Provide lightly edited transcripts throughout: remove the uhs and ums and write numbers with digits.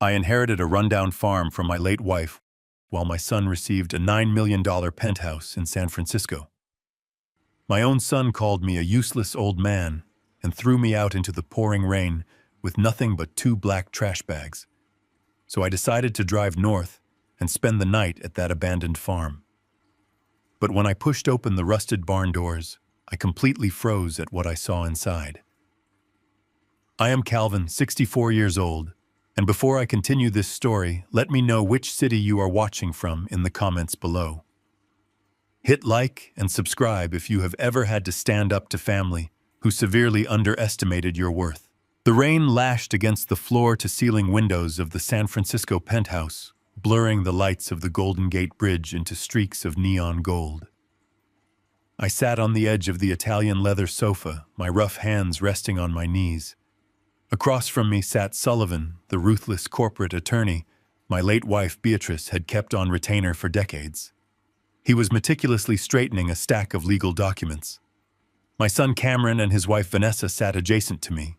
I inherited a rundown farm from my late wife, while my son received a $9 million penthouse in San Francisco. My own son called me a useless old man and threw me out into the pouring rain with nothing but 2 black trash bags. So I decided to drive north and spend the night at that abandoned farm. But when I pushed open the rusted barn doors, I completely froze at what I saw inside. I am Calvin, 64 years old, and before I continue this story, let me know which city you are watching from in the comments below. Hit like and subscribe if you have ever had to stand up to family who severely underestimated your worth. The rain lashed against the floor-to-ceiling windows of the San Francisco penthouse, blurring the lights of the Golden Gate Bridge into streaks of neon gold. I sat on the edge of the Italian leather sofa, my rough hands resting on my knees. Across from me sat Sullivan, the ruthless corporate attorney my late wife Beatrice had kept on retainer for decades. He was meticulously straightening a stack of legal documents. My son Cameron and his wife Vanessa sat adjacent to me.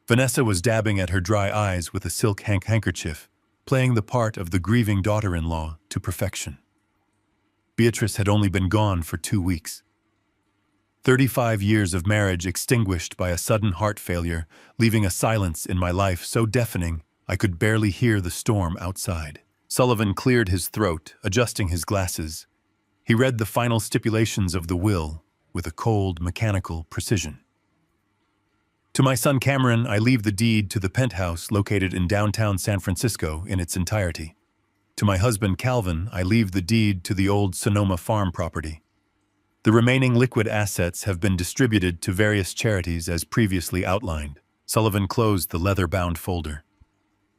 Vanessa was dabbing at her dry eyes with a silk handkerchief, playing the part of the grieving daughter-in-law to perfection. Beatrice had only been gone for 2 weeks. 35 years of marriage extinguished by a sudden heart failure, leaving a silence in my life so deafening I could barely hear the storm outside. Sullivan cleared his throat, adjusting his glasses. He read the final stipulations of the will with a cold, mechanical precision. To my son Cameron, I leave the deed to the penthouse located in downtown San Francisco in its entirety. To my husband Calvin, I leave the deed to the old Sonoma farm property. The remaining liquid assets have been distributed to various charities as previously outlined. Sullivan closed the leather-bound folder.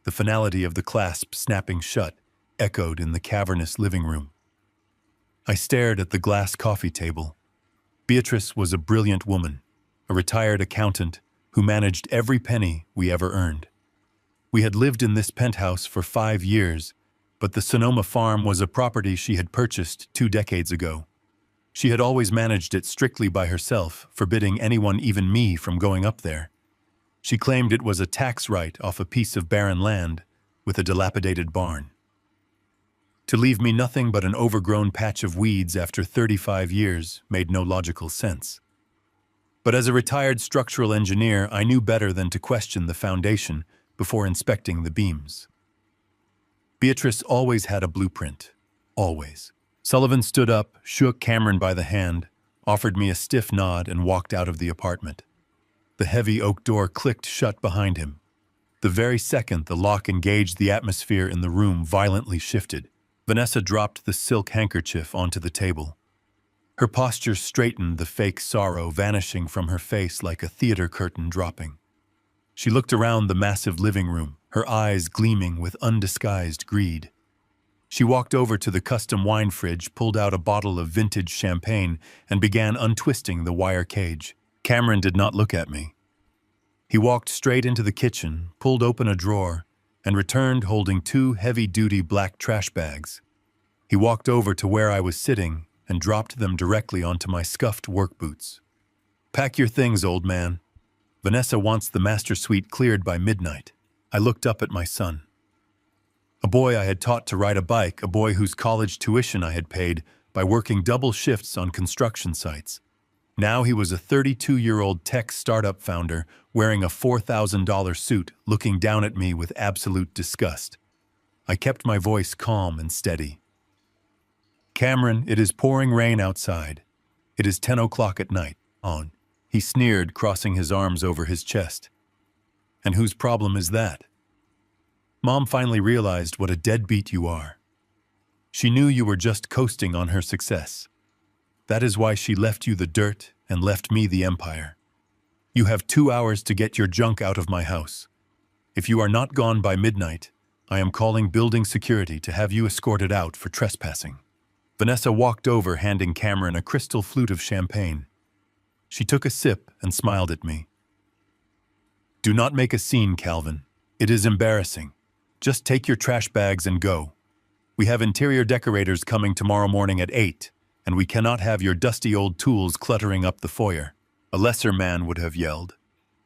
The finality of the clasp snapping shut echoed in the cavernous living room. I stared at the glass coffee table. Beatrice was a brilliant woman, a retired accountant who managed every penny we ever earned. We had lived in this penthouse for 5 years, but the Sonoma farm was a property she had purchased 2 decades ago. She had always managed it strictly by herself, forbidding anyone, even me, from going up there. She claimed it was a tax right off a piece of barren land with a dilapidated barn. To leave me nothing but an overgrown patch of weeds after 35 years made no logical sense. But as a retired structural engineer, I knew better than to question the foundation before inspecting the beams. Beatrice always had a blueprint. Always. Sullivan stood up, shook Cameron by the hand, offered me a stiff nod, and walked out of the apartment. The heavy oak door clicked shut behind him. The very second the lock engaged, the atmosphere in the room violently shifted. Vanessa dropped the silk handkerchief onto the table. Her posture straightened, the fake sorrow vanishing from her face like a theater curtain dropping. She looked around the massive living room, her eyes gleaming with undisguised greed. She walked over to the custom wine fridge, pulled out a bottle of vintage champagne, and began untwisting the wire cage. Cameron did not look at me. He walked straight into the kitchen, pulled open a drawer, and returned holding 2 heavy-duty black trash bags. He walked over to where I was sitting and dropped them directly onto my scuffed work boots. "Pack your things, old man. Vanessa wants the master suite cleared by midnight." I looked up at my son. A boy I had taught to ride a bike, a boy whose college tuition I had paid by working double shifts on construction sites. Now he was a 32-year-old tech startup founder wearing a $4,000 suit, looking down at me with absolute disgust. I kept my voice calm and steady. "Cameron, it is pouring rain outside. It is 10 o'clock at night." He sneered, crossing his arms over his chest. "And whose problem is that?" "Mom finally realized what a deadbeat you are. She knew you were just coasting on her success. That is why she left you the dirt and left me the empire. You have 2 hours to get your junk out of my house. If you are not gone by midnight, I am calling building security to have you escorted out for trespassing." Vanessa walked over, handing Cameron a crystal flute of champagne. She took a sip and smiled at me. "Do not make a scene, Calvin. It is embarrassing. Just take your trash bags and go. We have interior decorators coming tomorrow morning at 8, and we cannot have your dusty old tools cluttering up the foyer." A lesser man would have yelled.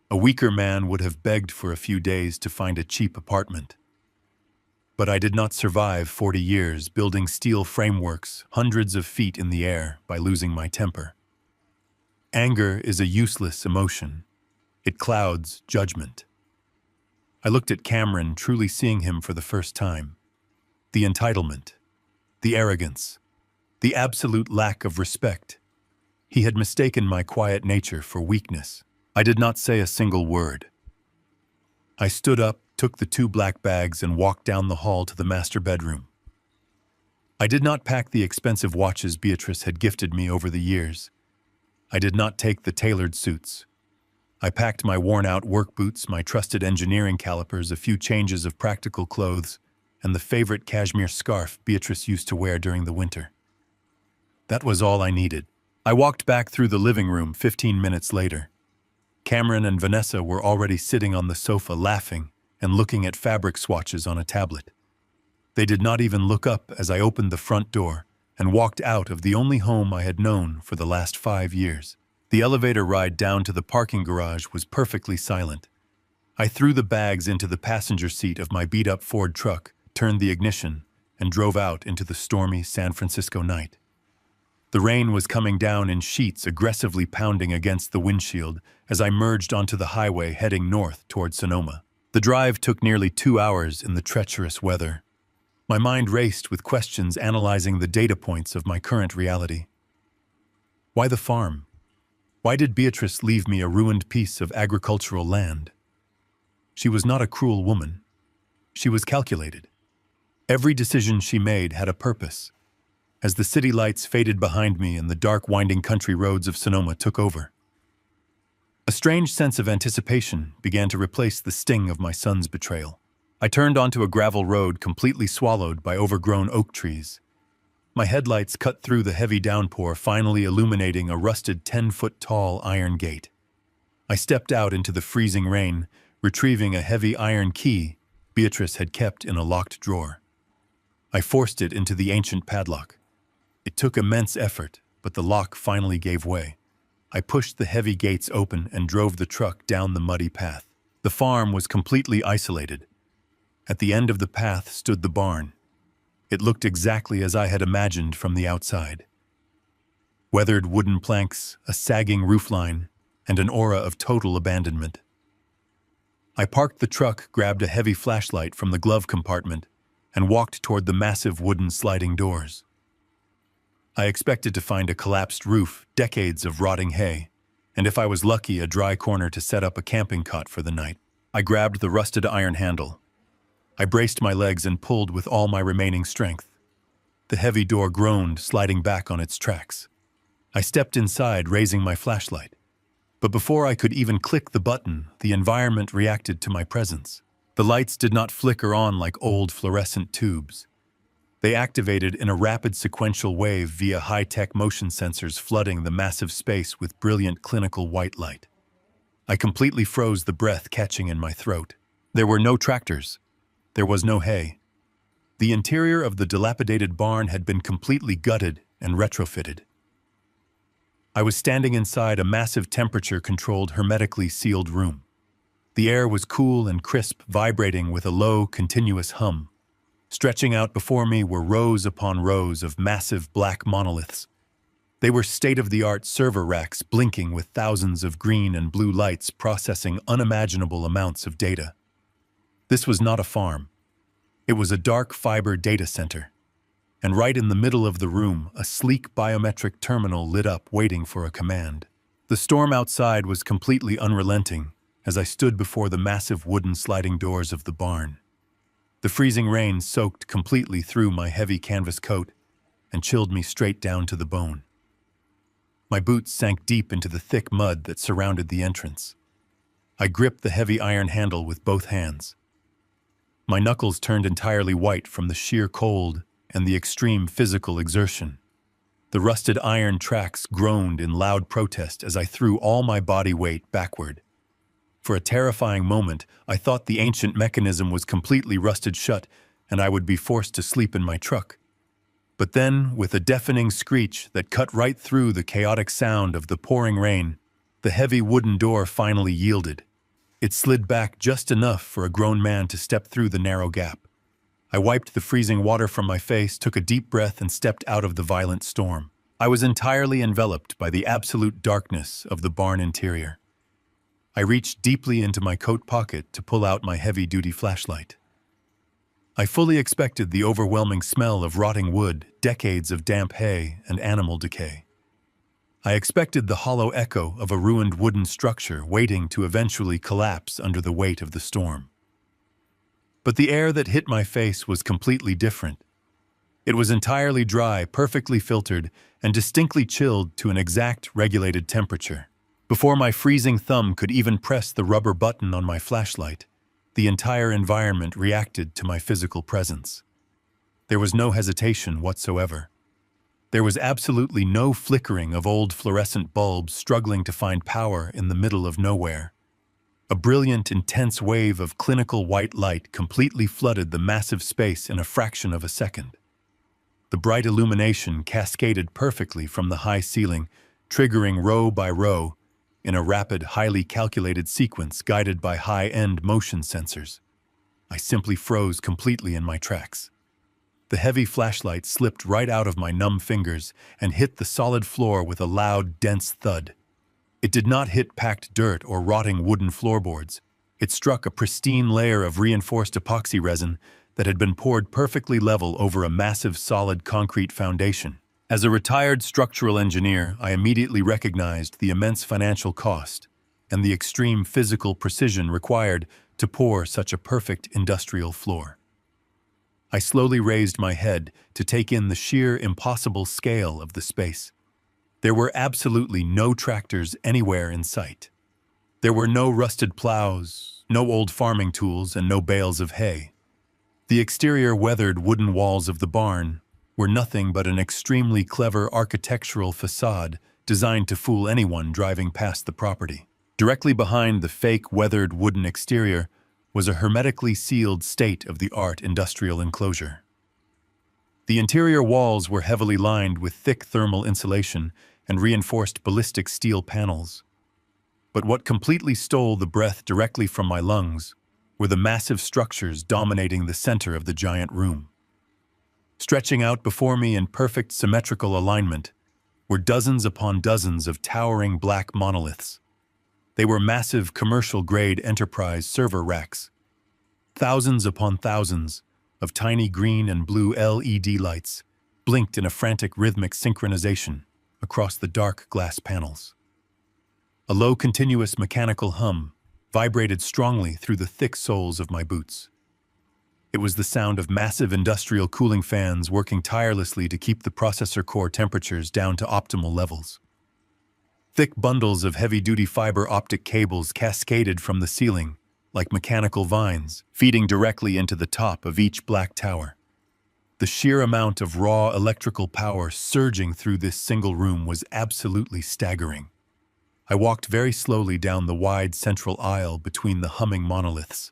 A weaker man would have begged for a few days to find a cheap apartment. But I did not survive 40 years building steel frameworks hundreds of feet in the air by losing my temper. Anger is a useless emotion. It clouds judgment. I looked at Cameron, truly seeing him for the first time. The entitlement, the arrogance, the absolute lack of respect. He had mistaken my quiet nature for weakness. I did not say a single word. I stood up, took the 2 black bags, and walked down the hall to the master bedroom. I did not pack the expensive watches Beatrice had gifted me over the years. I did not take the tailored suits. I packed my worn-out work boots, my trusted engineering calipers, a few changes of practical clothes, and the favorite cashmere scarf Beatrice used to wear during the winter. That was all I needed. I walked back through the living room 15 minutes later. Cameron and Vanessa were already sitting on the sofa laughing and looking at fabric swatches on a tablet. They did not even look up as I opened the front door and walked out of the only home I had known for the last 5 years. The elevator ride down to the parking garage was perfectly silent. I threw the bags into the passenger seat of my beat-up Ford truck, turned the ignition, and drove out into the stormy San Francisco night. The rain was coming down in sheets, aggressively pounding against the windshield as I merged onto the highway heading north toward Sonoma. The drive took nearly 2 hours in the treacherous weather. My mind raced with questions, analyzing the data points of my current reality. Why the farm? Why did Beatrice leave me a ruined piece of agricultural land? She was not a cruel woman. She was calculated. Every decision she made had a purpose. As the city lights faded behind me and the dark, winding country roads of Sonoma took over, a strange sense of anticipation began to replace the sting of my son's betrayal. I turned onto a gravel road completely swallowed by overgrown oak trees. My headlights cut through the heavy downpour, finally illuminating a rusted 10-foot-tall iron gate. I stepped out into the freezing rain, retrieving a heavy iron key Beatrice had kept in a locked drawer. I forced it into the ancient padlock. It took immense effort, but the lock finally gave way. I pushed the heavy gates open and drove the truck down the muddy path. The farm was completely isolated. At the end of the path stood the barn. It looked exactly as I had imagined from the outside. Weathered wooden planks, a sagging roofline, and an aura of total abandonment. I parked the truck, grabbed a heavy flashlight from the glove compartment, and walked toward the massive wooden sliding doors. I expected to find a collapsed roof, decades of rotting hay, and if I was lucky, a dry corner to set up a camping cot for the night. I grabbed the rusted iron handle. I braced my legs and pulled with all my remaining strength. The heavy door groaned, sliding back on its tracks. I stepped inside, raising my flashlight. But before I could even click the button, the environment reacted to my presence. The lights did not flicker on like old fluorescent tubes. They activated in a rapid sequential wave via high-tech motion sensors, flooding the massive space with brilliant clinical white light. I completely froze, the breath catching in my throat. There were no tractors. There was no hay. The interior of the dilapidated barn had been completely gutted and retrofitted. I was standing inside a massive temperature-controlled, hermetically sealed room. The air was cool and crisp, vibrating with a low, continuous hum. Stretching out before me were rows upon rows of massive black monoliths. They were state-of-the-art server racks, blinking with thousands of green and blue lights, processing unimaginable amounts of data. This was not a farm. It was a dark fiber data center. And right in the middle of the room, a sleek biometric terminal lit up, waiting for a command. The storm outside was completely unrelenting as I stood before the massive wooden sliding doors of the barn. The freezing rain soaked completely through my heavy canvas coat and chilled me straight down to the bone. My boots sank deep into the thick mud that surrounded the entrance. I gripped the heavy iron handle with both hands. My knuckles turned entirely white from the sheer cold and the extreme physical exertion. The rusted iron tracks groaned in loud protest as I threw all my body weight backward. For a terrifying moment, I thought the ancient mechanism was completely rusted shut and I would be forced to sleep in my truck. But then, with a deafening screech that cut right through the chaotic sound of the pouring rain, the heavy wooden door finally yielded. It slid back just enough for a grown man to step through the narrow gap. I wiped the freezing water from my face, took a deep breath, and stepped out of the violent storm. I was entirely enveloped by the absolute darkness of the barn interior. I reached deeply into my coat pocket to pull out my heavy-duty flashlight. I fully expected the overwhelming smell of rotting wood, decades of damp hay, and animal decay. I expected the hollow echo of a ruined wooden structure waiting to eventually collapse under the weight of the storm. But the air that hit my face was completely different. It was entirely dry, perfectly filtered, and distinctly chilled to an exact, regulated temperature. Before my freezing thumb could even press the rubber button on my flashlight, the entire environment reacted to my physical presence. There was no hesitation whatsoever. There was absolutely no flickering of old fluorescent bulbs struggling to find power in the middle of nowhere. A brilliant, intense wave of clinical white light completely flooded the massive space in a fraction of a second. The bright illumination cascaded perfectly from the high ceiling, triggering row by row in a rapid, highly calculated sequence guided by high-end motion sensors. I simply froze completely in my tracks. The heavy flashlight slipped right out of my numb fingers and hit the solid floor with a loud, dense thud. It did not hit packed dirt or rotting wooden floorboards. It struck a pristine layer of reinforced epoxy resin that had been poured perfectly level over a massive solid concrete foundation. As a retired structural engineer, I immediately recognized the immense financial cost and the extreme physical precision required to pour such a perfect industrial floor. I slowly raised my head to take in the sheer impossible scale of the space. There were absolutely no tractors anywhere in sight. There were no rusted plows, no old farming tools, and no bales of hay. The exterior weathered wooden walls of the barn were nothing but an extremely clever architectural facade designed to fool anyone driving past the property. Directly behind the fake weathered wooden exterior was a hermetically sealed state-of-the-art industrial enclosure. The interior walls were heavily lined with thick thermal insulation and reinforced ballistic steel panels. But what completely stole the breath directly from my lungs were the massive structures dominating the center of the giant room. Stretching out before me in perfect symmetrical alignment were dozens upon dozens of towering black monoliths. They were massive commercial-grade enterprise server racks. Thousands upon thousands of tiny green and blue LED lights blinked in a frantic rhythmic synchronization across the dark glass panels. A low continuous mechanical hum vibrated strongly through the thick soles of my boots. It was the sound of massive industrial cooling fans working tirelessly to keep the processor core temperatures down to optimal levels. Thick bundles of heavy-duty fiber optic cables cascaded from the ceiling like mechanical vines, feeding directly into the top of each black tower. The sheer amount of raw electrical power surging through this single room was absolutely staggering. I walked very slowly down the wide central aisle between the humming monoliths.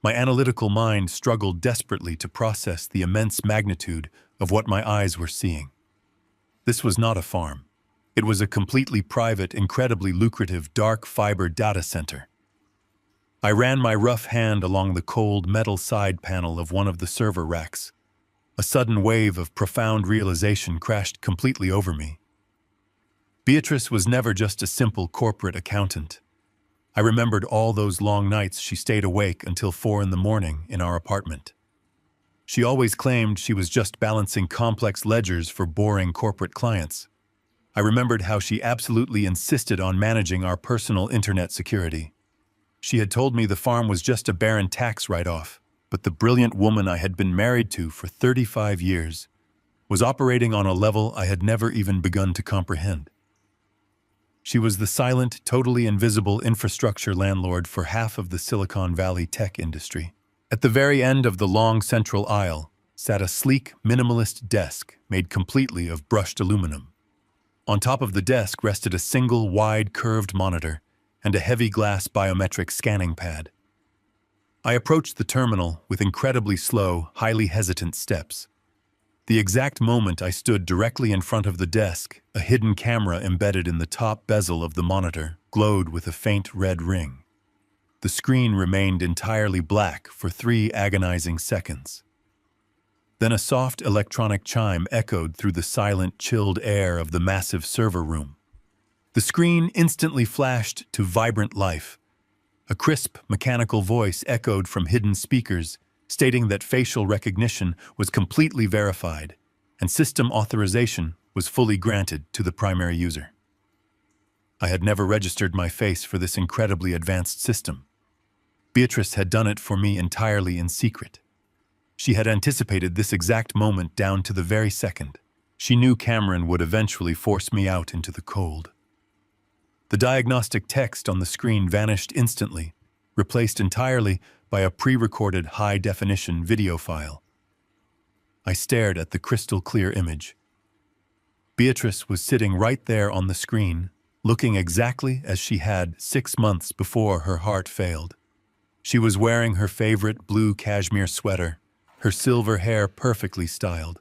My analytical mind struggled desperately to process the immense magnitude of what my eyes were seeing. This was not a farm. It was a completely private, incredibly lucrative dark fiber data center. I ran my rough hand along the cold metal side panel of one of the server racks. A sudden wave of profound realization crashed completely over me. Beatrice was never just a simple corporate accountant. I remembered all those long nights she stayed awake until 4 a.m. in our apartment. She always claimed she was just balancing complex ledgers for boring corporate clients. I remembered how she absolutely insisted on managing our personal internet security. She had told me the farm was just a barren tax write-off, but the brilliant woman I had been married to for 35 years was operating on a level I had never even begun to comprehend. She was the silent, totally invisible infrastructure landlord for half of the Silicon Valley tech industry. At the very end of the long central aisle sat a sleek, minimalist desk made completely of brushed aluminum. On top of the desk rested a single wide curved monitor and a heavy glass biometric scanning pad. I approached the terminal with incredibly slow, highly hesitant steps. The exact moment I stood directly in front of the desk, a hidden camera embedded in the top bezel of the monitor glowed with a faint red ring. The screen remained entirely black for 3 agonizing seconds. Then a soft electronic chime echoed through the silent, chilled air of the massive server room. The screen instantly flashed to vibrant life. A crisp, mechanical voice echoed from hidden speakers, stating that facial recognition was completely verified and system authorization was fully granted to the primary user. I had never registered my face for this incredibly advanced system. Beatrice had done it for me entirely in secret. She had anticipated this exact moment down to the very second. She knew Cameron would eventually force me out into the cold. The diagnostic text on the screen vanished instantly, replaced entirely by a pre-recorded high-definition video file. I stared at the crystal-clear image. Beatrice was sitting right there on the screen, looking exactly as she had 6 months before her heart failed. She was wearing her favorite blue cashmere sweater, her silver hair perfectly styled.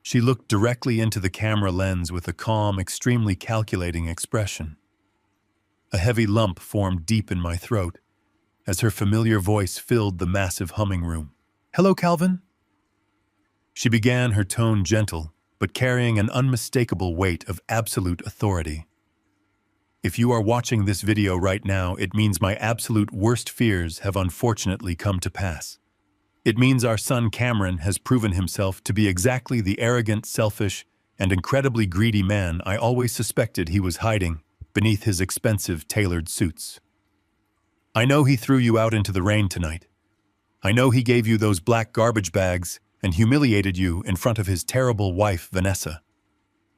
She looked directly into the camera lens with a calm, extremely calculating expression. A heavy lump formed deep in my throat as her familiar voice filled the massive humming room. "Hello, Calvin?" She began, her tone gentle, but carrying an unmistakable weight of absolute authority. If you are watching this video right now, it means my absolute worst fears have unfortunately come to pass. It means our son Cameron has proven himself to be exactly the arrogant, selfish, and incredibly greedy man I always suspected he was hiding beneath his expensive, tailored suits. I know he threw you out into the rain tonight. I know he gave you those black garbage bags and humiliated you in front of his terrible wife, Vanessa.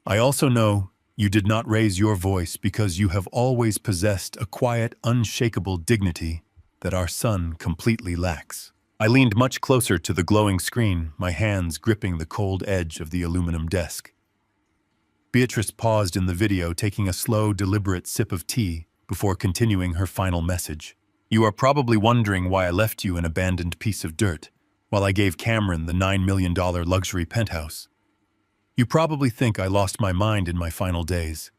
I also know you did not raise your voice because you have always possessed a quiet, unshakable dignity that our son completely lacks. I leaned much closer to the glowing screen, my hands gripping the cold edge of the aluminum desk. Beatrice paused in the video, taking a slow, deliberate sip of tea before continuing her final message. "You are probably wondering why I left you an abandoned piece of dirt while I gave Cameron the $9 million luxury penthouse. You probably think I lost my mind in my final days.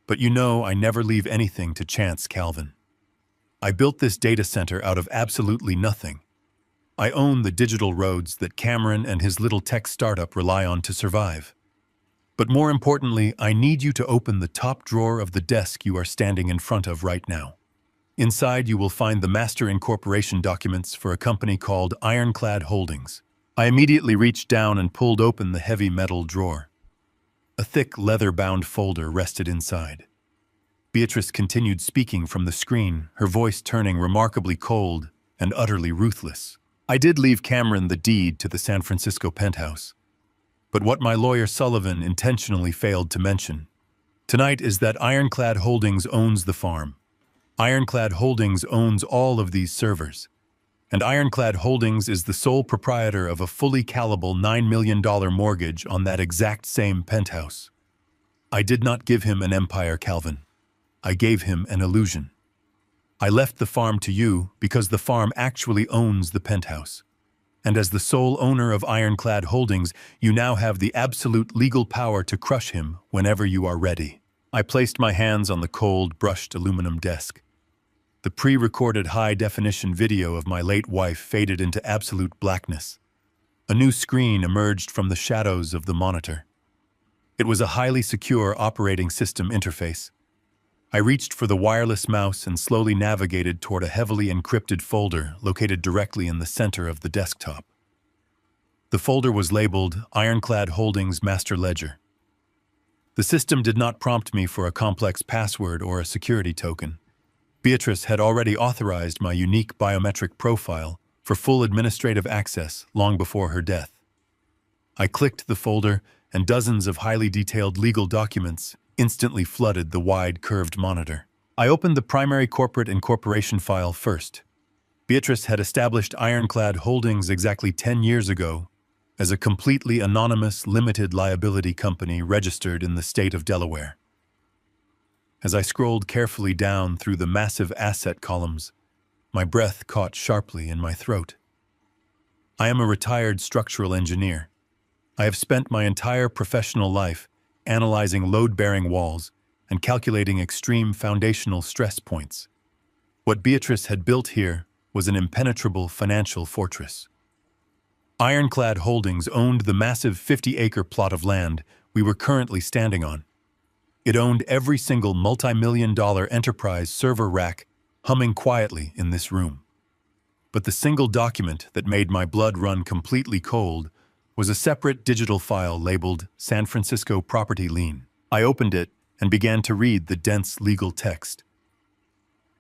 But you know I never leave anything to chance, Calvin. I built this data center out of absolutely nothing. I own the digital roads that Cameron and his little tech startup rely on to survive. But more importantly, I need you to open the top drawer of the desk you are standing in front of right now. Inside, you will find the master incorporation documents for a company called Ironclad Holdings. I immediately reached down and pulled open the heavy metal drawer. A thick, leather-bound folder rested inside. Beatrice continued speaking from the screen, her voice turning remarkably cold and utterly ruthless. "I did leave Cameron the deed to the San Francisco penthouse. But what my lawyer Sullivan intentionally failed to mention tonight is that Ironclad Holdings owns the farm. Ironclad Holdings owns all of these servers. And Ironclad Holdings is the sole proprietor of a fully callable $9 million mortgage on that exact same penthouse. I did not give him an empire, Calvin. I gave him an illusion. I left the farm to you because the farm actually owns the penthouse. And as the sole owner of Ironclad Holdings, you now have the absolute legal power to crush him whenever you are ready." I placed my hands on the cold, brushed aluminum desk. The pre-recorded high-definition video of my late wife faded into absolute blackness. A new screen emerged from the shadows of the monitor. It was a highly secure operating system interface. I reached for the wireless mouse and slowly navigated toward a heavily encrypted folder located directly in the center of the desktop. The folder was labeled Ironclad Holdings Master Ledger. The system did not prompt me for a complex password or a security token. Beatrice had already authorized my unique biometric profile for full administrative access long before her death. I clicked the folder, and dozens of highly detailed legal documents instantly flooded the wide, curved monitor. I opened the primary corporate incorporation file first. Beatrice had established Ironclad Holdings exactly 10 years ago as a completely anonymous, limited liability company registered in the state of Delaware. As I scrolled carefully down through the massive asset columns, my breath caught sharply in my throat. I am a retired structural engineer. I have spent my entire professional life analyzing load-bearing walls and calculating extreme foundational stress points. What Beatrice had built here was an impenetrable financial fortress. Ironclad Holdings owned the massive 50-acre plot of land we were currently standing on. It owned every single multi-million-dollar enterprise server rack humming quietly in this room. But the single document that made my blood run completely cold was a separate digital file labeled San Francisco Property Lien. I opened it and began to read the dense legal text.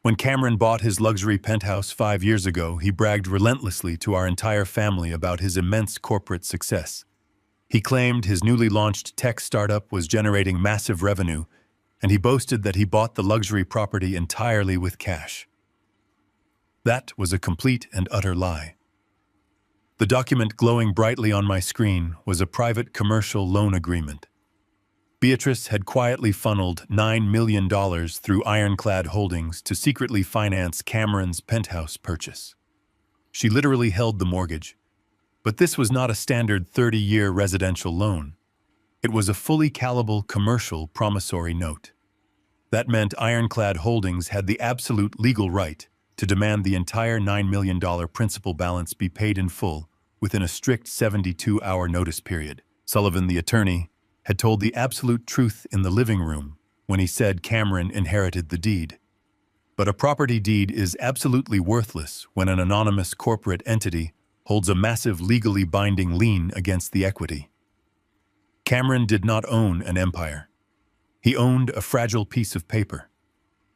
When Cameron bought his luxury penthouse 5 years ago, he bragged relentlessly to our entire family about his immense corporate success. He claimed his newly launched tech startup was generating massive revenue, and he boasted that he bought the luxury property entirely with cash. That was a complete and utter lie. The document glowing brightly on my screen was a private commercial loan agreement. Beatrice had quietly funneled $9 million through Ironclad Holdings to secretly finance Cameron's penthouse purchase. She literally held the mortgage. But this was not a standard 30-year residential loan. It was a fully callable commercial promissory note. That meant Ironclad Holdings had the absolute legal right to demand the entire $9 million principal balance be paid in full within a strict 72-hour notice period. Sullivan, the attorney, had told the absolute truth in the living room when he said Cameron inherited the deed. But a property deed is absolutely worthless when an anonymous corporate entity holds a massive legally binding lien against the equity. Cameron did not own an empire. He owned a fragile piece of paper,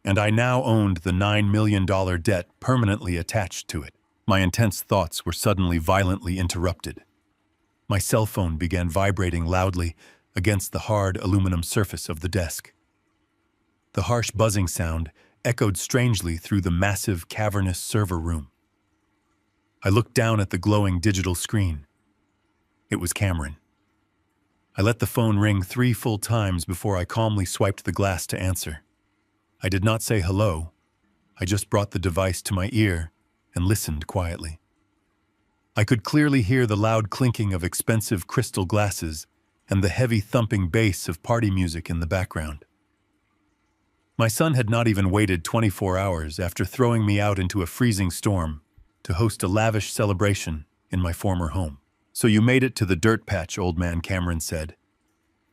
and I now owned the $9 million debt permanently attached to it. My intense thoughts were suddenly violently interrupted. My cell phone began vibrating loudly against the hard aluminum surface of the desk. The harsh buzzing sound echoed strangely through the massive, cavernous server room. I looked down at the glowing digital screen. It was Cameron. I let the phone ring 3 full times before I calmly swiped the glass to answer. I did not say hello. I just brought the device to my ear and listened quietly. I could clearly hear the loud clinking of expensive crystal glasses and the heavy thumping bass of party music in the background. My son had not even waited 24 hours after throwing me out into a freezing storm to host a lavish celebration in my former home. "So you made it to the dirt patch, old man," Cameron said.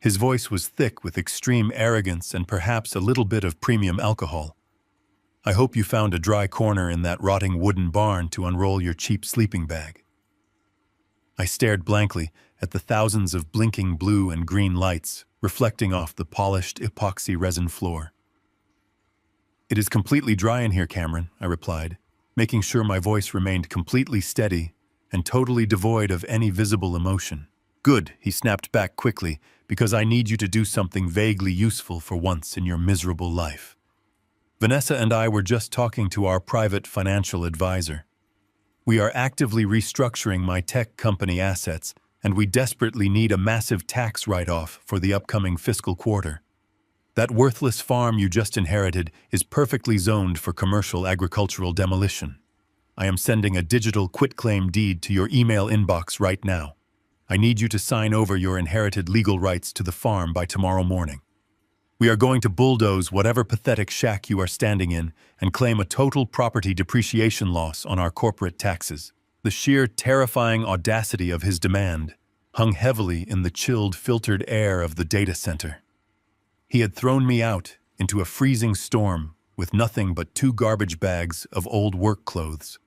His voice was thick with extreme arrogance and perhaps a little bit of premium alcohol. "I hope you found a dry corner in that rotting wooden barn to unroll your cheap sleeping bag." I stared blankly at the thousands of blinking blue and green lights reflecting off the polished epoxy resin floor. "It is completely dry in here, Cameron," I replied, making sure my voice remained completely steady and totally devoid of any visible emotion. "Good," he snapped back quickly, "because I need you to do something vaguely useful for once in your miserable life." Vanessa and I were just talking to our private financial advisor. We are actively restructuring my tech company assets, and we desperately need a massive tax write-off for the upcoming fiscal quarter. That worthless farm you just inherited is perfectly zoned for commercial agricultural demolition. I am sending a digital quitclaim deed to your email inbox right now. I need you to sign over your inherited legal rights to the farm by tomorrow morning. We are going to bulldoze whatever pathetic shack you are standing in and claim a total property depreciation loss on our corporate taxes. The sheer terrifying audacity of his demand hung heavily in the chilled, filtered air of the data center. He had thrown me out into a freezing storm with nothing but 2 garbage bags of old work clothes.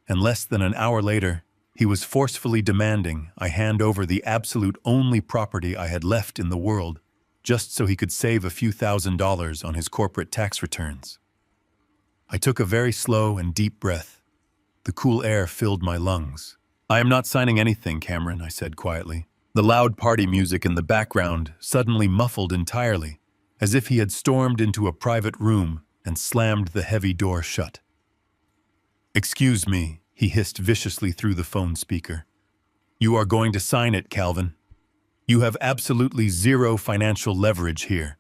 And less than an hour later, he was forcefully demanding I hand over the absolute only property I had left in the world, just so he could save a few $1,000s on his corporate tax returns. I took a very slow and deep breath. The cool air filled my lungs. "I am not signing anything, Cameron," I said quietly. The loud party music in the background suddenly muffled entirely, as if he had stormed into a private room and slammed the heavy door shut. "Excuse me," he hissed viciously through the phone speaker. "You are going to sign it, Calvin. You have absolutely zero financial leverage here.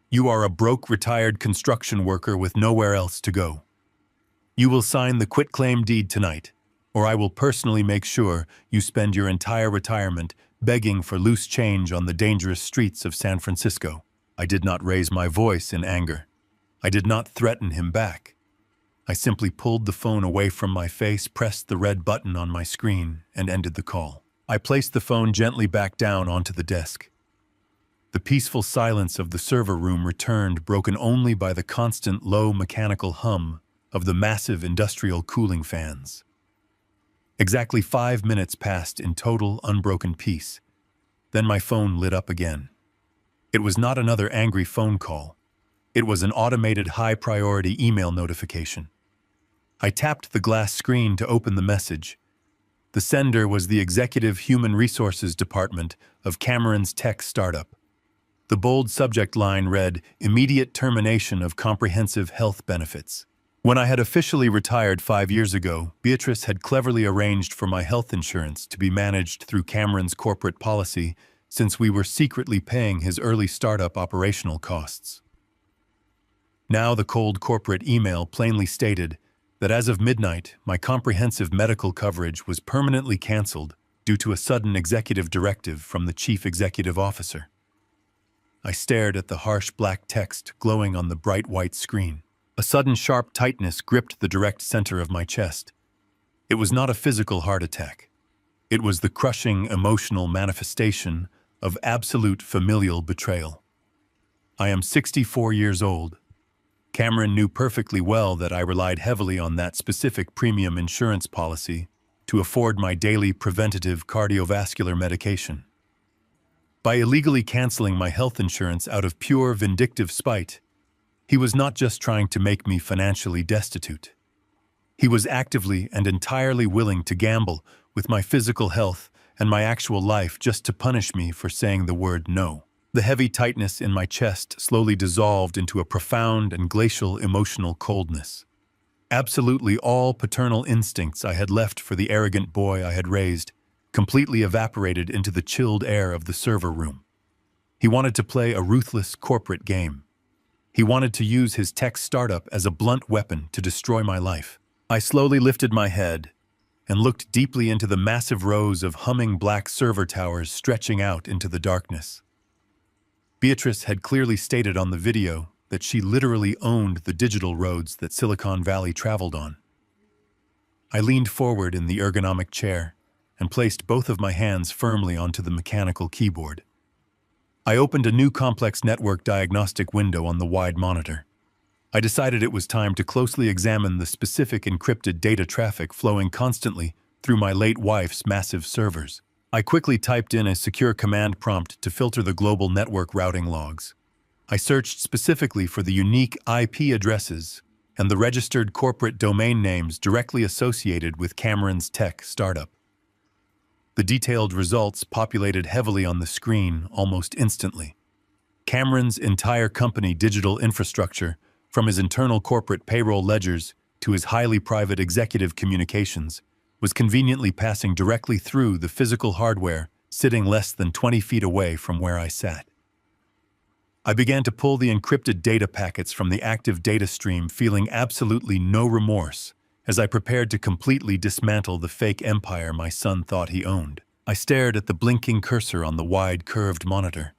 You are a broke retired construction worker with nowhere else to go. You will sign the quitclaim deed tonight, or I will personally make sure you spend your entire retirement begging for loose change on the dangerous streets of San Francisco." I did not raise my voice in anger. I did not threaten him back. I simply pulled the phone away from my face, pressed the red button on my screen, and ended the call. I placed the phone gently back down onto the desk. The peaceful silence of the server room returned, broken only by the constant low mechanical hum of the massive industrial cooling fans. Exactly 5 minutes passed in total unbroken peace. Then my phone lit up again. It was not another angry phone call. It was an automated high-priority email notification. I tapped the glass screen to open the message. The sender was the Executive Human Resources Department of Cameron's tech startup. The bold subject line read, "Immediate termination of comprehensive health benefits." When I had officially retired 5 years ago, Beatrice had cleverly arranged for my health insurance to be managed through Cameron's corporate policy, since we were secretly paying his early startup operational costs. Now the cold corporate email plainly stated that as of midnight, my comprehensive medical coverage was permanently canceled due to a sudden executive directive from the chief executive officer. I stared at the harsh black text glowing on the bright white screen. A sudden sharp tightness gripped the direct center of my chest. It was not a physical heart attack. It was the crushing emotional manifestation of absolute familial betrayal. I am 64 years old. Cameron knew perfectly well that I relied heavily on that specific premium insurance policy to afford my daily preventative cardiovascular medication. By illegally canceling my health insurance out of pure vindictive spite, he was not just trying to make me financially destitute. He was actively and entirely willing to gamble with my physical health and my actual life just to punish me for saying the word no. The heavy tightness in my chest slowly dissolved into a profound and glacial emotional coldness. Absolutely all paternal instincts I had left for the arrogant boy I had raised completely evaporated into the chilled air of the server room. He wanted to play a ruthless corporate game. He wanted to use his tech startup as a blunt weapon to destroy my life. I slowly lifted my head and looked deeply into the massive rows of humming black server towers stretching out into the darkness. Beatrice had clearly stated on the video that she literally owned the digital roads that Silicon Valley traveled on. I leaned forward in the ergonomic chair and placed both of my hands firmly onto the mechanical keyboard. I opened a new complex network diagnostic window on the wide monitor. I decided it was time to closely examine the specific encrypted data traffic flowing constantly through my late wife's massive servers. I quickly typed in a secure command prompt to filter the global network routing logs. I searched specifically for the unique IP addresses and the registered corporate domain names directly associated with Cameron's tech startup. The detailed results populated heavily on the screen almost instantly. Cameron's entire company digital infrastructure, from his internal corporate payroll ledgers to his highly private executive communications, was conveniently passing directly through the physical hardware sitting less than 20 feet away from where I sat. I began to pull the encrypted data packets from the active data stream, feeling absolutely no remorse as I prepared to completely dismantle the fake empire my son thought he owned. I stared at the blinking cursor on the wide, curved monitor.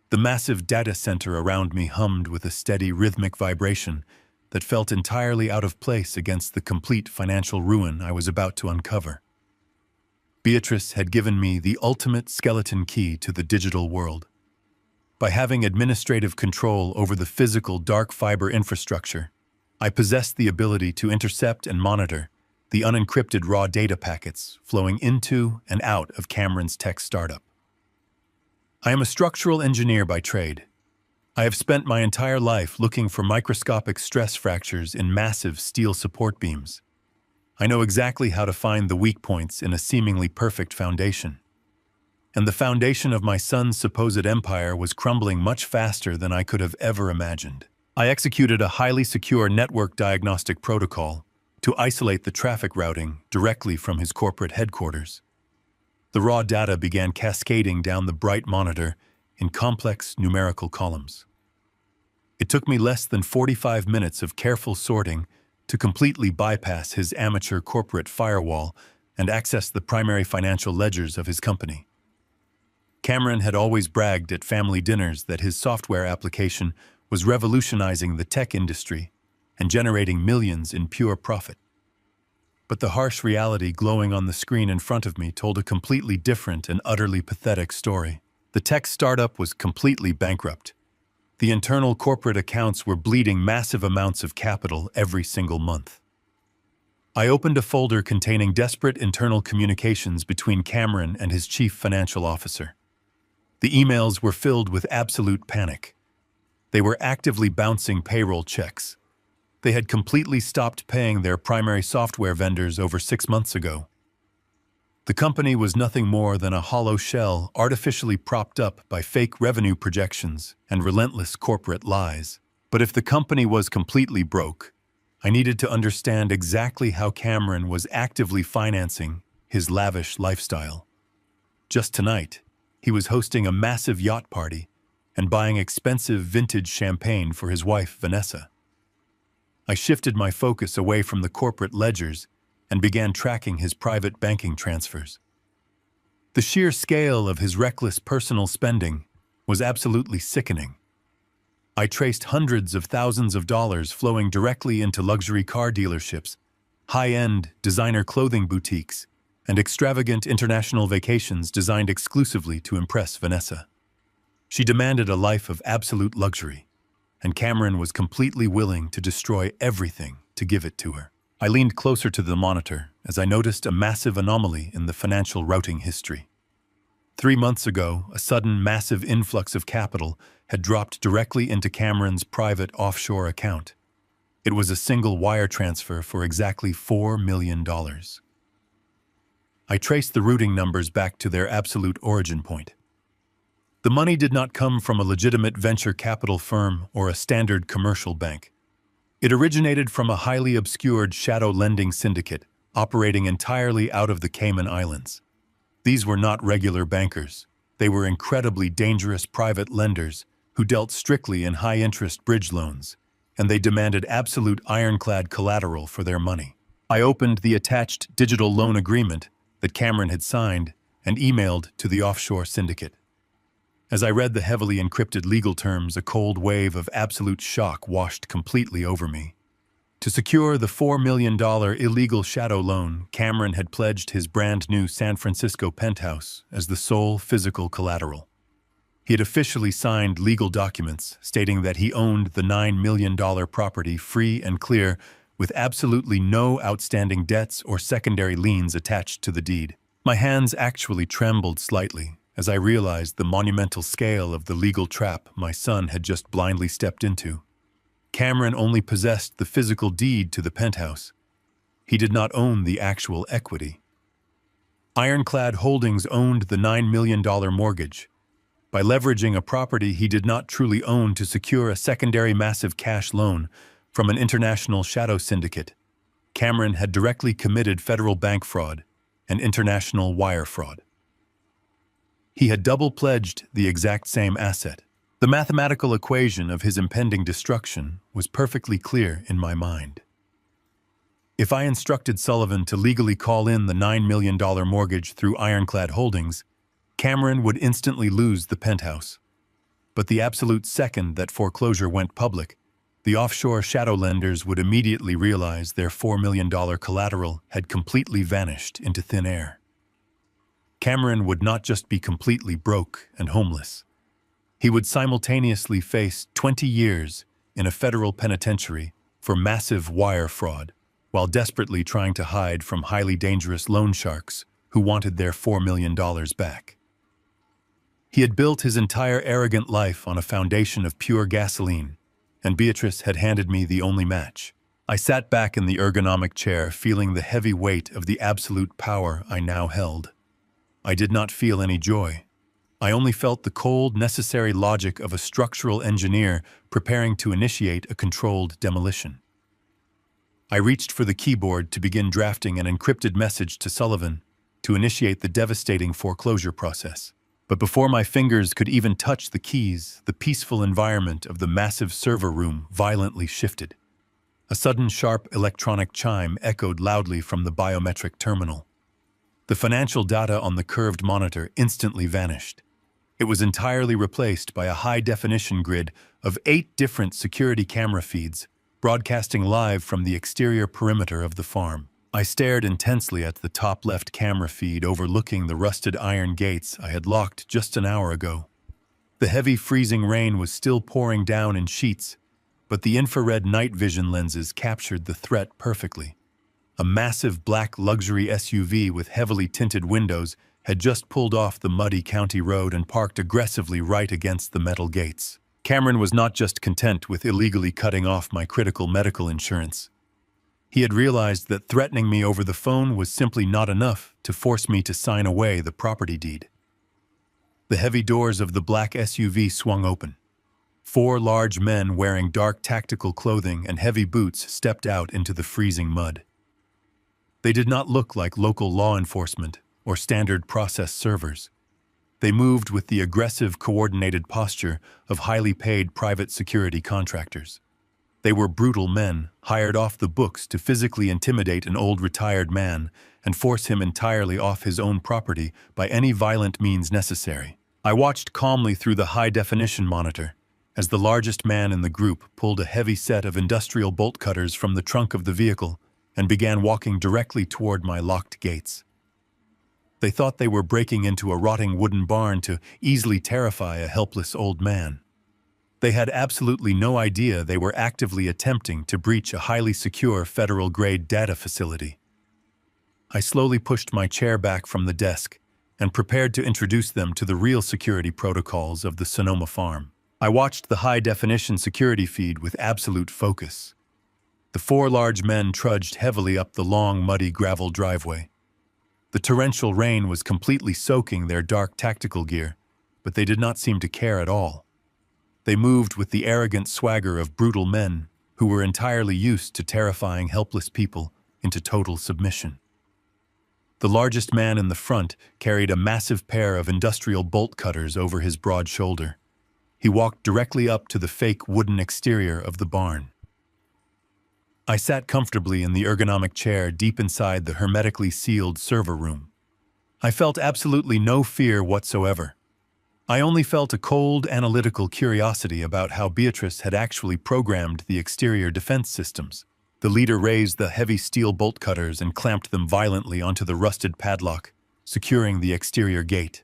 The massive data center around me hummed with a steady, rhythmic vibration that felt entirely out of place against the complete financial ruin I was about to uncover. Beatrice had given me the ultimate skeleton key to the digital world. By having administrative control over the physical dark fiber infrastructure, I possessed the ability to intercept and monitor the unencrypted raw data packets flowing into and out of Cameron's tech startup. I am a structural engineer by trade. I have spent my entire life looking for microscopic stress fractures in massive steel support beams. I know exactly how to find the weak points in a seemingly perfect foundation. And the foundation of my son's supposed empire was crumbling much faster than I could have ever imagined. I executed a highly secure network diagnostic protocol to isolate the traffic routing directly from his corporate headquarters. The raw data began cascading down the bright monitor in complex numerical columns. It took me less than 45 minutes of careful sorting to completely bypass his amateur corporate firewall and access the primary financial ledgers of his company. Cameron had always bragged at family dinners that his software application was revolutionizing the tech industry, and generating millions in pure profit. But the harsh reality glowing on the screen in front of me told a completely different and utterly pathetic story. The tech startup was completely bankrupt. The internal corporate accounts were bleeding massive amounts of capital every single month. I opened a folder containing desperate internal communications between Cameron and his chief financial officer. The emails were filled with absolute panic. They were actively bouncing payroll checks. They had completely stopped paying their primary software vendors over 6 months ago. The company was nothing more than a hollow shell artificially propped up by fake revenue projections and relentless corporate lies. But if the company was completely broke, I needed to understand exactly how Cameron was actively financing his lavish lifestyle. Just tonight, he was hosting a massive yacht party and buying expensive vintage champagne for his wife, Vanessa. I shifted my focus away from the corporate ledgers and began tracking his private banking transfers. The sheer scale of his reckless personal spending was absolutely sickening. I traced hundreds of thousands of dollars flowing directly into luxury car dealerships, high-end designer clothing boutiques, and extravagant international vacations designed exclusively to impress Vanessa. She demanded a life of absolute luxury, and Cameron was completely willing to destroy everything to give it to her. I leaned closer to the monitor as I noticed a massive anomaly in the financial routing history. 3 months ago, a sudden massive influx of capital had dropped directly into Cameron's private offshore account. It was a single wire transfer for exactly $4 million. I traced the routing numbers back to their absolute origin point. The money did not come from a legitimate venture capital firm or a standard commercial bank. It originated from a highly obscured shadow lending syndicate operating entirely out of the Cayman Islands. These were not regular bankers. They were incredibly dangerous private lenders who dealt strictly in high-interest bridge loans, and they demanded absolute ironclad collateral for their money. I opened the attached digital loan agreement that Cameron had signed and emailed to the offshore syndicate. As I read the heavily encrypted legal terms, a cold wave of absolute shock washed completely over me. To secure the $4 million illegal shadow loan, Cameron had pledged his brand-new San Francisco penthouse as the sole physical collateral. He had officially signed legal documents stating that he owned the $9 million property free and clear, with absolutely no outstanding debts or secondary liens attached to the deed. My hands actually trembled slightly as I realized the monumental scale of the legal trap my son had just blindly stepped into. Cameron only possessed the physical deed to the penthouse. He did not own the actual equity. Ironclad Holdings owned the $9 million mortgage. By leveraging a property he did not truly own to secure a secondary massive cash loan from an international shadow syndicate, Cameron had directly committed federal bank fraud and international wire fraud. He had double-pledged the exact same asset. The mathematical equation of his impending destruction was perfectly clear in my mind. If I instructed Sullivan to legally call in the $9 million mortgage through Ironclad Holdings, Cameron would instantly lose the penthouse. But the absolute second that foreclosure went public, the offshore shadow lenders would immediately realize their $4 million collateral had completely vanished into thin air. Cameron would not just be completely broke and homeless. He would simultaneously face 20 years in a federal penitentiary for massive wire fraud, while desperately trying to hide from highly dangerous loan sharks who wanted their $4 million back. He had built his entire arrogant life on a foundation of pure gasoline, and Beatrice had handed me the only match. I sat back in the ergonomic chair, feeling the heavy weight of the absolute power I now held. I did not feel any joy. I only felt the cold, necessary logic of a structural engineer preparing to initiate a controlled demolition. I reached for the keyboard to begin drafting an encrypted message to Sullivan to initiate the devastating foreclosure process. But before my fingers could even touch the keys, the peaceful environment of the massive server room violently shifted. A sudden sharp electronic chime echoed loudly from the biometric terminal. The financial data on the curved monitor instantly vanished. It was entirely replaced by a high-definition grid of 8 different security camera feeds, broadcasting live from the exterior perimeter of the farm. I stared intensely at the top left camera feed overlooking the rusted iron gates I had locked just an hour ago. The heavy freezing rain was still pouring down in sheets, but the infrared night vision lenses captured the threat perfectly. A massive black luxury SUV with heavily tinted windows had just pulled off the muddy county road and parked aggressively right against the metal gates. Cameron was not just content with illegally cutting off my critical medical insurance. He had realized that threatening me over the phone was simply not enough to force me to sign away the property deed. The heavy doors of the black SUV swung open. 4 large men wearing dark tactical clothing and heavy boots stepped out into the freezing mud. They did not look like local law enforcement or standard process servers. They moved with the aggressive, coordinated posture of highly paid private security contractors. They were brutal men, hired off the books to physically intimidate an old retired man and force him entirely off his own property by any violent means necessary. I watched calmly through the high-definition monitor as the largest man in the group pulled a heavy set of industrial bolt cutters from the trunk of the vehicle and began walking directly toward my locked gates. They thought they were breaking into a rotting wooden barn to easily terrify a helpless old man. They had absolutely no idea they were actively attempting to breach a highly secure federal-grade data facility. I slowly pushed my chair back from the desk and prepared to introduce them to the real security protocols of the Sonoma farm. I watched the high-definition security feed with absolute focus. The 4 large men trudged heavily up the long, muddy gravel driveway. The torrential rain was completely soaking their dark tactical gear, but they did not seem to care at all. They moved with the arrogant swagger of brutal men who were entirely used to terrifying helpless people into total submission. The largest man in the front carried a massive pair of industrial bolt cutters over his broad shoulder. He walked directly up to the fake wooden exterior of the barn. I sat comfortably in the ergonomic chair deep inside the hermetically sealed server room. I felt absolutely no fear whatsoever. I only felt a cold, analytical curiosity about how Beatrice had actually programmed the exterior defense systems. The leader raised the heavy steel bolt cutters and clamped them violently onto the rusted padlock, securing the exterior gate.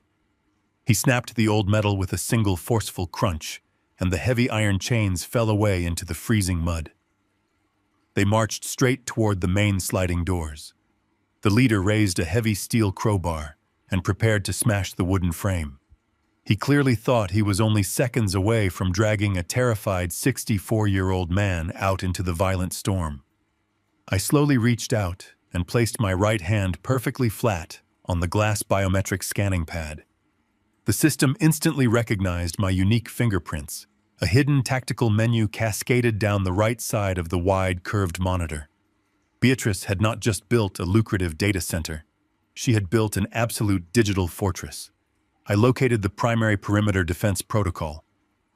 He snapped the old metal with a single forceful crunch, and the heavy iron chains fell away into the freezing mud. They marched straight toward the main sliding doors. The leader raised a heavy steel crowbar and prepared to smash the wooden frame. He clearly thought he was only seconds away from dragging a terrified 64-year-old man out into the violent storm. I slowly reached out and placed my right hand perfectly flat on the glass biometric scanning pad. The system instantly recognized my unique fingerprints. A hidden tactical menu cascaded down the right side of the wide, curved monitor. Beatrice had not just built a lucrative data center. She had built an absolute digital fortress. I located the primary perimeter defense protocol.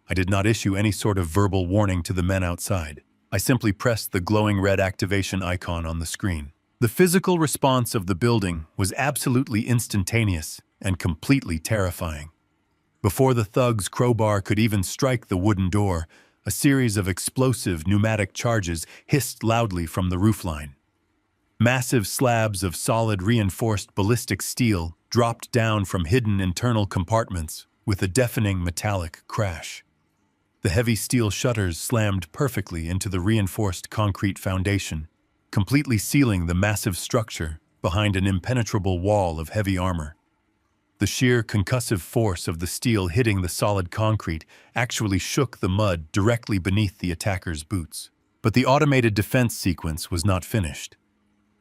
I did not issue any sort of verbal warning to the men outside. I simply pressed the glowing red activation icon on the screen. The physical response of the building was absolutely instantaneous and completely terrifying. Before the thug's crowbar could even strike the wooden door, a series of explosive pneumatic charges hissed loudly from the roofline. Massive slabs of solid reinforced ballistic steel dropped down from hidden internal compartments with a deafening metallic crash. The heavy steel shutters slammed perfectly into the reinforced concrete foundation, completely sealing the massive structure behind an impenetrable wall of heavy armor. The sheer concussive force of the steel hitting the solid concrete actually shook the mud directly beneath the attacker's boots. But the automated defense sequence was not finished.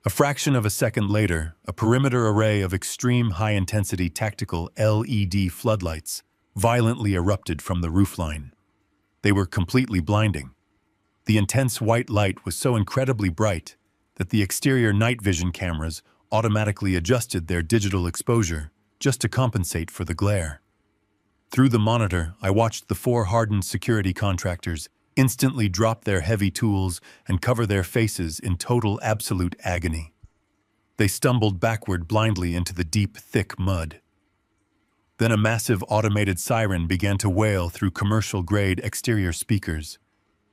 A fraction of a second later, a perimeter array of extreme high-intensity tactical LED floodlights violently erupted from the roofline. They were completely blinding. The intense white light was so incredibly bright that the exterior night vision cameras automatically adjusted their digital exposure just to compensate for the glare. Through the monitor, I watched the 4 hardened security contractors instantly drop their heavy tools and cover their faces in total absolute agony. They stumbled backward blindly into the deep, thick mud. Then a massive automated siren began to wail through commercial-grade exterior speakers.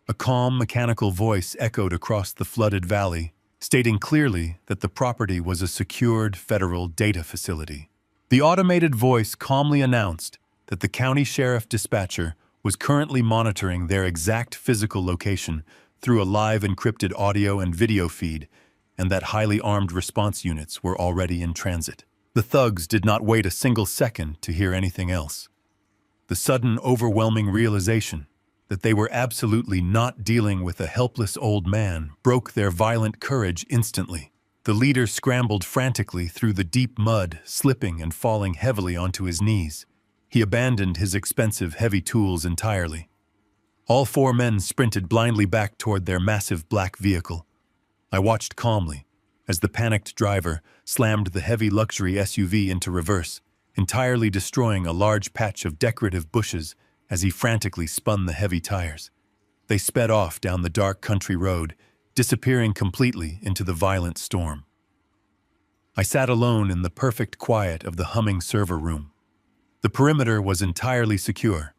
A calm, mechanical voice echoed across the flooded valley, stating clearly that the property was a secured federal data facility. The automated voice calmly announced that the county sheriff dispatcher was currently monitoring their exact physical location through a live encrypted audio and video feed, and that highly armed response units were already in transit. The thugs did not wait a single second to hear anything else. The sudden, overwhelming realization that they were absolutely not dealing with a helpless old man broke their violent courage instantly. The leader scrambled frantically through the deep mud, slipping and falling heavily onto his knees. He abandoned his expensive, heavy tools entirely. All four men sprinted blindly back toward their massive black vehicle. I watched calmly as the panicked driver slammed the heavy luxury SUV into reverse, entirely destroying a large patch of decorative bushes as he frantically spun the heavy tires. They sped off down the dark country road, disappearing completely into the violent storm. I sat alone in the perfect quiet of the humming server room. The perimeter was entirely secure.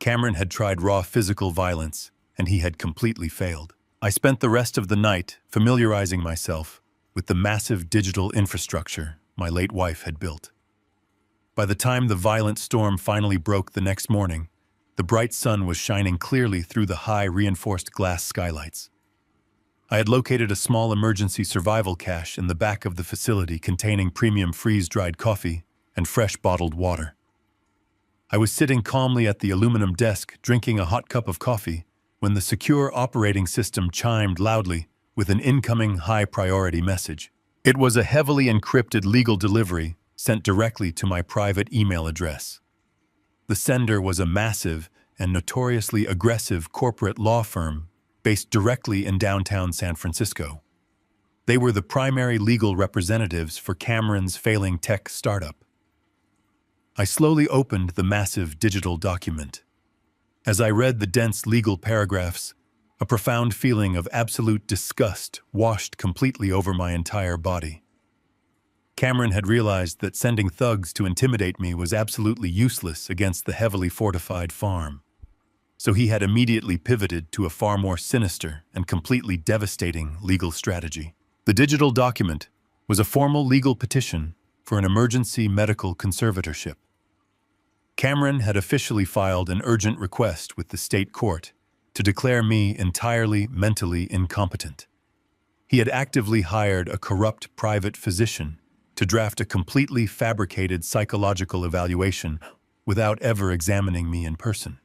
Cameron had tried raw physical violence, and he had completely failed. I spent the rest of the night familiarizing myself with the massive digital infrastructure my late wife had built. By the time the violent storm finally broke the next morning, the bright sun was shining clearly through the high reinforced glass skylights. I had located a small emergency survival cache in the back of the facility containing premium freeze-dried coffee and fresh bottled water. I was sitting calmly at the aluminum desk drinking a hot cup of coffee when the secure operating system chimed loudly with an incoming high-priority message. It was a heavily encrypted legal delivery sent directly to my private email address. The sender was a massive and notoriously aggressive corporate law firm based directly in downtown San Francisco. They were the primary legal representatives for Cameron's failing tech startup. I slowly opened the massive digital document. As I read the dense legal paragraphs, a profound feeling of absolute disgust washed completely over my entire body. Cameron had realized that sending thugs to intimidate me was absolutely useless against the heavily fortified farm. So he had immediately pivoted to a far more sinister and completely devastating legal strategy. The digital document was a formal legal petition for an emergency medical conservatorship. Cameron had officially filed an urgent request with the state court to declare me entirely mentally incompetent. He had actively hired a corrupt private physician to draft a completely fabricated psychological evaluation without ever examining me in person.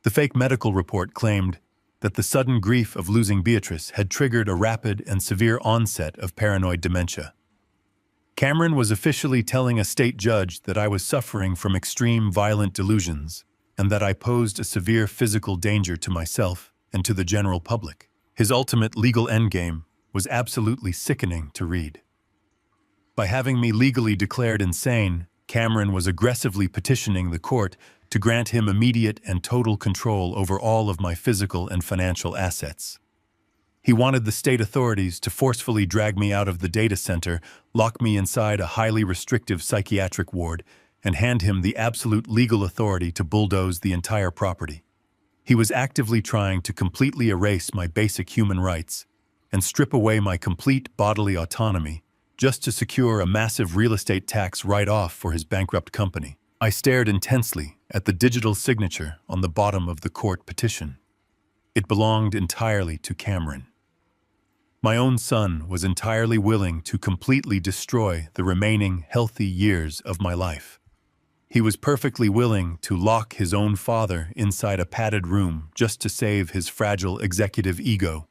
The fake medical report claimed that the sudden grief of losing Beatrice had triggered a rapid and severe onset of paranoid dementia. Cameron was officially telling a state judge that I was suffering from extreme violent delusions and that I posed a severe physical danger to myself and to the general public. His ultimate legal endgame was absolutely sickening to read. By having me legally declared insane, Cameron was aggressively petitioning the court to grant him immediate and total control over all of my physical and financial assets. He wanted the state authorities to forcefully drag me out of the data center, lock me inside a highly restrictive psychiatric ward, and hand him the absolute legal authority to bulldoze the entire property. He was actively trying to completely erase my basic human rights and strip away my complete bodily autonomy just to secure a massive real estate tax write-off for his bankrupt company. I stared intensely at the digital signature on the bottom of the court petition. It belonged entirely to Cameron. My own son was entirely willing to completely destroy the remaining healthy years of my life. He was perfectly willing to lock his own father inside a padded room just to save his fragile executive ego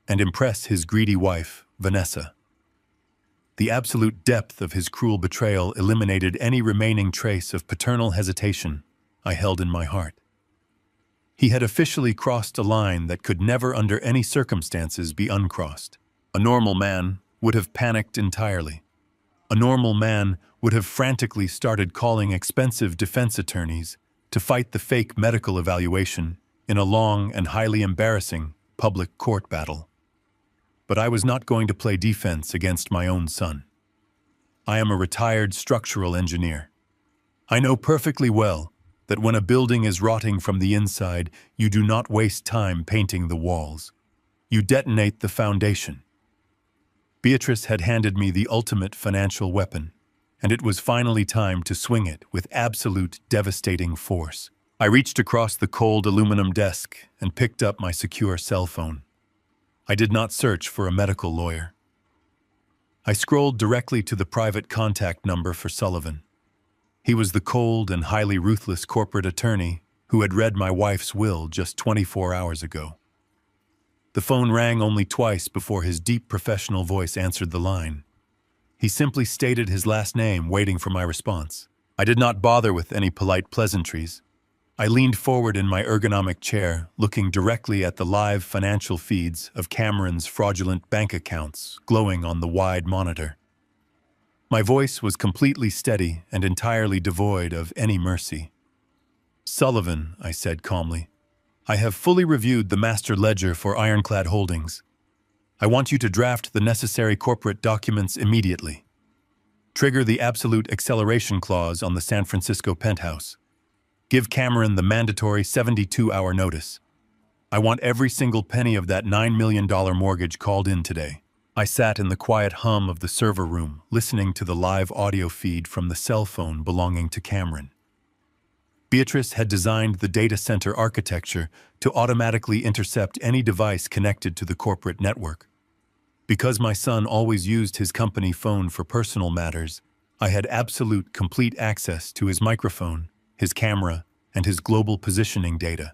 and impress his greedy wife, Vanessa. The absolute depth of his cruel betrayal eliminated any remaining trace of paternal hesitation I held in my heart. He had officially crossed a line that could never under any circumstances be uncrossed. A normal man would have panicked entirely. A normal man would have frantically started calling expensive defense attorneys to fight the fake medical evaluation in a long and highly embarrassing public court battle. But I was not going to play defense against my own son. I am a retired structural engineer. I know perfectly well that when a building is rotting from the inside, you do not waste time painting the walls. You detonate the foundation. Beatrice had handed me the ultimate financial weapon, and it was finally time to swing it with absolute devastating force. I reached across the cold aluminum desk and picked up my secure cell phone. I did not search for a medical lawyer. I scrolled directly to the private contact number for Sullivan. He was the cold and highly ruthless corporate attorney who had read my wife's will just 24 hours ago. The phone rang only twice before his deep professional voice answered the line. He simply stated his last name, waiting for my response. I did not bother with any polite pleasantries. I leaned forward in my ergonomic chair, looking directly at the live financial feeds of Cameron's fraudulent bank accounts glowing on the wide monitor. My voice was completely steady and entirely devoid of any mercy. "Sullivan," I said calmly, "I have fully reviewed the master ledger for Ironclad Holdings. I want you to draft the necessary corporate documents immediately. Trigger the absolute acceleration clause on the San Francisco Penthouse. Give Cameron the mandatory 72-hour notice. I want every single penny of that $9 million mortgage called in today." I sat in the quiet hum of the server room, listening to the live audio feed from the cell phone belonging to Cameron. Beatrice had designed the data center architecture to automatically intercept any device connected to the corporate network. Because my son always used his company phone for personal matters, I had absolute, complete access to his microphone, his camera, and his global positioning data.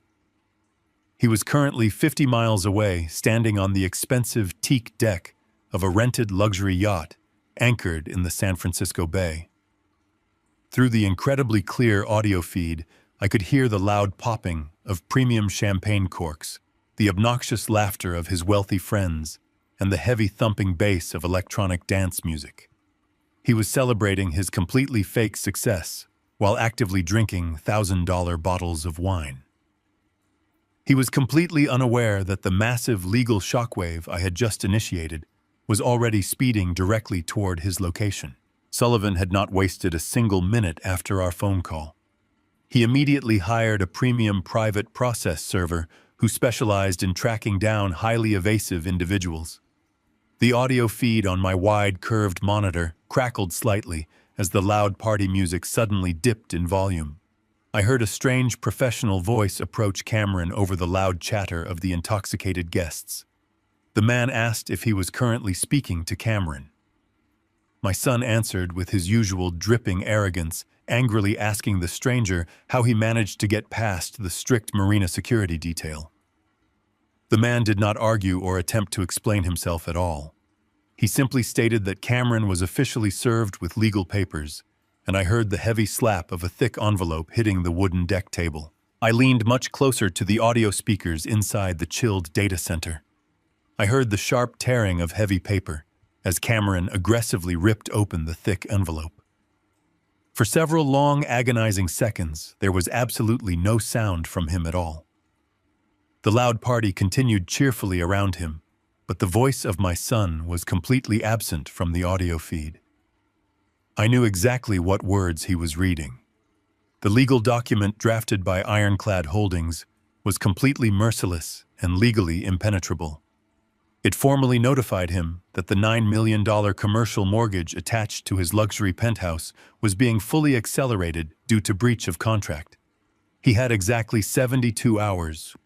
He was currently 50 miles away, standing on the expensive teak deck of a rented luxury yacht anchored in the San Francisco Bay. Through the incredibly clear audio feed, I could hear the loud popping of premium champagne corks, the obnoxious laughter of his wealthy friends, and the heavy thumping bass of electronic dance music. He was celebrating his completely fake success while actively drinking $1,000 bottles of wine. He was completely unaware that the massive legal shockwave I had just initiated was already speeding directly toward his location. Sullivan had not wasted a single minute after our phone call. He immediately hired a premium private process server who specialized in tracking down highly evasive individuals. The audio feed on my wide, curved monitor crackled slightly as the loud party music suddenly dipped in volume. I heard a strange professional voice approach Cameron over the loud chatter of the intoxicated guests. The man asked if he was currently speaking to Cameron. My son answered with his usual dripping arrogance, angrily asking the stranger how he managed to get past the strict marina security detail. The man did not argue or attempt to explain himself at all. He simply stated that Cameron was officially served with legal papers, and I heard the heavy slap of a thick envelope hitting the wooden deck table. I leaned much closer to the audio speakers inside the chilled data center. I heard the sharp tearing of heavy paper as Cameron aggressively ripped open the thick envelope. For several long, agonizing seconds, there was absolutely no sound from him at all. The loud party continued cheerfully around him, but the voice of my son was completely absent from the audio feed. I knew exactly what words he was reading. The legal document drafted by Ironclad Holdings was completely merciless and legally impenetrable. It formally notified him that the $9 million commercial mortgage attached to his luxury penthouse was being fully accelerated due to breach of contract. He had exactly 72 hours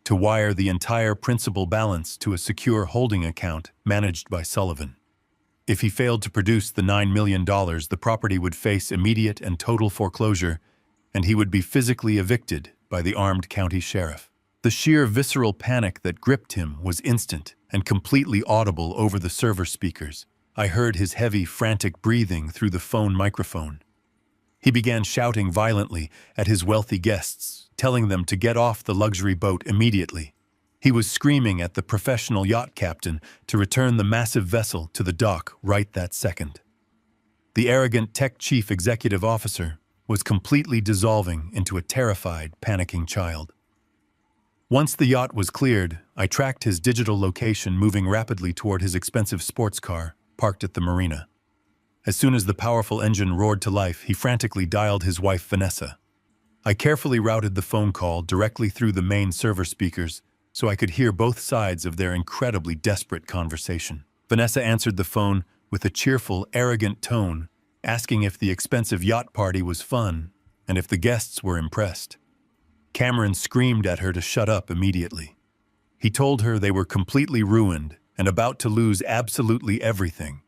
to wire the entire principal balance to a secure holding account managed by Sullivan. If he failed to produce the $9 million, the property would face immediate and total foreclosure, and he would be physically evicted by the armed county sheriff. The sheer visceral panic that gripped him was instant and completely audible over the server speakers. I heard his heavy, frantic breathing through the phone microphone. He began shouting violently at his wealthy guests, telling them to get off the luxury boat immediately. He was screaming at the professional yacht captain to return the massive vessel to the dock right that second. The arrogant tech chief executive officer was completely dissolving into a terrified, panicking child. Once the yacht was cleared, I tracked his digital location moving rapidly toward his expensive sports car, parked at the marina. As soon as the powerful engine roared to life, he frantically dialed his wife Vanessa. I carefully routed the phone call directly through the main server speakers so I could hear both sides of their incredibly desperate conversation. Vanessa answered the phone with a cheerful, arrogant tone, asking if the expensive yacht party was fun and if the guests were impressed. Cameron screamed at her to shut up immediately. He told her they were completely ruined and about to lose absolutely everything.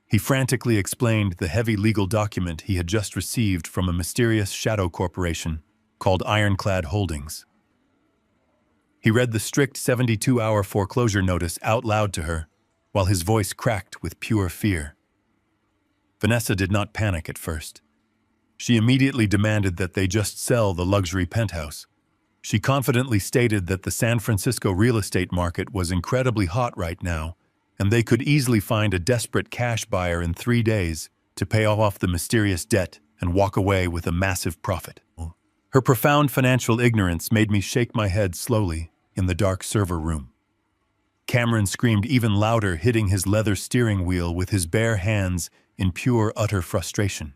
He frantically explained the heavy legal document he had just received from a mysterious shadow corporation called Ironclad Holdings. He read the strict 72-hour foreclosure notice out loud to her, while his voice cracked with pure fear. Vanessa did not panic at first. She immediately demanded that they just sell the luxury penthouse. She confidently stated that the San Francisco real estate market was incredibly hot right now, and they could easily find a desperate cash buyer in 3 days to pay off the mysterious debt and walk away with a massive profit. Her profound financial ignorance made me shake my head slowly in the dark server room. Cameron screamed even louder, hitting his leather steering wheel with his bare hands in pure, utter frustration.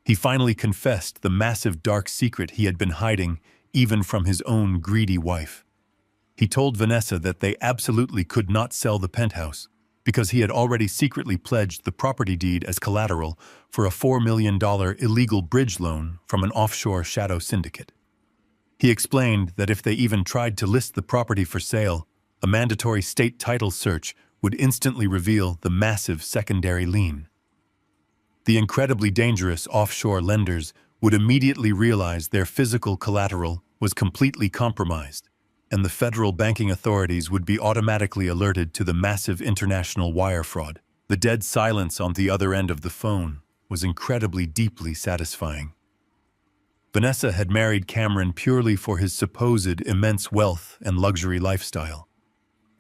He finally confessed the massive dark secret he had been hiding even from his own greedy wife. He told Vanessa that they absolutely could not sell the penthouse because he had already secretly pledged the property deed as collateral for a $4 million illegal bridge loan from an offshore shadow syndicate. He explained that if they even tried to list the property for sale, a mandatory state title search would instantly reveal the massive secondary lien. The incredibly dangerous offshore lenders would immediately realize their physical collateral was completely compromised, and the federal banking authorities would be automatically alerted to the massive international wire fraud. The dead silence on the other end of the phone was incredibly deeply satisfying. Vanessa had married Cameron purely for his supposed immense wealth and luxury lifestyle.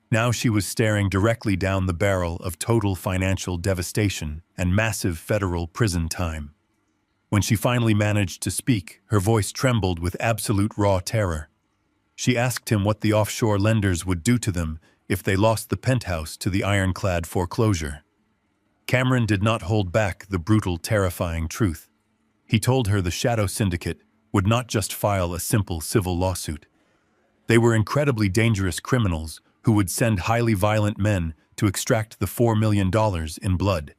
Now she was staring directly down the barrel of total financial devastation and massive federal prison time. When she finally managed to speak, her voice trembled with absolute raw terror. She asked him what the offshore lenders would do to them if they lost the penthouse to the ironclad foreclosure. Cameron did not hold back the brutal, terrifying truth. He told her the shadow syndicate would not just file a simple civil lawsuit. They were incredibly dangerous criminals who would send highly violent men to extract the $4 million in blood.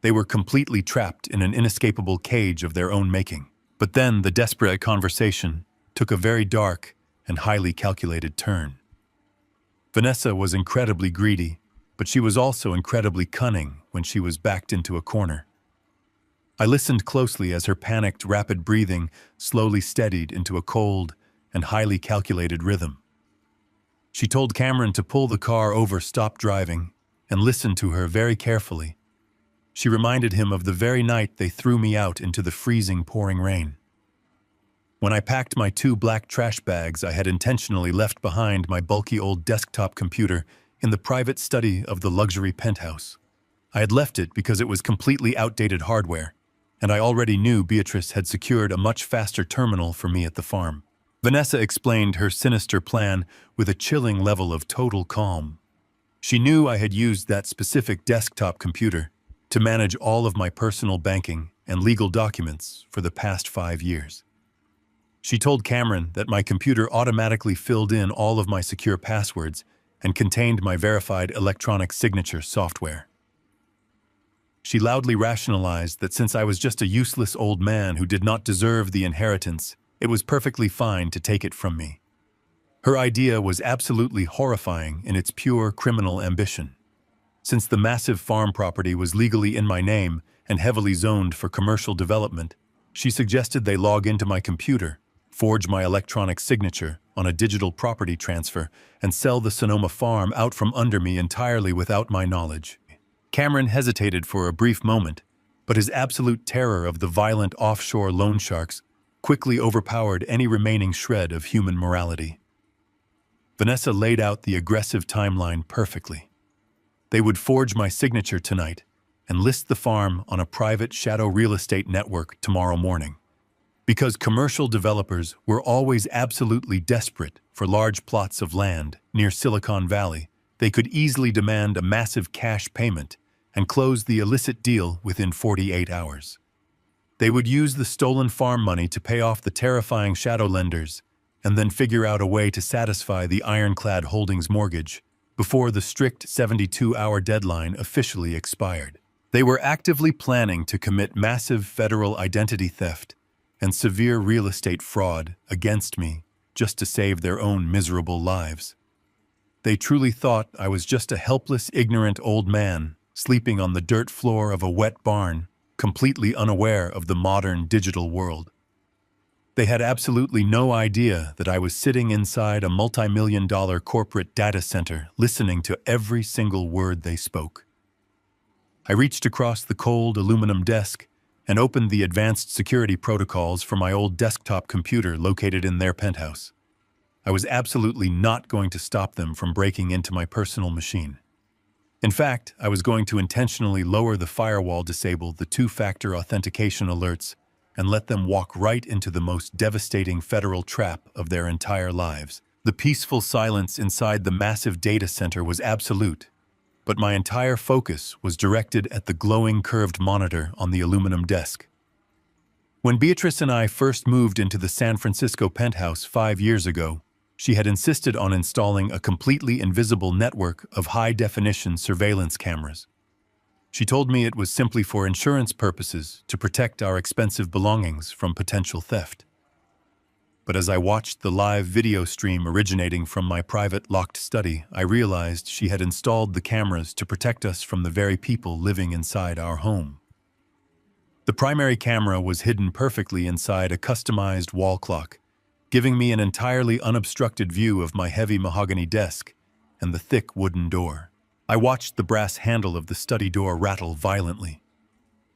They were completely trapped in an inescapable cage of their own making. But then the desperate conversation took a very dark and highly calculated turn. Vanessa was incredibly greedy, but she was also incredibly cunning when she was backed into a corner. I listened closely as her panicked, rapid breathing slowly steadied into a cold and highly calculated rhythm. She told Cameron to pull the car over, stop driving, and listen to her very carefully. She reminded him of the very night they threw me out into the freezing, pouring rain. When I packed my 2 black trash bags, I had intentionally left behind my bulky old desktop computer in the private study of the luxury penthouse. I had left it because it was completely outdated hardware, and I already knew Beatrice had secured a much faster terminal for me at the farm. Vanessa explained her sinister plan with a chilling level of total calm. She knew I had used that specific desktop computer to manage all of my personal banking and legal documents for the past 5 years. She told Cameron that my computer automatically filled in all of my secure passwords and contained my verified electronic signature software. She loudly rationalized that since I was just a useless old man who did not deserve the inheritance, it was perfectly fine to take it from me. Her idea was absolutely horrifying in its pure criminal ambition. Since the massive farm property was legally in my name and heavily zoned for commercial development, she suggested they log into my computer, forge my electronic signature on a digital property transfer, and sell the Sonoma farm out from under me entirely without my knowledge. Cameron hesitated for a brief moment, but his absolute terror of the violent offshore loan sharks quickly overpowered any remaining shred of human morality. Vanessa laid out the aggressive timeline perfectly. They would forge my signature tonight and list the farm on a private shadow real estate network tomorrow morning. Because commercial developers were always absolutely desperate for large plots of land near Silicon Valley, they could easily demand a massive cash payment and close the illicit deal within 48 hours. They would use the stolen farm money to pay off the terrifying shadow lenders, and then figure out a way to satisfy the ironclad holdings mortgage before the strict 72-hour deadline officially expired. They were actively planning to commit massive federal identity theft and severe real estate fraud against me just to save their own miserable lives. They truly thought I was just a helpless, ignorant old man sleeping on the dirt floor of a wet barn, completely unaware of the modern digital world. They had absolutely no idea that I was sitting inside a multi-million-dollar corporate data center listening to every single word they spoke. I reached across the cold aluminum desk and opened the advanced security protocols for my old desktop computer located in their penthouse. I was absolutely not going to stop them from breaking into my personal machine. In fact, I was going to intentionally lower the firewall, disable the two-factor authentication alerts, and let them walk right into the most devastating federal trap of their entire lives. The peaceful silence inside the massive data center was absolute, but my entire focus was directed at the glowing curved monitor on the aluminum desk. When Beatrice and I first moved into the San Francisco penthouse 5 years ago, she had insisted on installing a completely invisible network of high-definition surveillance cameras. She told me it was simply for insurance purposes to protect our expensive belongings from potential theft. But as I watched the live video stream originating from my private locked study, I realized she had installed the cameras to protect us from the very people living inside our home. The primary camera was hidden perfectly inside a customized wall clock, giving me an entirely unobstructed view of my heavy mahogany desk and the thick wooden door. I watched the brass handle of the study door rattle violently.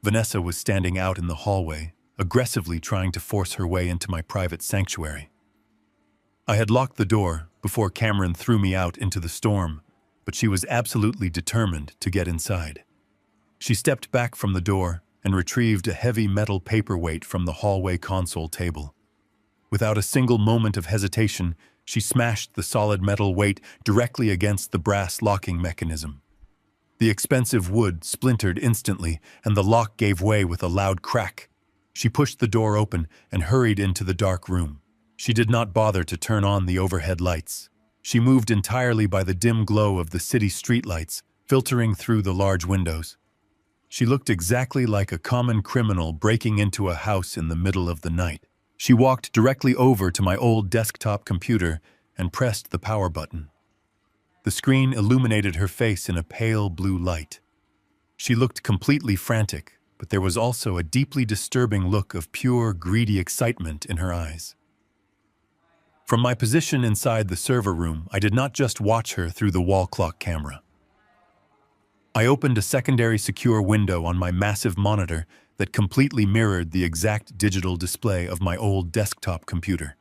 Vanessa was standing out in the hallway, aggressively trying to force her way into my private sanctuary. I had locked the door before Cameron threw me out into the storm, but she was absolutely determined to get inside. She stepped back from the door and retrieved a heavy metal paperweight from the hallway console table. Without a single moment of hesitation, she smashed the solid metal weight directly against the brass locking mechanism. The expensive wood splintered instantly, and the lock gave way with a loud crack. She pushed the door open and hurried into the dark room. She did not bother to turn on the overhead lights. She moved entirely by the dim glow of the city streetlights, filtering through the large windows. She looked exactly like a common criminal breaking into a house in the middle of the night. She walked directly over to my old desktop computer and pressed the power button. The screen illuminated her face in a pale blue light. She looked completely frantic, but there was also a deeply disturbing look of pure, greedy excitement in her eyes. From my position inside the server room, I did not just watch her through the wall clock camera. I opened a secondary secure window on my massive monitor that completely mirrored the exact digital display of my old desktop computer.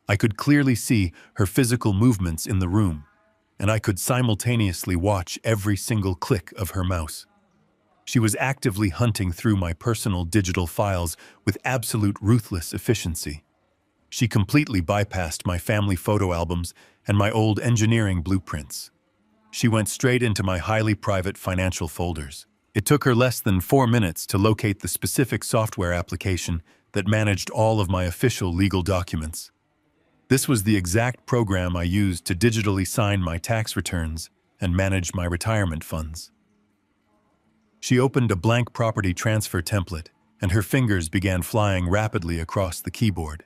I could clearly see her physical movements in the room, and I could simultaneously watch every single click of her mouse. She was actively hunting through my personal digital files with absolute ruthless efficiency. She completely bypassed my family photo albums and my old engineering blueprints. She went straight into my highly private financial folders. It took her less than 4 minutes to locate the specific software application that managed all of my official legal documents. This was the exact program I used to digitally sign my tax returns and manage my retirement funds. She opened a blank property transfer template, and her fingers began flying rapidly across the keyboard.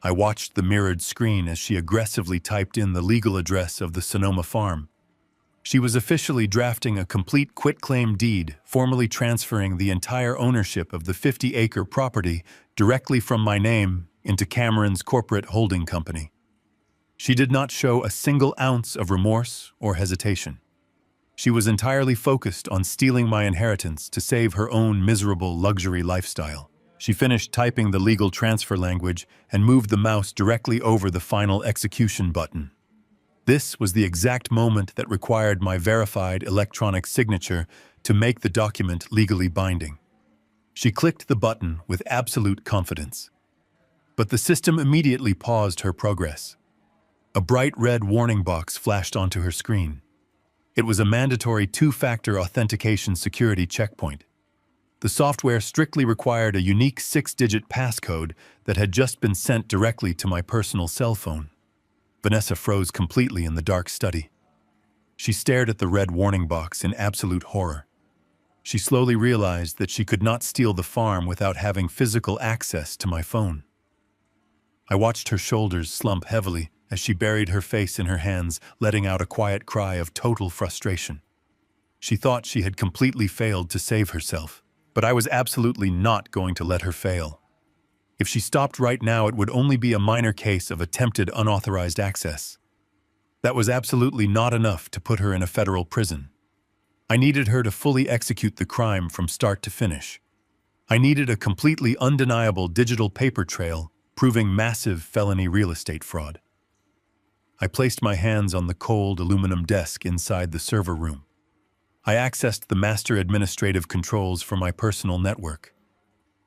I watched the mirrored screen as she aggressively typed in the legal address of the Sonoma farm. She was officially drafting a complete quitclaim deed, formally transferring the entire ownership of the 50-acre property directly from my name into Cameron's corporate holding company. She did not show a single ounce of remorse or hesitation. She was entirely focused on stealing my inheritance to save her own miserable luxury lifestyle. She finished typing the legal transfer language and moved the mouse directly over the final execution button. This was the exact moment that required my verified electronic signature to make the document legally binding. She clicked the button with absolute confidence. But the system immediately paused her progress. A bright red warning box flashed onto her screen. It was a mandatory two-factor authentication security checkpoint. The software strictly required a unique 6-digit passcode that had just been sent directly to my personal cell phone. Vanessa froze completely in the dark study. She stared at the red warning box in absolute horror. She slowly realized that she could not steal the farm without having physical access to my phone. I watched her shoulders slump heavily as she buried her face in her hands, letting out a quiet cry of total frustration. She thought she had completely failed to save herself, but I was absolutely not going to let her fail. If she stopped right now, it would only be a minor case of attempted unauthorized access. That was absolutely not enough to put her in a federal prison. I needed her to fully execute the crime from start to finish. I needed a completely undeniable digital paper trail proving massive felony real estate fraud. I placed my hands on the cold aluminum desk inside the server room. I accessed the master administrative controls for my personal network.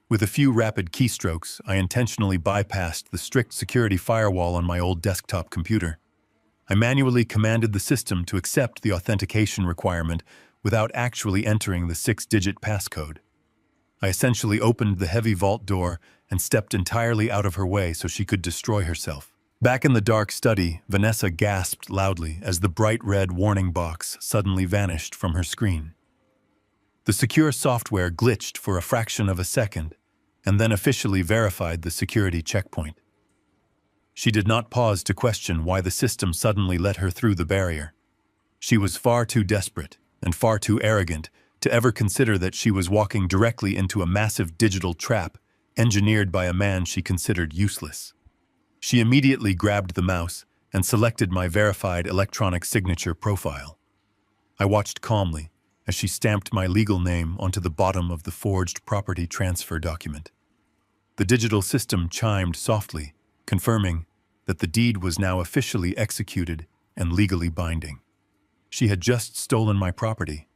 With a few rapid keystrokes, I intentionally bypassed the strict security firewall on my old desktop computer. I manually commanded the system to accept the authentication requirement without actually entering the 6-digit passcode. I essentially opened the heavy vault door and stepped entirely out of her way so she could destroy herself. Back in the dark study, Vanessa gasped loudly as the bright red warning box suddenly vanished from her screen. The secure software glitched for a fraction of a second and then officially verified the security checkpoint. She did not pause to question why the system suddenly let her through the barrier. She was far too desperate and far too arrogant to ever consider that she was walking directly into a massive digital trap engineered by a man she considered useless. She immediately grabbed the mouse and selected my verified electronic signature profile. I watched calmly as she stamped my legal name onto the bottom of the forged property transfer document. The digital system chimed softly, confirming that the deed was now officially executed and legally binding. She had just stolen my property,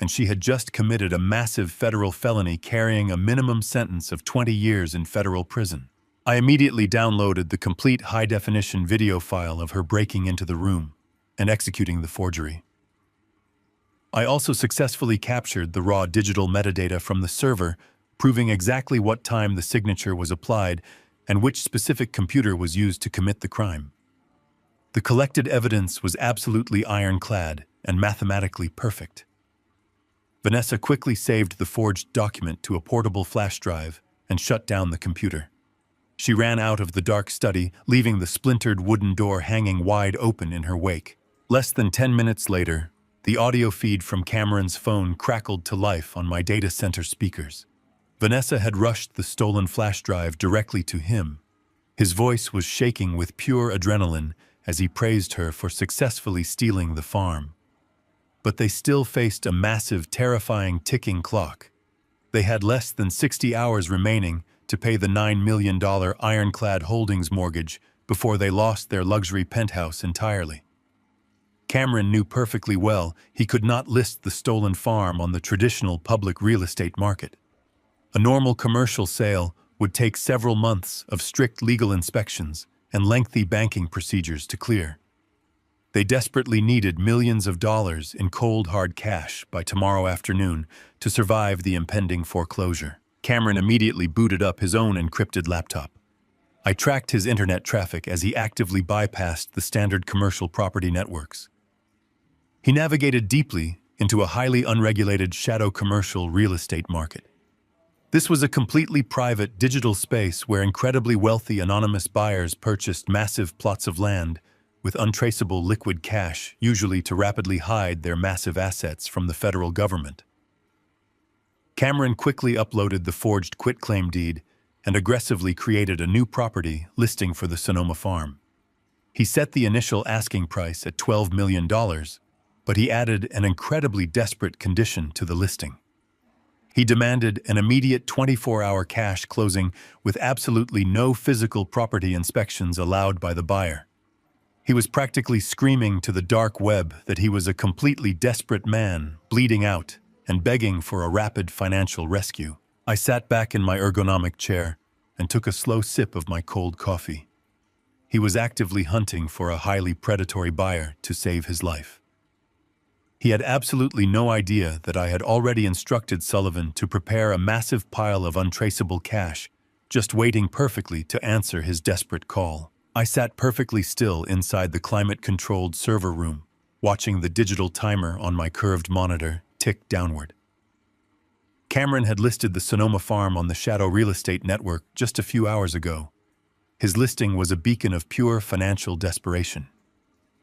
and she had just committed a massive federal felony carrying a minimum sentence of 20 years in federal prison. I immediately downloaded the complete high-definition video file of her breaking into the room and executing the forgery. I also successfully captured the raw digital metadata from the server, proving exactly what time the signature was applied and which specific computer was used to commit the crime. The collected evidence was absolutely ironclad and mathematically perfect. Vanessa quickly saved the forged document to a portable flash drive and shut down the computer. She ran out of the dark study, leaving the splintered wooden door hanging wide open in her wake. Less than 10 minutes later, the audio feed from Cameron's phone crackled to life on my data center speakers. Vanessa had rushed the stolen flash drive directly to him. His voice was shaking with pure adrenaline as he praised her for successfully stealing the farm. But they still faced a massive, terrifying ticking clock. They had less than 60 hours remaining to pay the $9 million ironclad holdings mortgage before they lost their luxury penthouse entirely. Cameron knew perfectly well he could not list the stolen farm on the traditional public real estate market. A normal commercial sale would take several months of strict legal inspections and lengthy banking procedures to clear. They desperately needed millions of dollars in cold, hard cash by tomorrow afternoon to survive the impending foreclosure. Cameron immediately booted up his own encrypted laptop. I tracked his internet traffic as he actively bypassed the standard commercial property networks. He navigated deeply into a highly unregulated shadow commercial real estate market. This was a completely private digital space where incredibly wealthy anonymous buyers purchased massive plots of land with untraceable liquid cash, usually to rapidly hide their massive assets from the federal government. Cameron quickly uploaded the forged quitclaim deed and aggressively created a new property listing for the Sonoma farm. He set the initial asking price at $12 million, but he added an incredibly desperate condition to the listing. He demanded an immediate 24-hour cash closing with absolutely no physical property inspections allowed by the buyer. He was practically screaming to the dark web that he was a completely desperate man, bleeding out and begging for a rapid financial rescue. I sat back in my ergonomic chair and took a slow sip of my cold coffee. He was actively hunting for a highly predatory buyer to save his life. He had absolutely no idea that I had already instructed Sullivan to prepare a massive pile of untraceable cash, just waiting perfectly to answer his desperate call. I sat perfectly still inside the climate-controlled server room, watching the digital timer on my curved monitor tick downward. Cameron had listed the Sonoma farm on the Shadow Real Estate Network just a few hours ago. His listing was a beacon of pure financial desperation.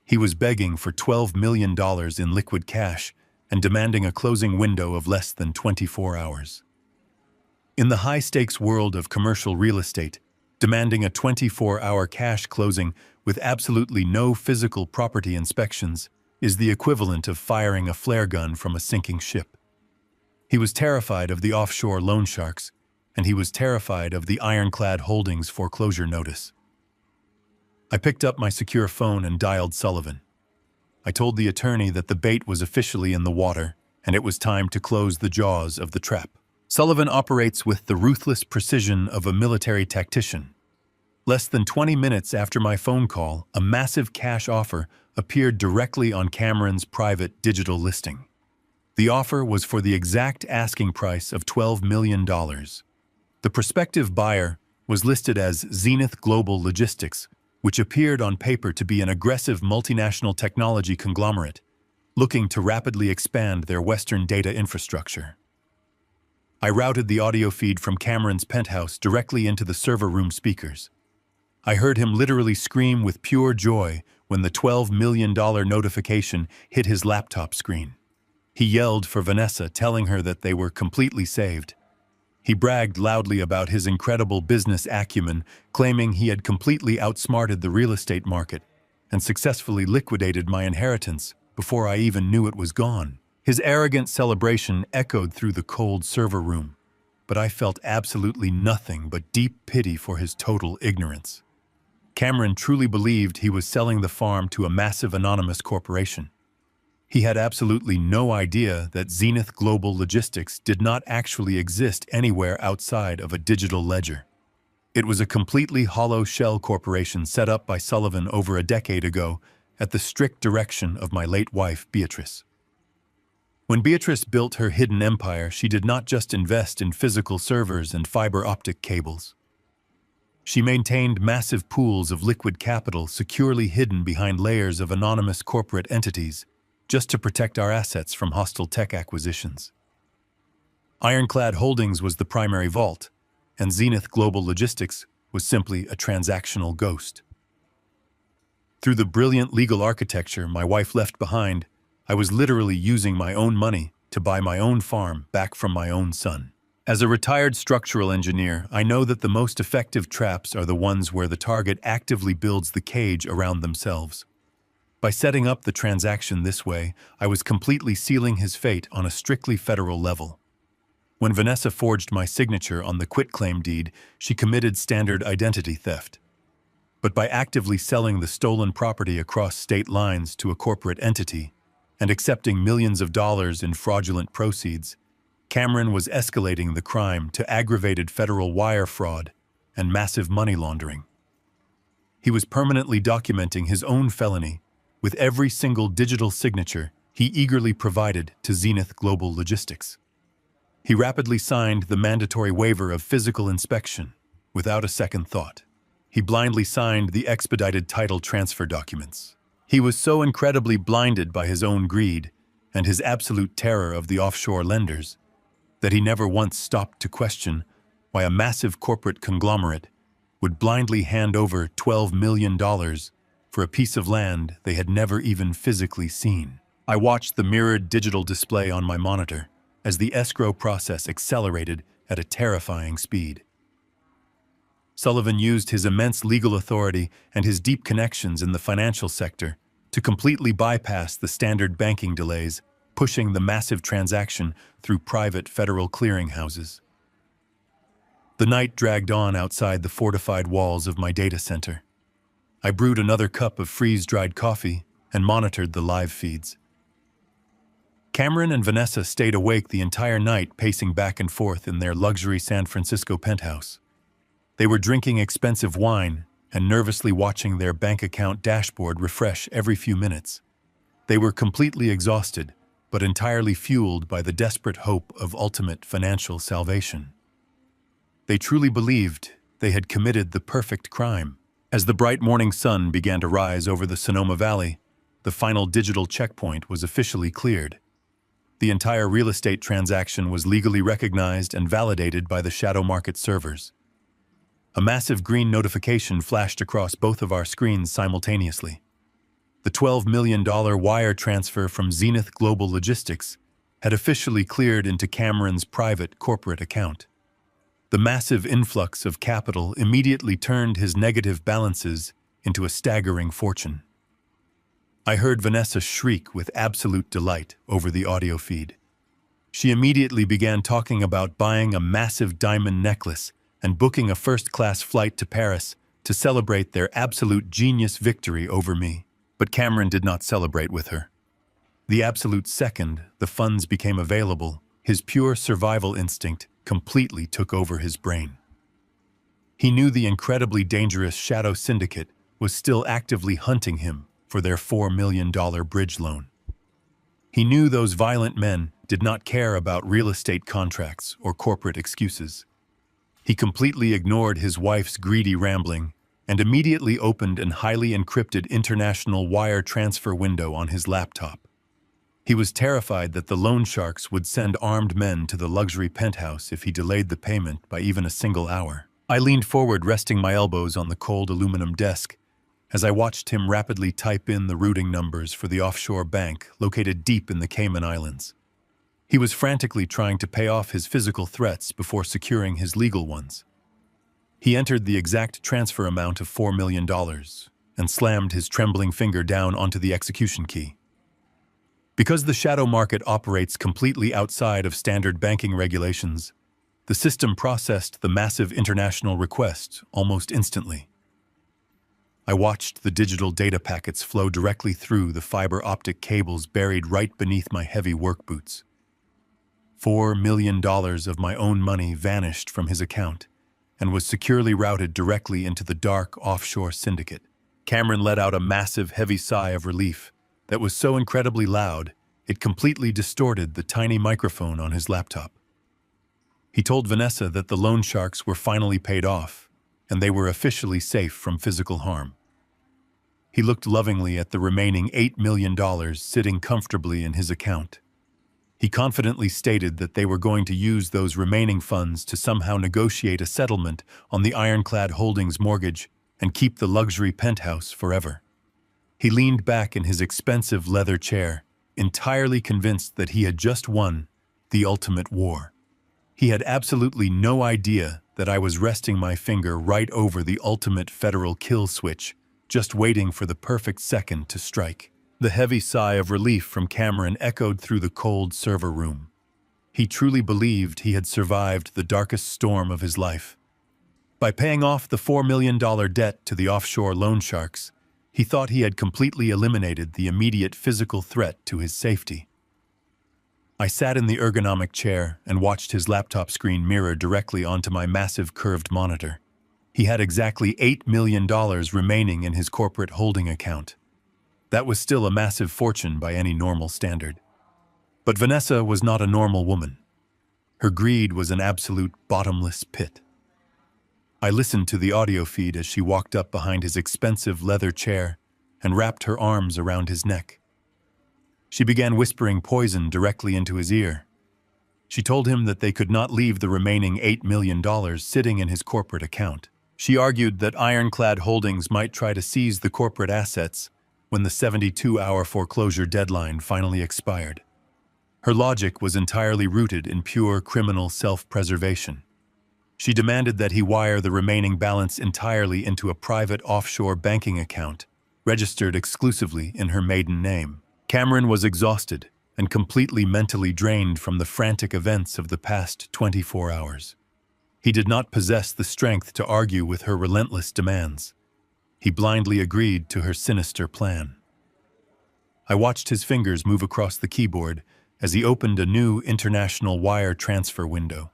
He was begging for $12 million in liquid cash and demanding a closing window of less than 24 hours. In the high-stakes world of commercial real estate, demanding a 24-hour cash closing with absolutely no physical property inspections is the equivalent of firing a flare gun from a sinking ship. He was terrified of the offshore loan sharks, and he was terrified of the Ironclad Holdings foreclosure notice. I picked up my secure phone and dialed Sullivan. I told the attorney that the bait was officially in the water, and it was time to close the jaws of the trap. Sullivan operates with the ruthless precision of a military tactician. Less than 20 minutes after my phone call, a massive cash offer appeared directly on Cameron's private digital listing. The offer was for the exact asking price of $12 million. The prospective buyer was listed as Zenith Global Logistics, which appeared on paper to be an aggressive multinational technology conglomerate, looking to rapidly expand their Western data infrastructure. I routed the audio feed from Cameron's penthouse directly into the server room speakers. I heard him literally scream with pure joy when the $12 million notification hit his laptop screen. He yelled for Vanessa, telling her that they were completely saved. He bragged loudly about his incredible business acumen, claiming he had completely outsmarted the real estate market and successfully liquidated my inheritance before I even knew it was gone. His arrogant celebration echoed through the cold server room, but I felt absolutely nothing but deep pity for his total ignorance. Cameron truly believed he was selling the farm to a massive anonymous corporation. He had absolutely no idea that Zenith Global Logistics did not actually exist anywhere outside of a digital ledger. It was a completely hollow shell corporation set up by Sullivan over a decade ago at the strict direction of my late wife, Beatrice. When Beatrice built her hidden empire, she did not just invest in physical servers and fiber optic cables. She maintained massive pools of liquid capital securely hidden behind layers of anonymous corporate entities, just to protect our assets from hostile tech acquisitions. Ironclad Holdings was the primary vault, and Zenith Global Logistics was simply a transactional ghost. Through the brilliant legal architecture my wife left behind, I was literally using my own money to buy my own farm back from my own son. As a retired structural engineer, I know that the most effective traps are the ones where the target actively builds the cage around themselves. By setting up the transaction this way, I was completely sealing his fate on a strictly federal level. When Vanessa forged my signature on the quitclaim deed, she committed standard identity theft. But by actively selling the stolen property across state lines to a corporate entity and accepting millions of dollars in fraudulent proceeds, Cameron was escalating the crime to aggravated federal wire fraud and massive money laundering. He was permanently documenting his own felony with every single digital signature he eagerly provided to Zenith Global Logistics. He rapidly signed the mandatory waiver of physical inspection without a second thought. He blindly signed the expedited title transfer documents. He was so incredibly blinded by his own greed and his absolute terror of the offshore lenders that he never once stopped to question why a massive corporate conglomerate would blindly hand over $12 million for a piece of land they had never even physically seen. I watched the mirrored digital display on my monitor as the escrow process accelerated at a terrifying speed. Sullivan used his immense legal authority and his deep connections in the financial sector to completely bypass the standard banking delays, pushing the massive transaction through private federal clearinghouses. The night dragged on outside the fortified walls of my data center. I brewed another cup of freeze-dried coffee and monitored the live feeds. Cameron and Vanessa stayed awake the entire night, pacing back and forth in their luxury San Francisco penthouse. They were drinking expensive wine and nervously watching their bank account dashboard refresh every few minutes. They were completely exhausted, but entirely fueled by the desperate hope of ultimate financial salvation. They truly believed they had committed the perfect crime. As the bright morning sun began to rise over the Sonoma Valley, the final digital checkpoint was officially cleared. The entire real estate transaction was legally recognized and validated by the shadow market servers. A massive green notification flashed across both of our screens simultaneously. The $12 million wire transfer from Zenith Global Logistics had officially cleared into Cameron's private corporate account. The massive influx of capital immediately turned his negative balances into a staggering fortune. I heard Vanessa shriek with absolute delight over the audio feed. She immediately began talking about buying a massive diamond necklace and booking a first-class flight to Paris to celebrate their absolute genius victory over me. But Cameron did not celebrate with her. The absolute second the funds became available, his pure survival instinct completely took over his brain. He knew the incredibly dangerous Shadow Syndicate was still actively hunting him for their $4 million bridge loan. He knew those violent men did not care about real estate contracts or corporate excuses. He completely ignored his wife's greedy rambling and immediately opened an highly encrypted international wire transfer window on his laptop. He was terrified that the loan sharks would send armed men to the luxury penthouse if he delayed the payment by even a single hour. I leaned forward, resting my elbows on the cold aluminum desk, as I watched him rapidly type in the routing numbers for the offshore bank located deep in the Cayman Islands. He was frantically trying to pay off his physical threats before securing his legal ones. He entered the exact transfer amount of $4 million and slammed his trembling finger down onto the execution key. Because the shadow market operates completely outside of standard banking regulations, the system processed the massive international request almost instantly. I watched the digital data packets flow directly through the fiber optic cables buried right beneath my heavy work boots. $4 million of my own money vanished from his account and was securely routed directly into the dark offshore syndicate. Cameron let out a massive, heavy sigh of relief that was so incredibly loud, it completely distorted the tiny microphone on his laptop. He told Vanessa that the loan sharks were finally paid off, and they were officially safe from physical harm. He looked lovingly at the remaining $8 million sitting comfortably in his account. He confidently stated that they were going to use those remaining funds to somehow negotiate a settlement on the Ironclad Holdings mortgage and keep the luxury penthouse forever. He leaned back in his expensive leather chair, entirely convinced that he had just won the ultimate war. He had absolutely no idea that I was resting my finger right over the ultimate federal kill switch, just waiting for the perfect second to strike. The heavy sigh of relief from Cameron echoed through the cold server room. He truly believed he had survived the darkest storm of his life. By paying off the $4 million debt to the offshore loan sharks, he thought he had completely eliminated the immediate physical threat to his safety. I sat in the ergonomic chair and watched his laptop screen mirror directly onto my massive curved monitor. He had exactly $8 million remaining in his corporate holding account. That was still a massive fortune by any normal standard. But Vanessa was not a normal woman. Her greed was an absolute bottomless pit. I listened to the audio feed as she walked up behind his expensive leather chair and wrapped her arms around his neck. She began whispering poison directly into his ear. She told him that they could not leave the remaining $8 million sitting in his corporate account. She argued that Ironclad Holdings might try to seize the corporate assets when the 72-hour foreclosure deadline finally expired. Her logic was entirely rooted in pure criminal self-preservation. She demanded that he wire the remaining balance entirely into a private offshore banking account, registered exclusively in her maiden name. Cameron was exhausted and completely mentally drained from the frantic events of the past 24 hours. He did not possess the strength to argue with her relentless demands. He blindly agreed to her sinister plan. I watched his fingers move across the keyboard as he opened a new international wire transfer window.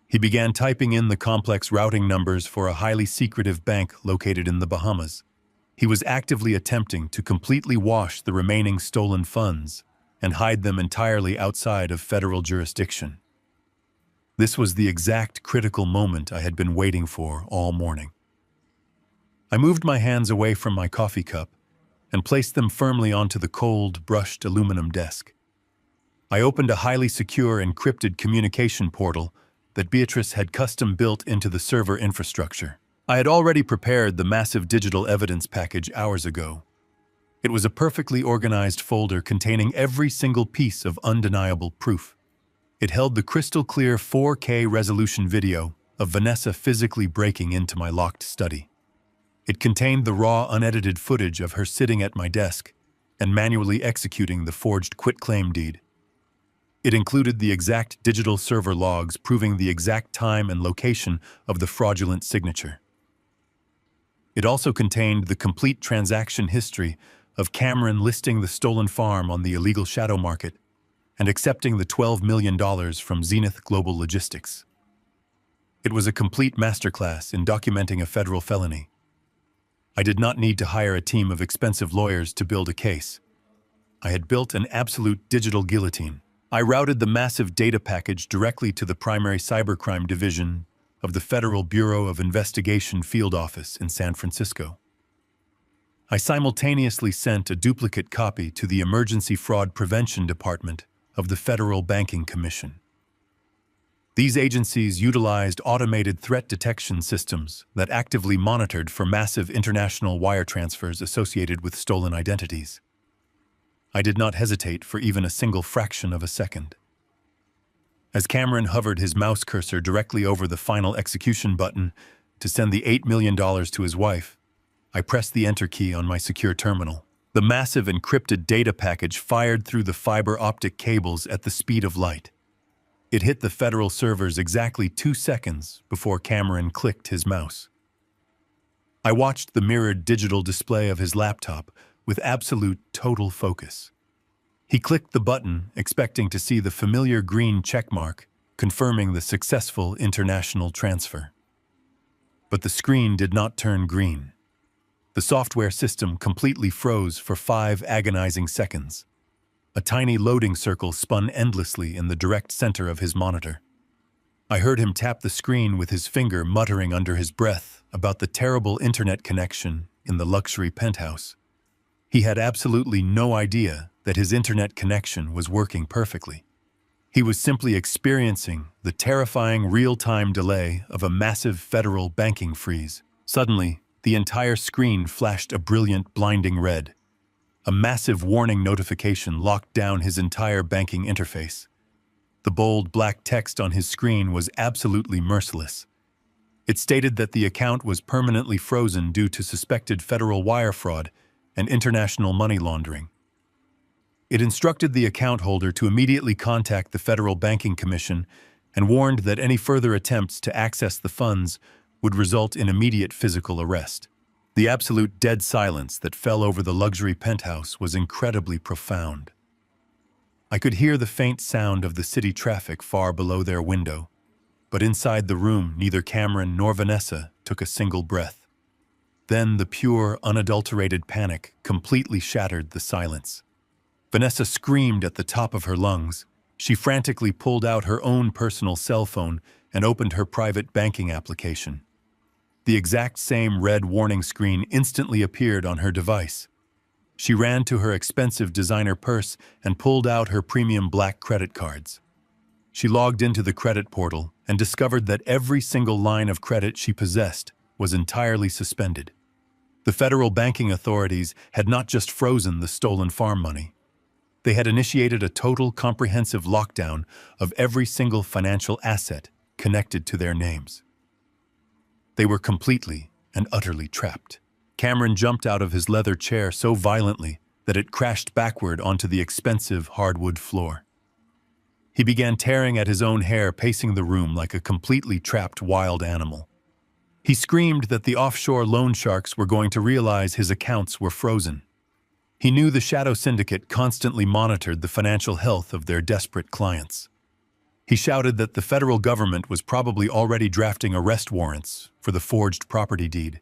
He began typing in the complex routing numbers for a highly secretive bank located in the Bahamas. He was actively attempting to completely wash the remaining stolen funds and hide them entirely outside of federal jurisdiction. This was the exact critical moment I had been waiting for all morning. I moved my hands away from my coffee cup and placed them firmly onto the cold, brushed aluminum desk. I opened a highly secure encrypted communication portal that Beatrice had custom-built into the server infrastructure. I had already prepared the massive digital evidence package hours ago. It was a perfectly organized folder containing every single piece of undeniable proof. It held the crystal-clear 4K resolution video of Vanessa physically breaking into my locked study. It contained the raw, unedited footage of her sitting at my desk and manually executing the forged quitclaim deed. It included the exact digital server logs proving the exact time and location of the fraudulent signature. It also contained the complete transaction history of Cameron listing the stolen farm on the illegal shadow market and accepting the $12 million from Zenith Global Logistics. It was a complete masterclass in documenting a federal felony. I did not need to hire a team of expensive lawyers to build a case. I had built an absolute digital guillotine. I routed the massive data package directly to the primary cybercrime division of the Federal Bureau of Investigation field office in San Francisco. I simultaneously sent a duplicate copy to the Emergency Fraud Prevention Department of the Federal Banking Commission. These agencies utilized automated threat detection systems that actively monitored for massive international wire transfers associated with stolen identities. I did not hesitate for even a single fraction of a second. As Cameron hovered his mouse cursor directly over the final execution button to send the $8 million to his wife, I pressed the enter key on my secure terminal. The massive encrypted data package fired through the fiber optic cables at the speed of light. It hit the federal servers exactly 2 seconds before Cameron clicked his mouse. I watched the mirrored digital display of his laptop with absolute total focus. He clicked the button, expecting to see the familiar green checkmark, confirming the successful international transfer. But the screen did not turn green. The software system completely froze for 5 agonizing seconds. A tiny loading circle spun endlessly in the direct center of his monitor. I heard him tap the screen with his finger, muttering under his breath about the terrible internet connection in the luxury penthouse. He had absolutely no idea that his internet connection was working perfectly. He was simply experiencing the terrifying real-time delay of a massive federal banking freeze. Suddenly, the entire screen flashed a brilliant, blinding red. A massive warning notification locked down his entire banking interface. The bold black text on his screen was absolutely merciless. It stated that the account was permanently frozen due to suspected federal wire fraud and international money laundering. It instructed the account holder to immediately contact the Federal Banking Commission and warned that any further attempts to access the funds would result in immediate physical arrest. The absolute dead silence that fell over the luxury penthouse was incredibly profound. I could hear the faint sound of the city traffic far below their window, but inside the room neither Cameron nor Vanessa took a single breath. Then the pure, unadulterated panic completely shattered the silence. Vanessa screamed at the top of her lungs. She frantically pulled out her own personal cell phone and opened her private banking application. The exact same red warning screen instantly appeared on her device. She ran to her expensive designer purse and pulled out her premium black credit cards. She logged into the credit portal and discovered that every single line of credit she possessed was entirely suspended. The federal banking authorities had not just frozen the stolen farm money. They had initiated a total comprehensive lockdown of every single financial asset connected to their names. They were completely and utterly trapped. Cameron jumped out of his leather chair so violently that it crashed backward onto the expensive hardwood floor. He began tearing at his own hair, pacing the room like a completely trapped wild animal. He screamed that the offshore loan sharks were going to realize his accounts were frozen. He knew the Shadow Syndicate constantly monitored the financial health of their desperate clients. He shouted that the federal government was probably already drafting arrest warrants for the forged property deed.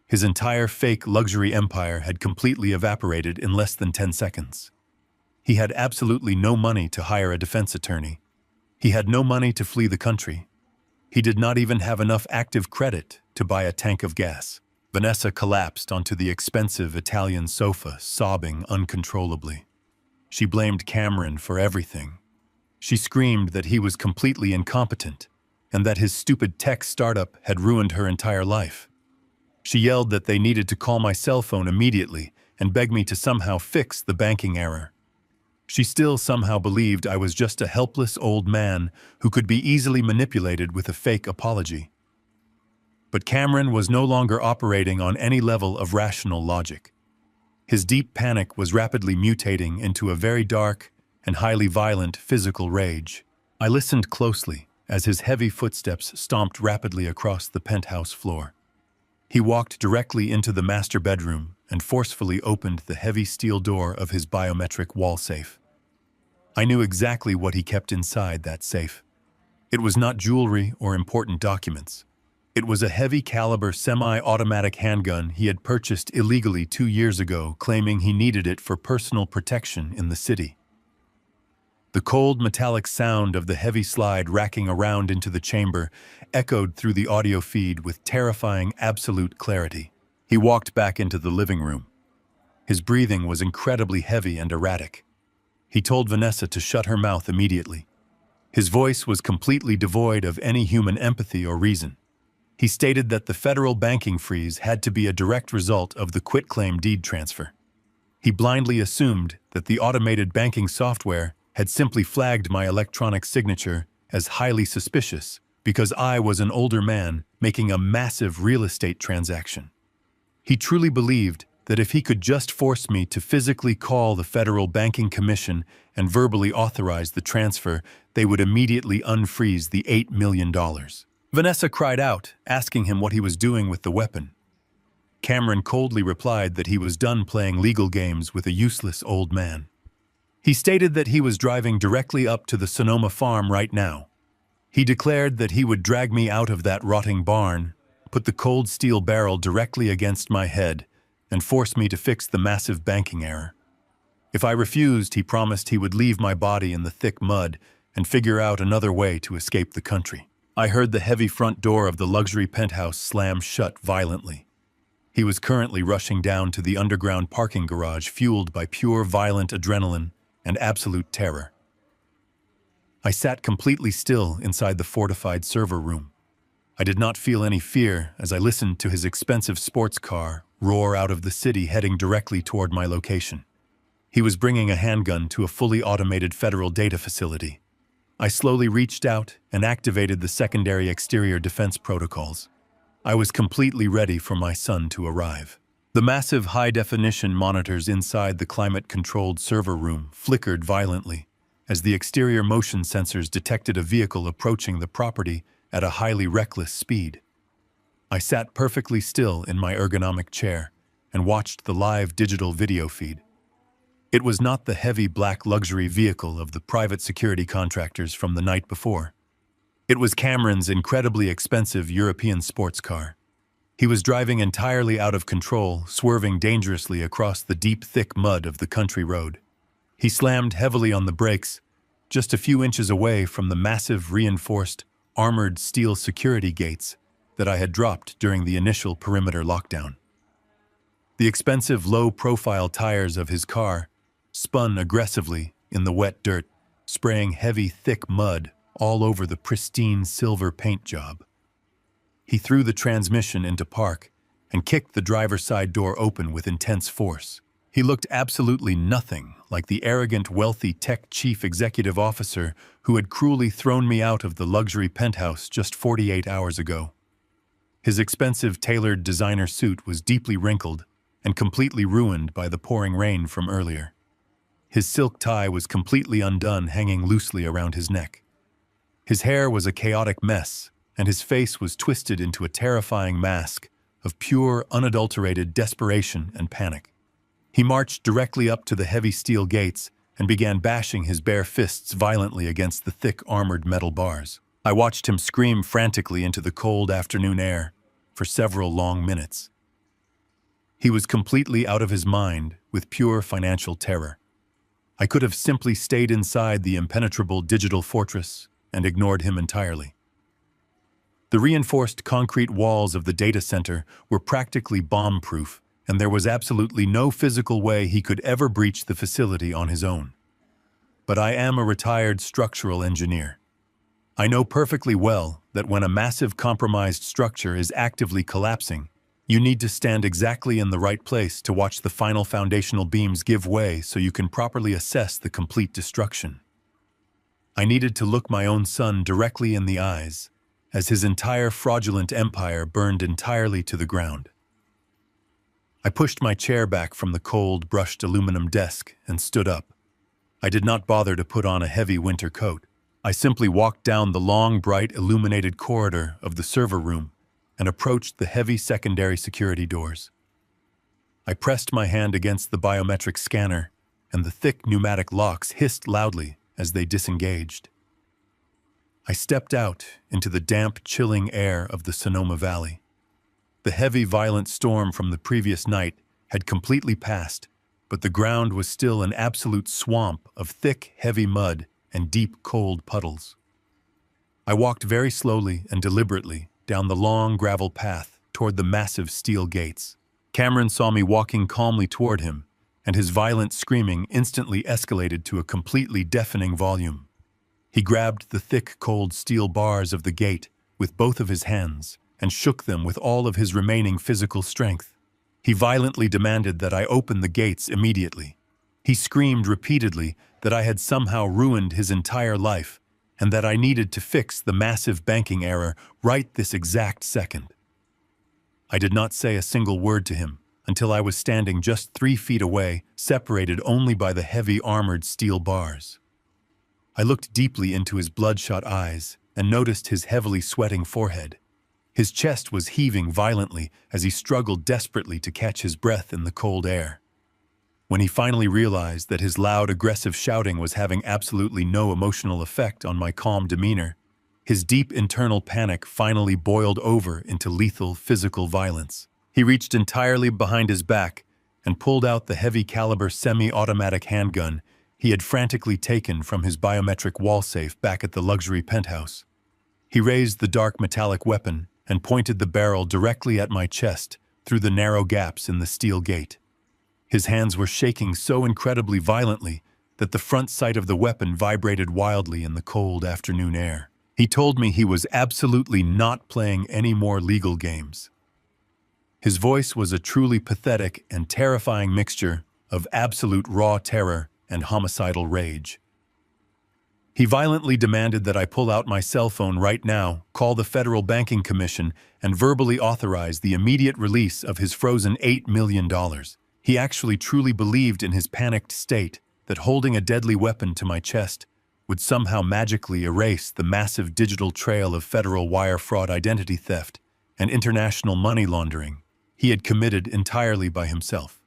His entire fake luxury empire had completely evaporated in less than 10 seconds. He had absolutely no money to hire a defense attorney. He had no money to flee the country. He did not even have enough active credit to buy a tank of gas. Vanessa collapsed onto the expensive Italian sofa, sobbing uncontrollably. She blamed Cameron for everything. She screamed that he was completely incompetent and that his stupid tech startup had ruined her entire life. She yelled that they needed to call my cell phone immediately and beg me to somehow fix the banking error. She still somehow believed I was just a helpless old man who could be easily manipulated with a fake apology. But Cameron was no longer operating on any level of rational logic. His deep panic was rapidly mutating into a very dark and highly violent physical rage. I listened closely as his heavy footsteps stomped rapidly across the penthouse floor. He walked directly into the master bedroom and forcefully opened the heavy steel door of his biometric wall safe. I knew exactly what he kept inside that safe. It was not jewelry or important documents. It was a heavy-caliber semi-automatic handgun he had purchased illegally 2 years ago, claiming he needed it for personal protection in the city. The cold metallic sound of the heavy slide racking around into the chamber echoed through the audio feed with terrifying absolute clarity. He walked back into the living room. His breathing was incredibly heavy and erratic. He told Vanessa to shut her mouth immediately. His voice was completely devoid of any human empathy or reason. He stated that the federal banking freeze had to be a direct result of the quitclaim deed transfer. He blindly assumed that the automated banking software had simply flagged my electronic signature as highly suspicious because I was an older man making a massive real estate transaction. He truly believed that if he could just force me to physically call the Federal Banking Commission and verbally authorize the transfer, they would immediately unfreeze the $8 million. Vanessa cried out, asking him what he was doing with the weapon. Cameron coldly replied that he was done playing legal games with a useless old man. He stated that he was driving directly up to the Sonoma farm right now. He declared that he would drag me out of that rotting barn, put the cold steel barrel directly against my head, and force me to fix the massive banking error. If I refused, he promised he would leave my body in the thick mud and figure out another way to escape the country. I heard the heavy front door of the luxury penthouse slam shut violently. He was currently rushing down to the underground parking garage, fueled by pure violent adrenaline and absolute terror. I sat completely still inside the fortified server room. I did not feel any fear as I listened to his expensive sports car roar out of the city, heading directly toward my location. He was bringing a handgun to a fully automated federal data facility. I slowly reached out and activated the secondary exterior defense protocols. I was completely ready for my son to arrive. The massive high-definition monitors inside the climate-controlled server room flickered violently as the exterior motion sensors detected a vehicle approaching the property at a highly reckless speed. I sat perfectly still in my ergonomic chair and watched the live digital video feed. It was not the heavy black luxury vehicle of the private security contractors from the night before. It was Cameron's incredibly expensive European sports car. He was driving entirely out of control, swerving dangerously across the deep, thick mud of the country road. He slammed heavily on the brakes, just a few inches away from the massive reinforced, armored steel security gates that I had dropped during the initial perimeter lockdown. The expensive low-profile tires of his car spun aggressively in the wet dirt, spraying heavy, thick mud all over the pristine silver paint job. He threw the transmission into park and kicked the driver's side door open with intense force. He looked absolutely nothing like the arrogant, wealthy tech chief executive officer who had cruelly thrown me out of the luxury penthouse just 48 hours ago. His expensive tailored designer suit was deeply wrinkled and completely ruined by the pouring rain from earlier. His silk tie was completely undone, hanging loosely around his neck. His hair was a chaotic mess, and his face was twisted into a terrifying mask of pure, unadulterated desperation and panic. He marched directly up to the heavy steel gates and began bashing his bare fists violently against the thick armored metal bars. I watched him scream frantically into the cold afternoon air for several long minutes. He was completely out of his mind with pure financial terror. I could have simply stayed inside the impenetrable digital fortress and ignored him entirely. The reinforced concrete walls of the data center were practically bomb-proof, and there was absolutely no physical way he could ever breach the facility on his own. But I am a retired structural engineer. I know perfectly well that when a massive compromised structure is actively collapsing, you need to stand exactly in the right place to watch the final foundational beams give way so you can properly assess the complete destruction. I needed to look my own son directly in the eyes, as his entire fraudulent empire burned entirely to the ground. I pushed my chair back from the cold, brushed aluminum desk and stood up. I did not bother to put on a heavy winter coat. I simply walked down the long, bright, illuminated corridor of the server room and approached the heavy secondary security doors. I pressed my hand against the biometric scanner, and the thick pneumatic locks hissed loudly as they disengaged. I stepped out into the damp, chilling air of the Sonoma Valley. The heavy, violent storm from the previous night had completely passed, but the ground was still an absolute swamp of thick, heavy mud and deep, cold puddles. I walked very slowly and deliberately down the long gravel path toward the massive steel gates. Cameron saw me walking calmly toward him, and his violent screaming instantly escalated to a completely deafening volume. He grabbed the thick, cold steel bars of the gate with both of his hands and shook them with all of his remaining physical strength. He violently demanded that I open the gates immediately. He screamed repeatedly that I had somehow ruined his entire life and that I needed to fix the massive banking error right this exact second. I did not say a single word to him until I was standing just 3 feet away, separated only by the heavy armored steel bars. I looked deeply into his bloodshot eyes and noticed his heavily sweating forehead. His chest was heaving violently as he struggled desperately to catch his breath in the cold air. When he finally realized that his loud, aggressive shouting was having absolutely no emotional effect on my calm demeanor, his deep internal panic finally boiled over into lethal physical violence. He reached entirely behind his back and pulled out the heavy-caliber semi-automatic handgun he had frantically taken from his biometric wall safe back at the luxury penthouse. He raised the dark metallic weapon and pointed the barrel directly at my chest through the narrow gaps in the steel gate. His hands were shaking so incredibly violently that the front sight of the weapon vibrated wildly in the cold afternoon air. He told me he was absolutely not playing any more legal games. His voice was a truly pathetic and terrifying mixture of absolute raw terror and homicidal rage. He violently demanded that I pull out my cell phone right now, call the Federal Banking Commission, and verbally authorize the immediate release of his frozen $8 million. He actually truly believed in his panicked state that holding a deadly weapon to my chest would somehow magically erase the massive digital trail of federal wire fraud, identity theft, and international money laundering he had committed entirely by himself.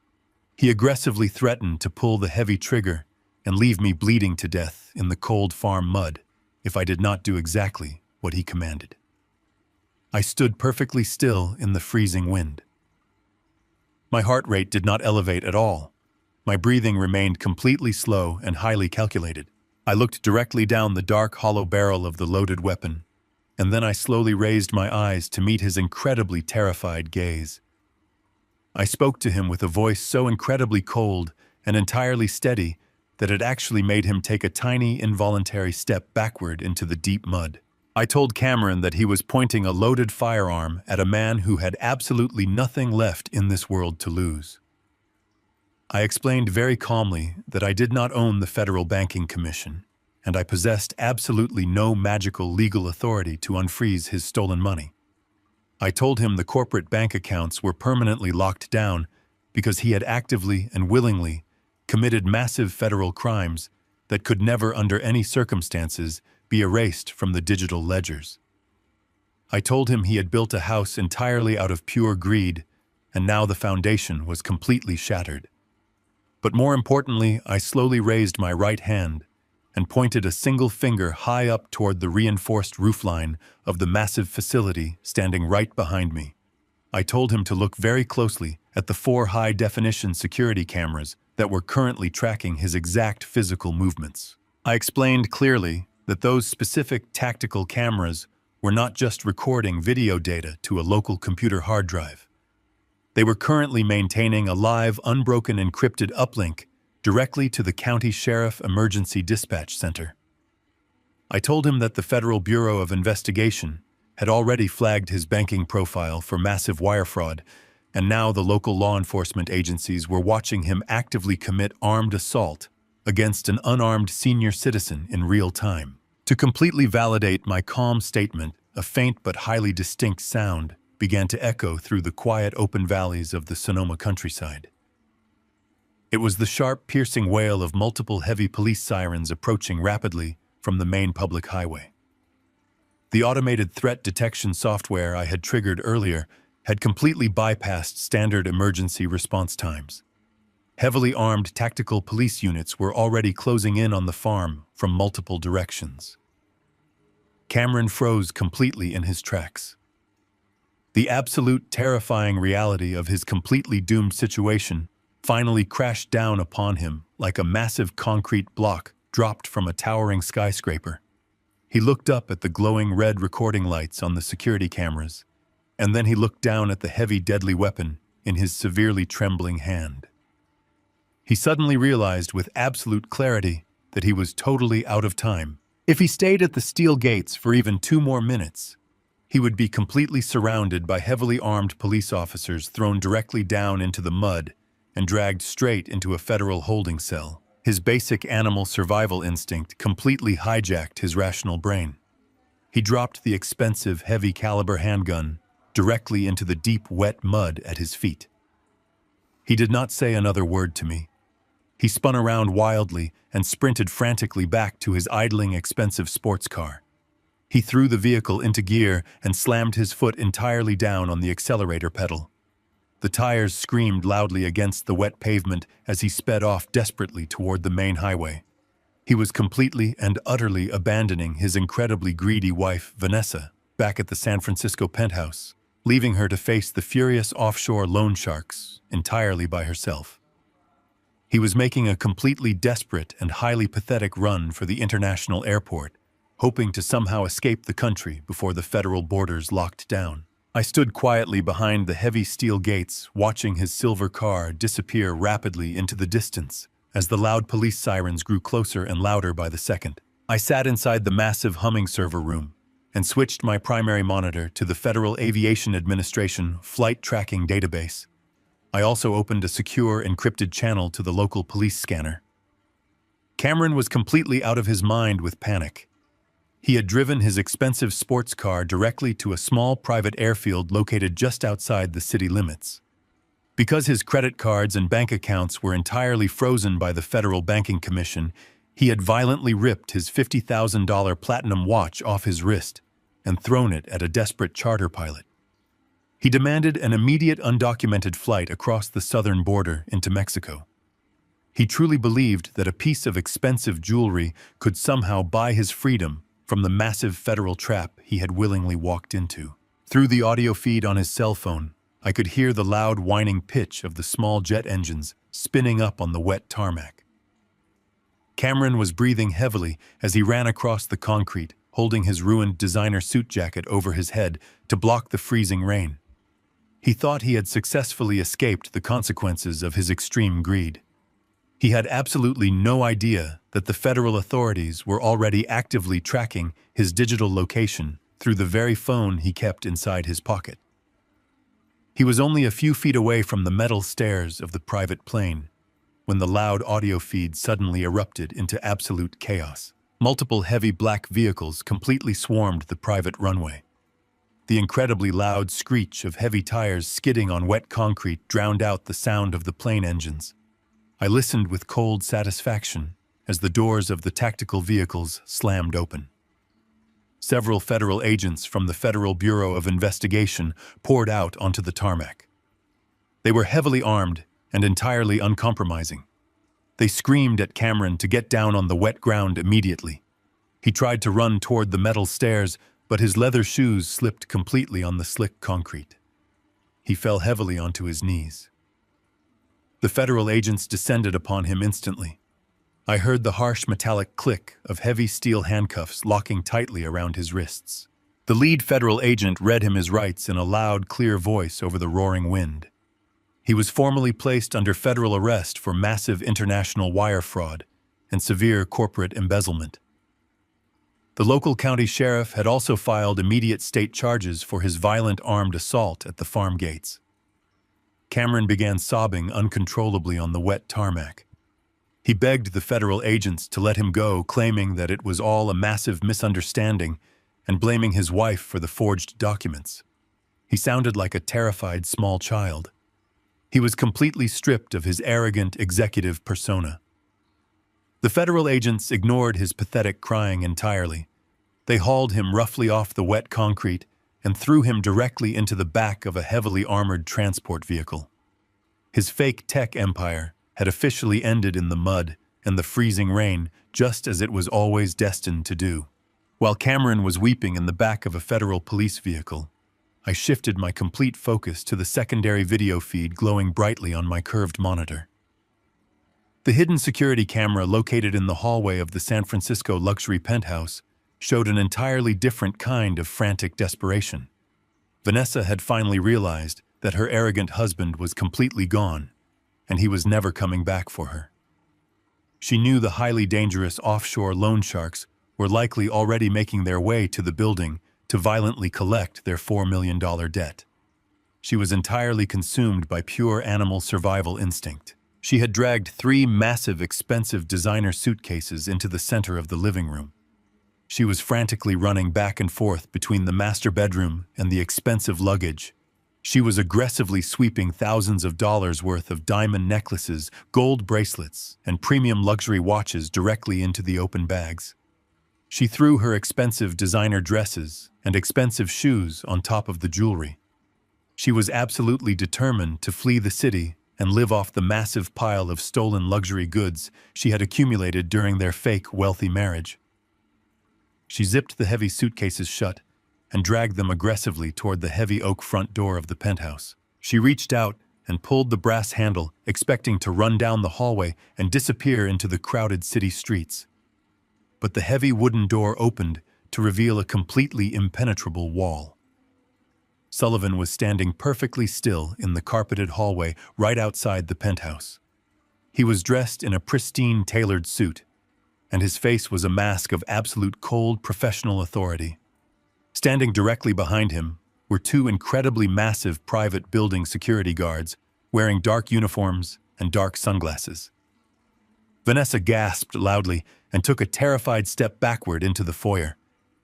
He aggressively threatened to pull the heavy trigger and leave me bleeding to death in the cold farm mud if I did not do exactly what he commanded. I stood perfectly still in the freezing wind. My heart rate did not elevate at all. My breathing remained completely slow and highly calculated. I looked directly down the dark, hollow barrel of the loaded weapon, and then I slowly raised my eyes to meet his incredibly terrified gaze. I spoke to him with a voice so incredibly cold and entirely steady that it actually made him take a tiny, involuntary step backward into the deep mud. I told Cameron that he was pointing a loaded firearm at a man who had absolutely nothing left in this world to lose. I explained very calmly that I did not own the Federal Banking Commission, and I possessed absolutely no magical legal authority to unfreeze his stolen money. I told him the corporate bank accounts were permanently locked down because he had actively and willingly committed massive federal crimes that could never, under any circumstances, be erased from the digital ledgers. I told him he had built a house entirely out of pure greed, and now the foundation was completely shattered. But more importantly, I slowly raised my right hand and pointed a single finger high up toward the reinforced roofline of the massive facility standing right behind me. I told him to look very closely at the 4 high-definition security cameras that were currently tracking his exact physical movements. I explained clearly that those specific tactical cameras were not just recording video data to a local computer hard drive. They were currently maintaining a live, unbroken encrypted uplink directly to the County Sheriff Emergency Dispatch Center. I told him that the Federal Bureau of Investigation had already flagged his banking profile for massive wire fraud, and now the local law enforcement agencies were watching him actively commit armed assault against an unarmed senior citizen in real time. To completely validate my calm statement, a faint but highly distinct sound began to echo through the quiet open valleys of the Sonoma countryside. It was the sharp, piercing wail of multiple heavy police sirens approaching rapidly from the main public highway. The automated threat detection software I had triggered earlier had completely bypassed standard emergency response times. Heavily armed tactical police units were already closing in on the farm from multiple directions. Cameron froze completely in his tracks. The absolute terrifying reality of his completely doomed situation finally crashed down upon him like a massive concrete block dropped from a towering skyscraper. He looked up at the glowing red recording lights on the security cameras, and then he looked down at the heavy, deadly weapon in his severely trembling hand. He suddenly realized with absolute clarity that he was totally out of time. If he stayed at the steel gates for even 2 more minutes, he would be completely surrounded by heavily armed police officers thrown directly down into the mud and dragged straight into a federal holding cell. His basic animal survival instinct completely hijacked his rational brain. He dropped the expensive, heavy-caliber handgun directly into the deep, wet mud at his feet. He did not say another word to me. He spun around wildly and sprinted frantically back to his idling, expensive sports car. He threw the vehicle into gear and slammed his foot entirely down on the accelerator pedal. The tires screamed loudly against the wet pavement as he sped off desperately toward the main highway. He was completely and utterly abandoning his incredibly greedy wife, Vanessa, back at the San Francisco penthouse, leaving her to face the furious offshore loan sharks entirely by herself. He was making a completely desperate and highly pathetic run for the international airport, hoping to somehow escape the country before the federal borders locked down. I stood quietly behind the heavy steel gates, watching his silver car disappear rapidly into the distance as the loud police sirens grew closer and louder by the second. I sat inside the massive humming server room and switched my primary monitor to the Federal Aviation Administration flight tracking database. I also opened a secure, encrypted channel to the local police scanner. Cameron was completely out of his mind with panic. He had driven his expensive sports car directly to a small private airfield located just outside the city limits. Because his credit cards and bank accounts were entirely frozen by the Federal Banking Commission, he had violently ripped his $50,000 platinum watch off his wrist and thrown it at a desperate charter pilot. He demanded an immediate undocumented flight across the southern border into Mexico. He truly believed that a piece of expensive jewelry could somehow buy his freedom from the massive federal trap he had willingly walked into. Through the audio feed on his cell phone, I could hear the loud whining pitch of the small jet engines spinning up on the wet tarmac. Cameron was breathing heavily as he ran across the concrete, holding his ruined designer suit jacket over his head to block the freezing rain. He thought he had successfully escaped the consequences of his extreme greed. He had absolutely no idea that the federal authorities were already actively tracking his digital location through the very phone he kept inside his pocket. He was only a few feet away from the metal stairs of the private plane when the loud audio feed suddenly erupted into absolute chaos. Multiple heavy black vehicles completely swarmed the private runway. The incredibly loud screech of heavy tires skidding on wet concrete drowned out the sound of the plane engines. I listened with cold satisfaction as the doors of the tactical vehicles slammed open. Several federal agents from the Federal Bureau of Investigation poured out onto the tarmac. They were heavily armed and entirely uncompromising. They screamed at Cameron to get down on the wet ground immediately. He tried to run toward the metal stairs, but his leather shoes slipped completely on the slick concrete. He fell heavily onto his knees. The federal agents descended upon him instantly. I heard the harsh metallic click of heavy steel handcuffs locking tightly around his wrists. The lead federal agent read him his rights in a loud, clear voice over the roaring wind. He was formally placed under federal arrest for massive international wire fraud and severe corporate embezzlement. The local county sheriff had also filed immediate state charges for his violent armed assault at the farm gates. Cameron began sobbing uncontrollably on the wet tarmac. He begged the federal agents to let him go, claiming that it was all a massive misunderstanding and blaming his wife for the forged documents. He sounded like a terrified small child. He was completely stripped of his arrogant executive persona. The federal agents ignored his pathetic crying entirely. They hauled him roughly off the wet concrete and threw him directly into the back of a heavily armored transport vehicle. His fake tech empire had officially ended in the mud and the freezing rain, just as it was always destined to do. While Cameron was weeping in the back of a federal police vehicle, I shifted my complete focus to the secondary video feed glowing brightly on my curved monitor. The hidden security camera located in the hallway of the San Francisco luxury penthouse showed an entirely different kind of frantic desperation. Vanessa had finally realized that her arrogant husband was completely gone, and he was never coming back for her. She knew the highly dangerous offshore loan sharks were likely already making their way to the building to violently collect their $4 million debt. She was entirely consumed by pure animal survival instinct. She had dragged 3 massive, expensive designer suitcases into the center of the living room. She was frantically running back and forth between the master bedroom and the expensive luggage. She was aggressively sweeping thousands of dollars worth of diamond necklaces, gold bracelets, and premium luxury watches directly into the open bags. She threw her expensive designer dresses and expensive shoes on top of the jewelry. She was absolutely determined to flee the city and live off the massive pile of stolen luxury goods she had accumulated during their fake wealthy marriage. She zipped the heavy suitcases shut and dragged them aggressively toward the heavy oak front door of the penthouse. She reached out and pulled the brass handle, expecting to run down the hallway and disappear into the crowded city streets. But the heavy wooden door opened to reveal a completely impenetrable wall. Sullivan was standing perfectly still in the carpeted hallway right outside the penthouse. He was dressed in a pristine tailored suit, and his face was a mask of absolute cold professional authority. Standing directly behind him were 2 incredibly massive private building security guards wearing dark uniforms and dark sunglasses. Vanessa gasped loudly and took a terrified step backward into the foyer.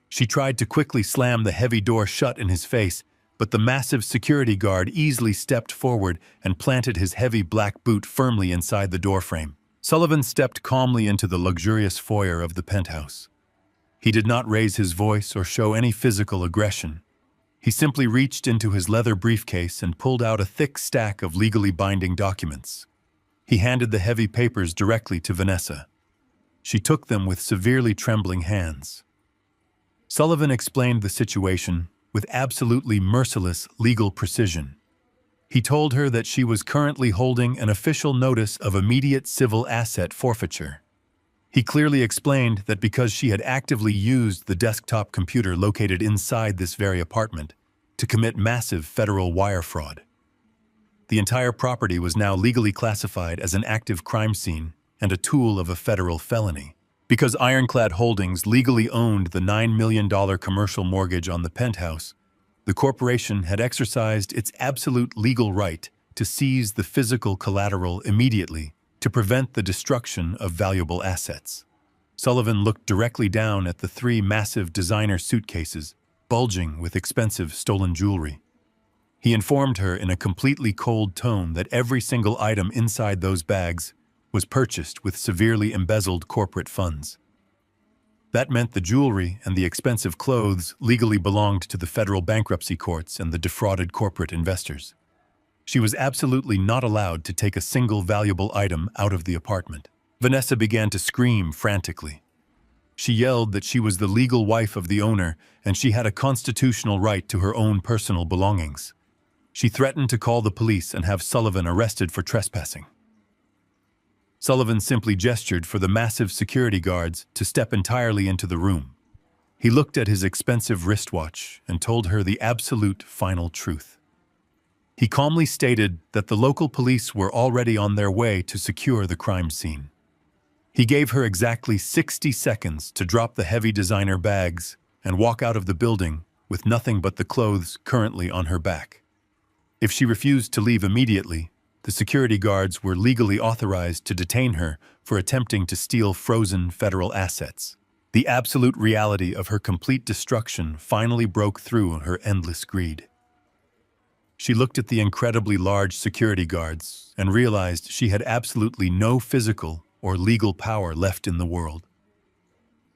She tried to quickly slam the heavy door shut in his face, but the massive security guard easily stepped forward and planted his heavy black boot firmly inside the doorframe. Sullivan stepped calmly into the luxurious foyer of the penthouse. He did not raise his voice or show any physical aggression. He simply reached into his leather briefcase and pulled out a thick stack of legally binding documents. He handed the heavy papers directly to Vanessa. She took them with severely trembling hands. Sullivan explained the situation with absolutely merciless legal precision. He told her that she was currently holding an official notice of immediate civil asset forfeiture. He clearly explained that because she had actively used the desktop computer located inside this very apartment to commit massive federal wire fraud. The entire property was now legally classified as an active crime scene and a tool of a federal felony. Because Ironclad Holdings legally owned the $9 million commercial mortgage on the penthouse, the corporation had exercised its absolute legal right to seize the physical collateral immediately to prevent the destruction of valuable assets. Sullivan looked directly down at the 3 massive designer suitcases, bulging with expensive stolen jewelry. He informed her in a completely cold tone that every single item inside those bags was purchased with severely embezzled corporate funds. That meant the jewelry and the expensive clothes legally belonged to the federal bankruptcy courts and the defrauded corporate investors. She was absolutely not allowed to take a single valuable item out of the apartment. Vanessa began to scream frantically. She yelled that she was the legal wife of the owner and she had a constitutional right to her own personal belongings. She threatened to call the police and have Sullivan arrested for trespassing. Sullivan simply gestured for the massive security guards to step entirely into the room. He looked at his expensive wristwatch and told her the absolute final truth. He calmly stated that the local police were already on their way to secure the crime scene. He gave her exactly 60 seconds to drop the heavy designer bags and walk out of the building with nothing but the clothes currently on her back. If she refused to leave immediately, the security guards were legally authorized to detain her for attempting to steal frozen federal assets. The absolute reality of her complete destruction finally broke through her endless greed. She looked at the incredibly large security guards and realized she had absolutely no physical or legal power left in the world.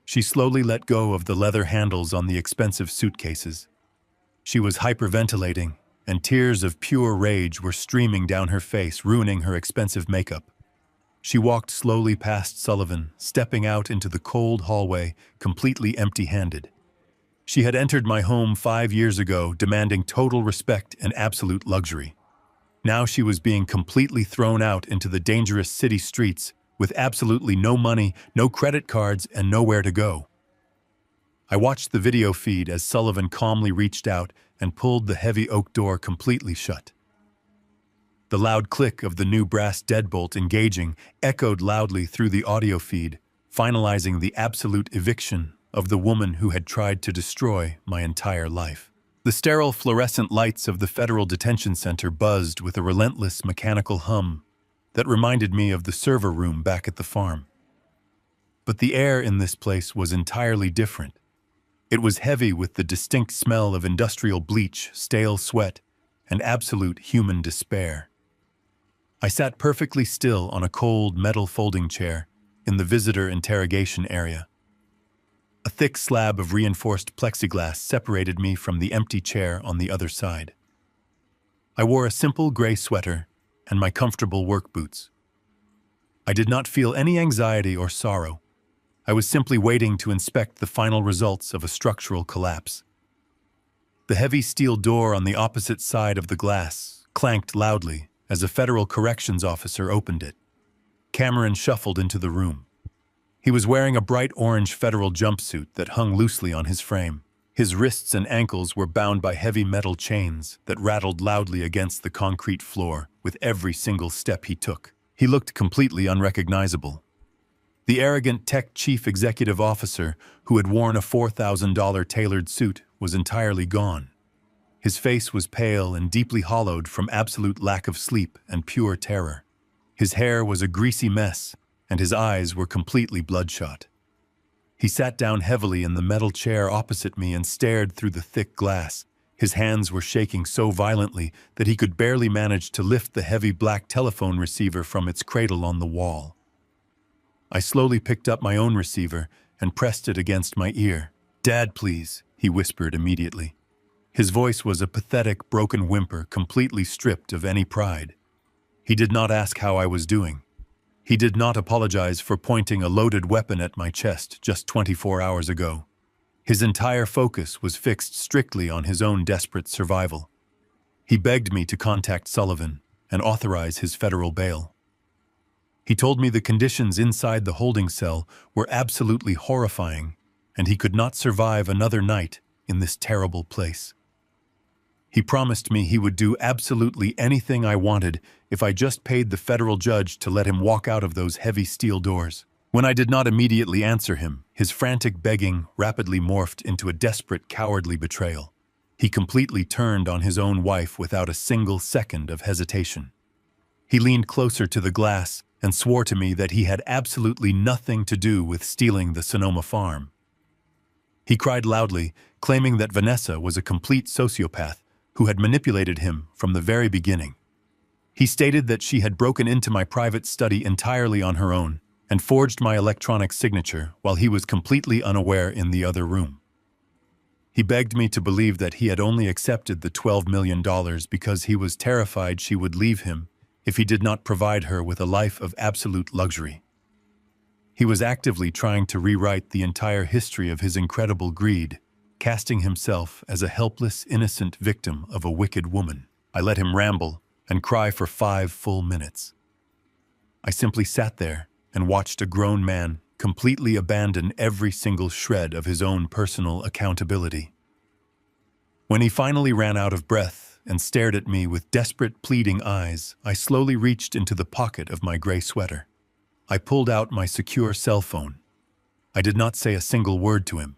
She slowly let go of the leather handles on the expensive suitcases. She was hyperventilating, and tears of pure rage were streaming down her face, ruining her expensive makeup. She walked slowly past Sullivan, stepping out into the cold hallway, completely empty-handed. She had entered my home 5 years ago, demanding total respect and absolute luxury. Now she was being completely thrown out into the dangerous city streets with absolutely no money, no credit cards, and nowhere to go. I watched the video feed as Sullivan calmly reached out and pulled the heavy oak door completely shut. The loud click of the new brass deadbolt engaging echoed loudly through the audio feed, finalizing the absolute eviction of the woman who had tried to destroy my entire life. The sterile fluorescent lights of the Federal Detention Center buzzed with a relentless mechanical hum that reminded me of the server room back at the farm. But the air in this place was entirely different. It was heavy with the distinct smell of industrial bleach, stale sweat, and absolute human despair. I sat perfectly still on a cold metal folding chair in the visitor interrogation area. A thick slab of reinforced plexiglass separated me from the empty chair on the other side. I wore a simple gray sweater and my comfortable work boots. I did not feel any anxiety or sorrow. I was simply waiting to inspect the final results of a structural collapse. The heavy steel door on the opposite side of the glass clanked loudly as a federal corrections officer opened it. Cameron shuffled into the room. He was wearing a bright orange federal jumpsuit that hung loosely on his frame. His wrists and ankles were bound by heavy metal chains that rattled loudly against the concrete floor with every single step he took. He looked completely unrecognizable. The arrogant tech chief executive officer who had worn a $4,000 tailored suit was entirely gone. His face was pale and deeply hollowed from absolute lack of sleep and pure terror. His hair was a greasy mess, and his eyes were completely bloodshot. He sat down heavily in the metal chair opposite me and stared through the thick glass. His hands were shaking so violently that he could barely manage to lift the heavy black telephone receiver from its cradle on the wall. I slowly picked up my own receiver and pressed it against my ear. "Dad, please," he whispered immediately. His voice was a pathetic, broken whimper, completely stripped of any pride. He did not ask how I was doing. He did not apologize for pointing a loaded weapon at my chest just 24 hours ago. His entire focus was fixed strictly on his own desperate survival. He begged me to contact Sullivan and authorize his federal bail. He told me the conditions inside the holding cell were absolutely horrifying, and he could not survive another night in this terrible place. He promised me he would do absolutely anything I wanted if I just paid the federal judge to let him walk out of those heavy steel doors. When I did not immediately answer him, his frantic begging rapidly morphed into a desperate, cowardly betrayal. He completely turned on his own wife without a single second of hesitation. He leaned closer to the glass and swore to me that he had absolutely nothing to do with stealing the Sonoma farm. He cried loudly, claiming that Vanessa was a complete sociopath who had manipulated him from the very beginning. He stated that she had broken into my private study entirely on her own and forged my electronic signature while he was completely unaware in the other room. He begged me to believe that he had only accepted the $12 million because he was terrified she would leave him if he did not provide her with a life of absolute luxury. He was actively trying to rewrite the entire history of his incredible greed, casting himself as a helpless, innocent victim of a wicked woman. I let him ramble and cry for 5 full minutes. I simply sat there and watched a grown man completely abandon every single shred of his own personal accountability. When he finally ran out of breath and stared at me with desperate, pleading eyes, I slowly reached into the pocket of my gray sweater. I pulled out my secure cell phone. I did not say a single word to him.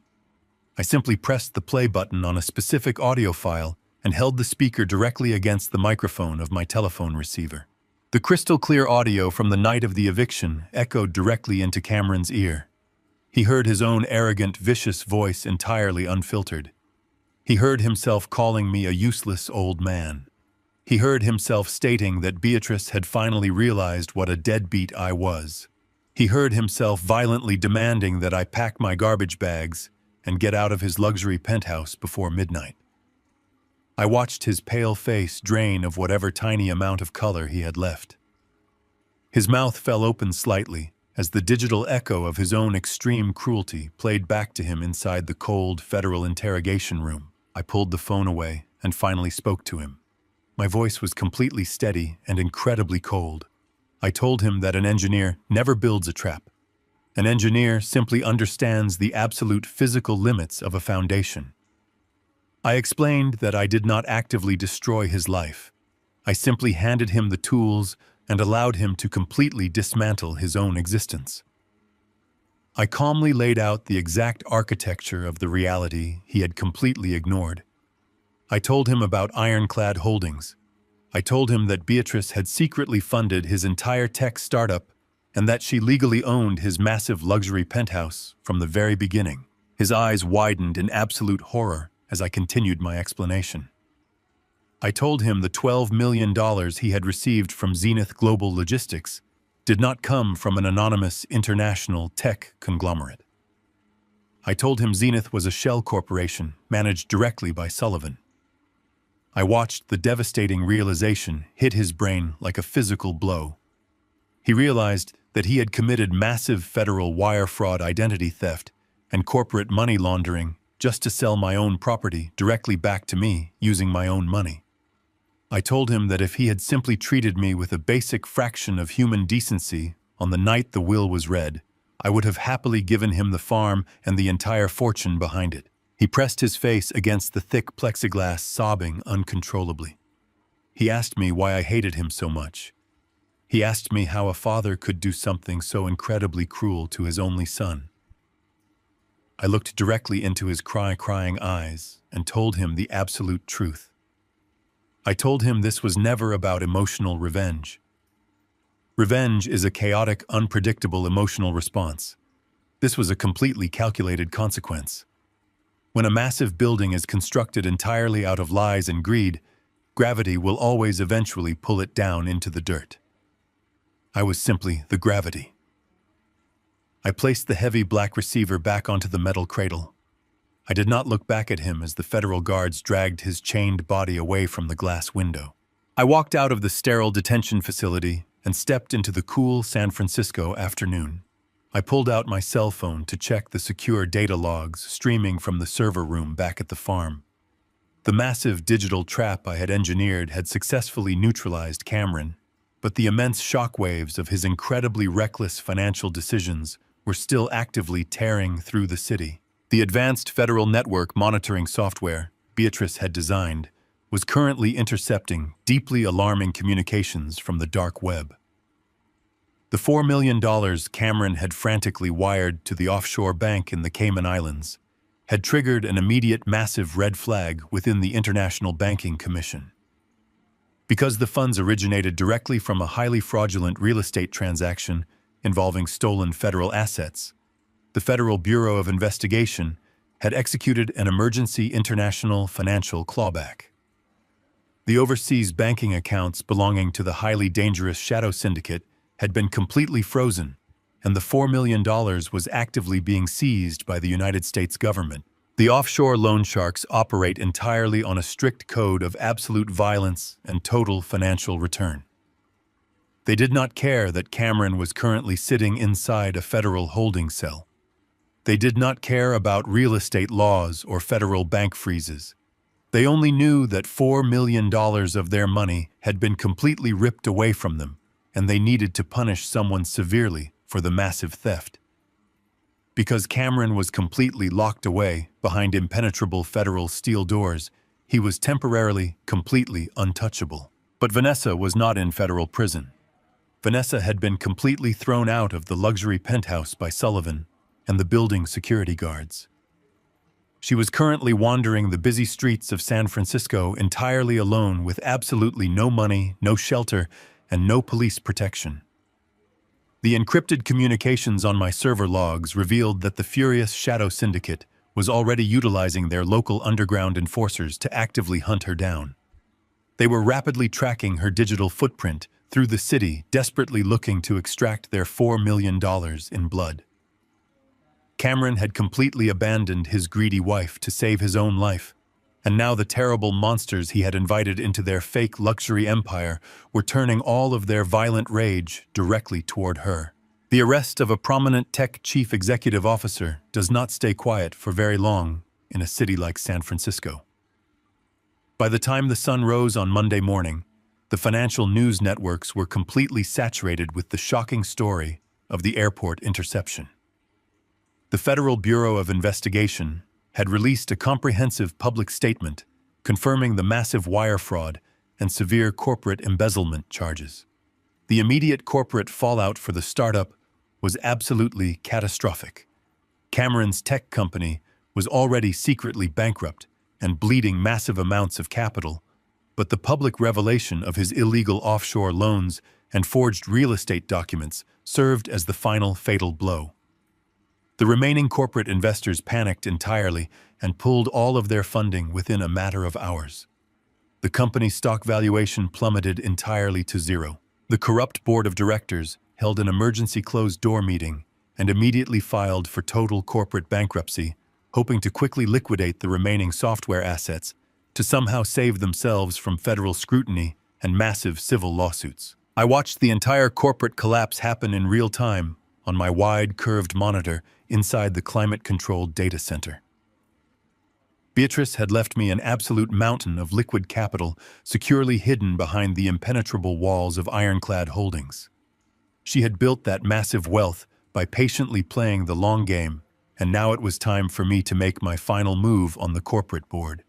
I simply pressed the play button on a specific audio file and held the speaker directly against the microphone of my telephone receiver. The crystal-clear audio from the night of the eviction echoed directly into Cameron's ear. He heard his own arrogant, vicious voice entirely unfiltered. He heard himself calling me a useless old man. He heard himself stating that Beatrice had finally realized what a deadbeat I was. He heard himself violently demanding that I pack my garbage bags and get out of his luxury penthouse before midnight. I watched his pale face drain of whatever tiny amount of color he had left. His mouth fell open slightly as the digital echo of his own extreme cruelty played back to him inside the cold federal interrogation room. I pulled the phone away and finally spoke to him. My voice was completely steady and incredibly cold. I told him that an engineer never builds a trap. An engineer simply understands the absolute physical limits of a foundation. I explained that I did not actively destroy his life. I simply handed him the tools and allowed him to completely dismantle his own existence. I calmly laid out the exact architecture of the reality he had completely ignored. I told him about Ironclad Holdings. I told him that Beatrice had secretly funded his entire tech startup and that she legally owned his massive luxury penthouse from the very beginning. His eyes widened in absolute horror as I continued my explanation. I told him the $12 million he had received from Zenith Global Logistics did not come from an anonymous international tech conglomerate. I told him Zenith was a shell corporation managed directly by Sullivan. I watched the devastating realization hit his brain like a physical blow. He realized that he had committed massive federal wire fraud, identity theft, and corporate money laundering just to sell my own property directly back to me using my own money. I told him that if he had simply treated me with a basic fraction of human decency on the night the will was read, I would have happily given him the farm and the entire fortune behind it. He pressed his face against the thick plexiglass, sobbing uncontrollably. He asked me why I hated him so much. He asked me how a father could do something so incredibly cruel to his only son. I looked directly into his crying eyes and told him the absolute truth. I told him this was never about emotional revenge. Revenge is a chaotic, unpredictable emotional response. This was a completely calculated consequence. When a massive building is constructed entirely out of lies and greed, gravity will always eventually pull it down into the dirt. I was simply the gravity. I placed the heavy black receiver back onto the metal cradle. I did not look back at him as the federal guards dragged his chained body away from the glass window. I walked out of the sterile detention facility and stepped into the cool San Francisco afternoon. I pulled out my cell phone to check the secure data logs streaming from the server room back at the farm. The massive digital trap I had engineered had successfully neutralized Cameron, but the immense shockwaves of his incredibly reckless financial decisions were still actively tearing through the city. The advanced federal network monitoring software Beatrice had designed was currently intercepting deeply alarming communications from the dark web. The $4 million Cameron had frantically wired to the offshore bank in the Cayman Islands had triggered an immediate massive red flag within the International Banking Commission. Because the funds originated directly from a highly fraudulent real estate transaction involving stolen federal assets, the Federal Bureau of Investigation had executed an emergency international financial clawback. The overseas banking accounts belonging to the highly dangerous shadow syndicate had been completely frozen, and the $4 million was actively being seized by the United States government. The offshore loan sharks operate entirely on a strict code of absolute violence and total financial return. They did not care that Cameron was currently sitting inside a federal holding cell. They did not care about real estate laws or federal bank freezes. They only knew that $4 million of their money had been completely ripped away from them, and they needed to punish someone severely for the massive theft. Because Cameron was completely locked away behind impenetrable federal steel doors, he was temporarily, completely untouchable. But Vanessa was not in federal prison. Vanessa had been completely thrown out of the luxury penthouse by Sullivan and the building security guards. She was currently wandering the busy streets of San Francisco entirely alone with absolutely no money, no shelter, and no police protection. The encrypted communications on my server logs revealed that the furious Shadow Syndicate was already utilizing their local underground enforcers to actively hunt her down. They were rapidly tracking her digital footprint through the city, desperately looking to extract their $4 million in blood. Cameron had completely abandoned his greedy wife to save his own life, and now the terrible monsters he had invited into their fake luxury empire were turning all of their violent rage directly toward her. The arrest of a prominent tech chief executive officer does not stay quiet for very long in a city like San Francisco. By the time the sun rose on Monday morning, the financial news networks were completely saturated with the shocking story of the airport interception. The Federal Bureau of Investigation had released a comprehensive public statement confirming the massive wire fraud and severe corporate embezzlement charges. The immediate corporate fallout for the startup was absolutely catastrophic. Cameron's tech company was already secretly bankrupt and bleeding massive amounts of capital, but the public revelation of his illegal offshore loans and forged real estate documents served as the final fatal blow. The remaining corporate investors panicked entirely and pulled all of their funding within a matter of hours. The company's stock valuation plummeted entirely to zero. The corrupt board of directors held an emergency closed-door meeting and immediately filed for total corporate bankruptcy, hoping to quickly liquidate the remaining software assets to somehow save themselves from federal scrutiny and massive civil lawsuits. I watched the entire corporate collapse happen in real time on my wide, curved monitor inside the climate-controlled data center. Beatrice had left me an absolute mountain of liquid capital securely hidden behind the impenetrable walls of ironclad holdings. She had built that massive wealth by patiently playing the long game, and now it was time for me to make my final move on the corporate board.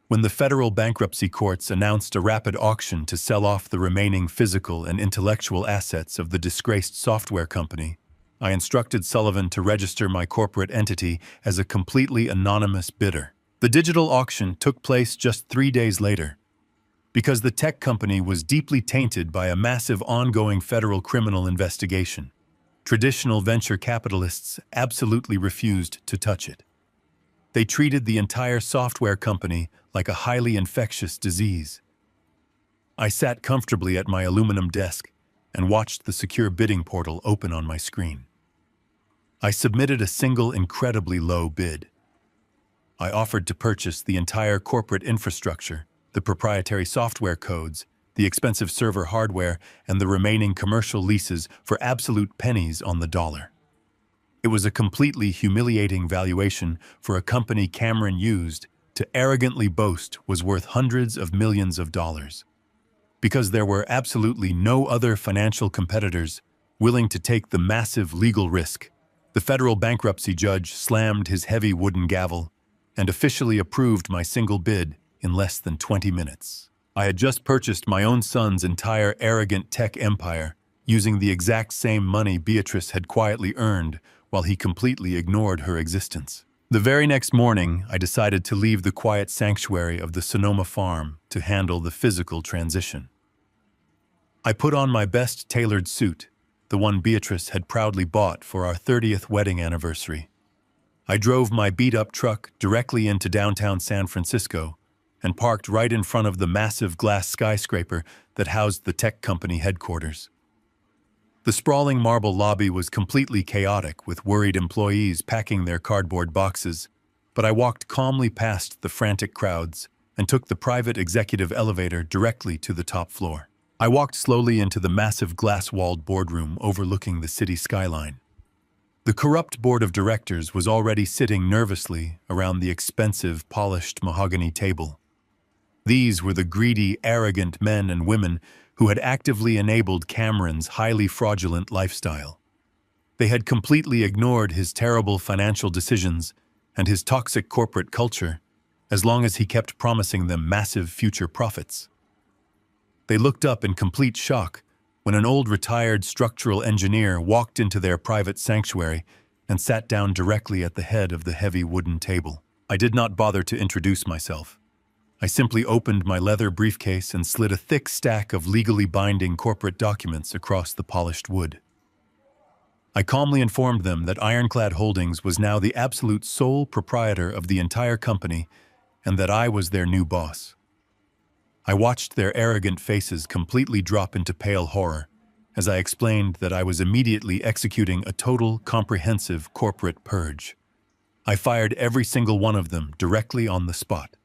When the federal bankruptcy courts announced a rapid auction to sell off the remaining physical and intellectual assets of the disgraced software company, I instructed Sullivan to register my corporate entity as a completely anonymous bidder. The digital auction took place just 3 days later. Because the tech company was deeply tainted by a massive ongoing federal criminal investigation, traditional venture capitalists absolutely refused to touch it. They treated the entire software company like a highly infectious disease. I sat comfortably at my aluminum desk and watched the secure bidding portal open on my screen. I submitted a single incredibly low bid. I offered to purchase the entire corporate infrastructure, the proprietary software codes, the expensive server hardware, and the remaining commercial leases for absolute pennies on the dollar. It was a completely humiliating valuation for a company Cameron used to arrogantly boast was worth hundreds of millions of dollars. Because there were absolutely no other financial competitors willing to take the massive legal risk, the federal bankruptcy judge slammed his heavy wooden gavel and officially approved my single bid in less than 20 minutes. I had just purchased my own son's entire arrogant tech empire using the exact same money Beatrice had quietly earned while he completely ignored her existence. The very next morning, I decided to leave the quiet sanctuary of the Sonoma farm to handle the physical transition. I put on my best tailored suit, the one Beatrice had proudly bought for our 30th wedding anniversary. I drove my beat-up truck directly into downtown San Francisco and parked right in front of the massive glass skyscraper that housed the tech company headquarters. The sprawling marble lobby was completely chaotic with worried employees packing their cardboard boxes, but I walked calmly past the frantic crowds and took the private executive elevator directly to the top floor. I walked slowly into the massive glass-walled boardroom overlooking the city skyline. The corrupt board of directors was already sitting nervously around the expensive, polished mahogany table. These were the greedy, arrogant men and women who who had actively enabled Cameron's highly fraudulent lifestyle. They had completely ignored his terrible financial decisions and his toxic corporate culture, as long as he kept promising them massive future profits. They looked up in complete shock when an old retired structural engineer walked into their private sanctuary and sat down directly at the head of the heavy wooden table. I did not bother to introduce myself. I simply opened my leather briefcase and slid a thick stack of legally binding corporate documents across the polished wood. I calmly informed them that Ironclad Holdings was now the absolute sole proprietor of the entire company and that I was their new boss. I watched their arrogant faces completely drop into pale horror as I explained that I was immediately executing a total, comprehensive corporate purge. I fired every single one of them directly on the spot.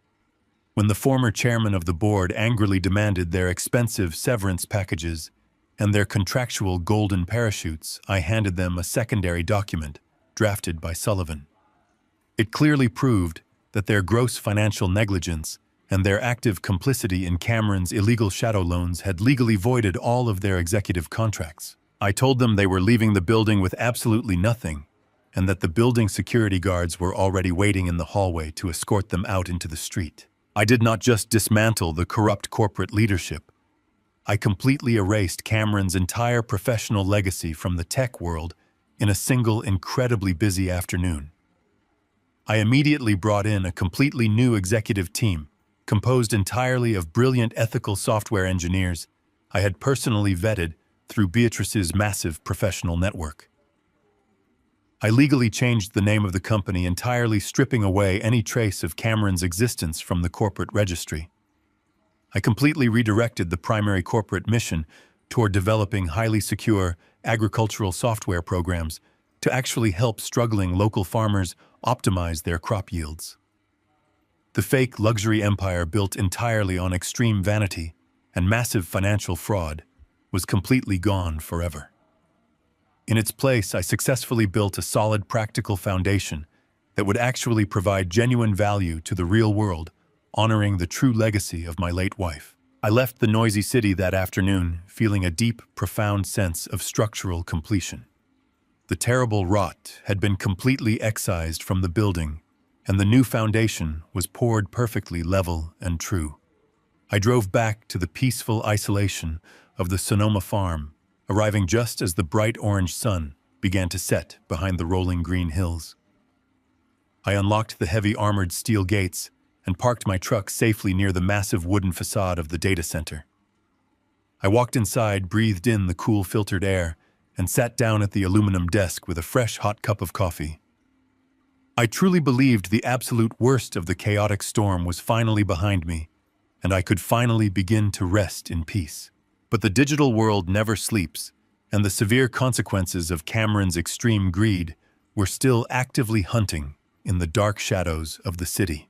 When the former chairman of the board angrily demanded their expensive severance packages and their contractual golden parachutes, I handed them a secondary document drafted by Sullivan. It clearly proved that their gross financial negligence and their active complicity in Cameron's illegal shadow loans had legally voided all of their executive contracts. I told them they were leaving the building with absolutely nothing, and that the building security guards were already waiting in the hallway to escort them out into the street. I did not just dismantle the corrupt corporate leadership. I completely erased Cameron's entire professional legacy from the tech world in a single incredibly busy afternoon. I immediately brought in a completely new executive team, composed entirely of brilliant ethical software engineers I had personally vetted through Beatrice's massive professional network. I legally changed the name of the company, entirely stripping away any trace of Cameron's existence from the corporate registry. I completely redirected the primary corporate mission toward developing highly secure agricultural software programs to actually help struggling local farmers optimize their crop yields. The fake luxury empire, built entirely on extreme vanity and massive financial fraud, was completely gone forever. In its place, I successfully built a solid practical foundation that would actually provide genuine value to the real world, honoring the true legacy of my late wife. I left the noisy city that afternoon feeling a deep, profound sense of structural completion. The terrible rot had been completely excised from the building, and the new foundation was poured perfectly level and true. I drove back to the peaceful isolation of the Sonoma farm, arriving just as the bright orange sun began to set behind the rolling green hills. I unlocked the heavy armored steel gates and parked my truck safely near the massive wooden facade of the data center. I walked inside, breathed in the cool filtered air, and sat down at the aluminum desk with a fresh hot cup of coffee. I truly believed the absolute worst of the chaotic storm was finally behind me, and I could finally begin to rest in peace. But the digital world never sleeps, and the severe consequences of Cameron's extreme greed were still actively hunting in the dark shadows of the city.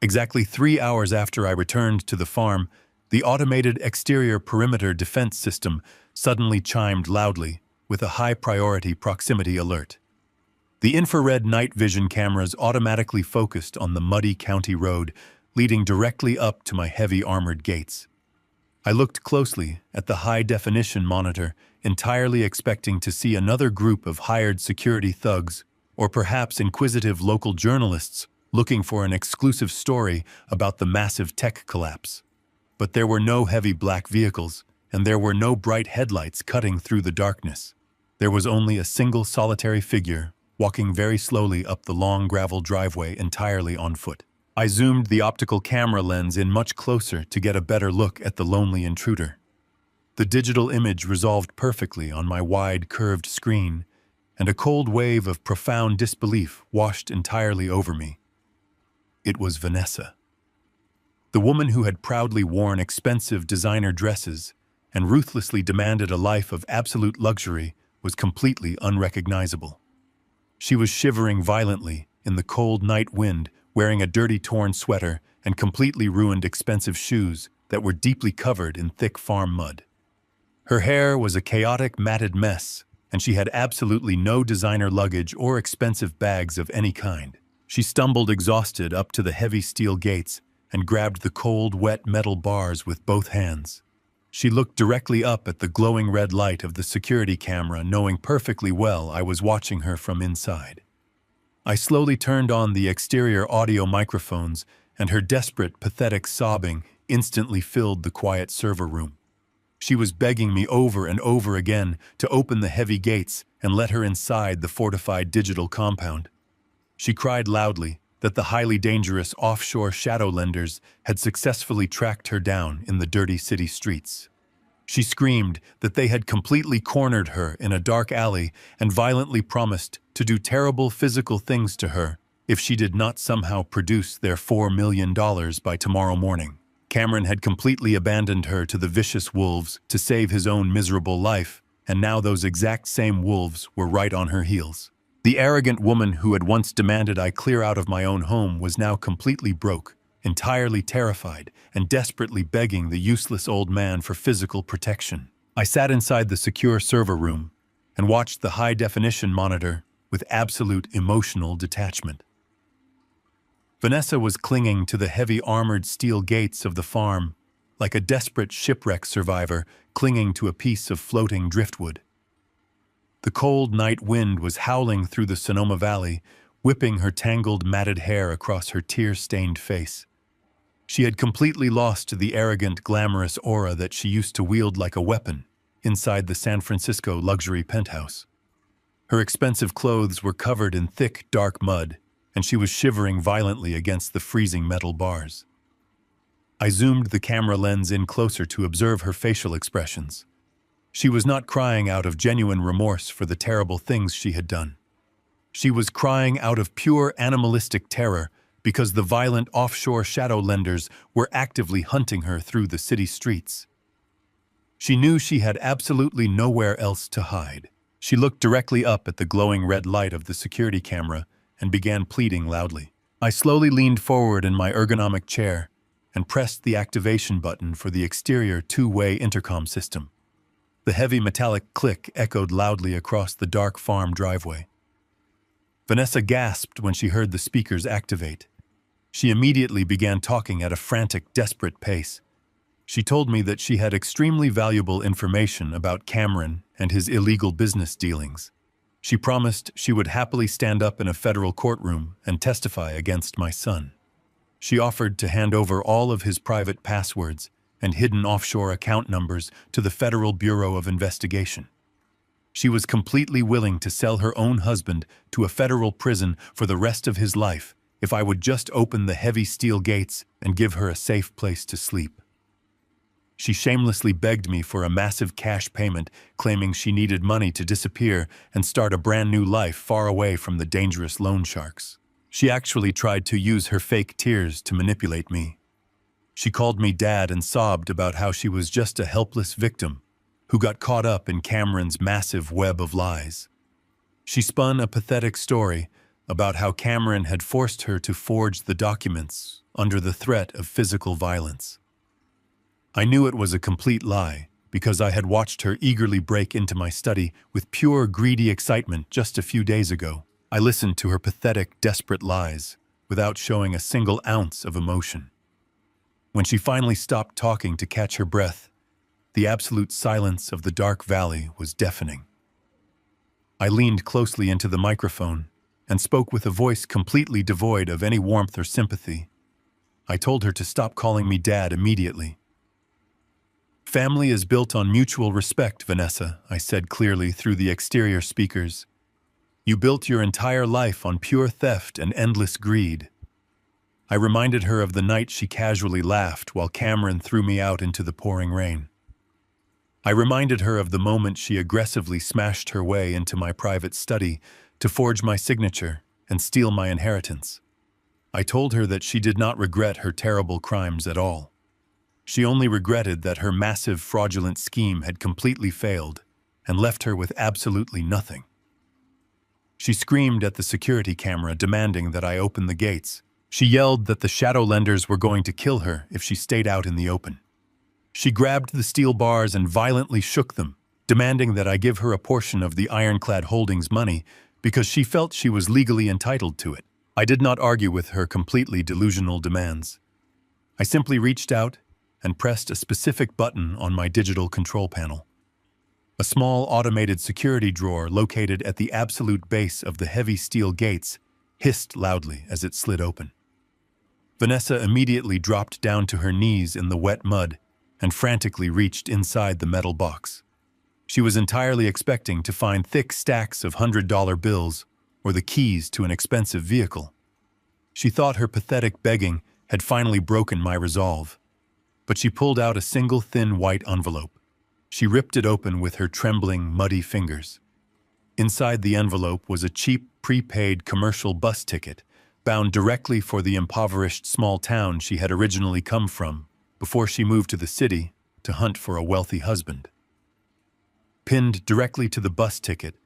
Exactly 3 hours after I returned to the farm, the automated exterior perimeter defense system suddenly chimed loudly with a high-priority proximity alert. The infrared night vision cameras automatically focused on the muddy county road leading directly up to my heavy armored gates. I looked closely at the high-definition monitor, entirely expecting to see another group of hired security thugs, or perhaps inquisitive local journalists looking for an exclusive story about the massive tech collapse. But there were no heavy black vehicles, and there were no bright headlights cutting through the darkness. There was only a single solitary figure, walking very slowly up the long gravel driveway entirely on foot. I zoomed the optical camera lens in much closer to get a better look at the lonely intruder. The digital image resolved perfectly on my wide, curved screen, and a cold wave of profound disbelief washed entirely over me. It was Vanessa. The woman who had proudly worn expensive designer dresses and ruthlessly demanded a life of absolute luxury was completely unrecognizable. She was shivering violently in the cold night wind, wearing a dirty torn sweater and completely ruined expensive shoes that were deeply covered in thick farm mud. Her hair was a chaotic matted mess, and she had absolutely no designer luggage or expensive bags of any kind. She stumbled exhausted up to the heavy steel gates and grabbed the cold, wet metal bars with both hands. She looked directly up at the glowing red light of the security camera, knowing perfectly well I was watching her from inside. I slowly turned on the exterior audio microphones, and her desperate, pathetic sobbing instantly filled the quiet server room. She was begging me over and over again to open the heavy gates and let her inside the fortified digital compound. She cried loudly that the highly dangerous offshore shadow lenders had successfully tracked her down in the dirty city streets. She screamed that they had completely cornered her in a dark alley and violently promised to do terrible physical things to her if she did not somehow produce their $4 million by tomorrow morning. Cameron had completely abandoned her to the vicious wolves to save his own miserable life, and now those exact same wolves were right on her heels. The arrogant woman who had once demanded I clear out of my own home was now completely broke, entirely terrified, and desperately begging the useless old man for physical protection. I sat inside the secure server room and watched the high-definition monitor with absolute emotional detachment. Vanessa was clinging to the heavy armored steel gates of the farm like a desperate shipwreck survivor clinging to a piece of floating driftwood. The cold night wind was howling through the Sonoma Valley, whipping her tangled, matted hair across her tear-stained face. She had completely lost the arrogant, glamorous aura that she used to wield like a weapon inside the San Francisco luxury penthouse. Her expensive clothes were covered in thick, dark mud, and she was shivering violently against the freezing metal bars. I zoomed the camera lens in closer to observe her facial expressions. She was not crying out of genuine remorse for the terrible things she had done. She was crying out of pure animalistic terror because the violent offshore shadow lenders were actively hunting her through the city streets. She knew she had absolutely nowhere else to hide. She looked directly up at the glowing red light of the security camera and began pleading loudly. I slowly leaned forward in my ergonomic chair and pressed the activation button for the exterior two-way intercom system. The heavy metallic click echoed loudly across the dark farm driveway. Vanessa gasped when she heard the speakers activate. She immediately began talking at a frantic, desperate pace. She told me that she had extremely valuable information about Cameron and his illegal business dealings. She promised she would happily stand up in a federal courtroom and testify against my son. She offered to hand over all of his private passwords and hidden offshore account numbers to the Federal Bureau of Investigation. She was completely willing to sell her own husband to a federal prison for the rest of his life if I would just open the heavy steel gates and give her a safe place to sleep. She shamelessly begged me for a massive cash payment, claiming she needed money to disappear and start a brand new life far away from the dangerous loan sharks. She actually tried to use her fake tears to manipulate me. She called me dad and sobbed about how she was just a helpless victim who got caught up in Cameron's massive web of lies. She spun a pathetic story about how Cameron had forced her to forge the documents under the threat of physical violence. I knew it was a complete lie because I had watched her eagerly break into my study with pure, greedy excitement just a few days ago. I listened to her pathetic, desperate lies without showing a single ounce of emotion. When she finally stopped talking to catch her breath, the absolute silence of the dark valley was deafening. I leaned closely into the microphone and spoke with a voice completely devoid of any warmth or sympathy. I told her to stop calling me dad immediately. Family is built on mutual respect, Vanessa, I said clearly through the exterior speakers. You built your entire life on pure theft and endless greed. I reminded her of the night she casually laughed while Cameron threw me out into the pouring rain. I reminded her of the moment she aggressively smashed her way into my private study to forge my signature and steal my inheritance. I told her that she did not regret her terrible crimes at all. She only regretted that her massive fraudulent scheme had completely failed and left her with absolutely nothing. She screamed at the security camera, demanding that I open the gates. She yelled that the shadow lenders were going to kill her if she stayed out in the open. She grabbed the steel bars and violently shook them, demanding that I give her a portion of the Ironclad Holdings money because she felt she was legally entitled to it. I did not argue with her completely delusional demands. I simply reached out and pressed a specific button on my digital control panel. A small automated security drawer located at the absolute base of the heavy steel gates hissed loudly as it slid open. Vanessa immediately dropped down to her knees in the wet mud and frantically reached inside the metal box. She was entirely expecting to find thick stacks of $100 bills or the keys to an expensive vehicle. She thought her pathetic begging had finally broken my resolve, but she pulled out a single thin white envelope. She ripped it open with her trembling, muddy fingers. Inside the envelope was a cheap, prepaid commercial bus ticket bound directly for the impoverished small town she had originally come from before she moved to the city to hunt for a wealthy husband. Pinned directly to the bus ticket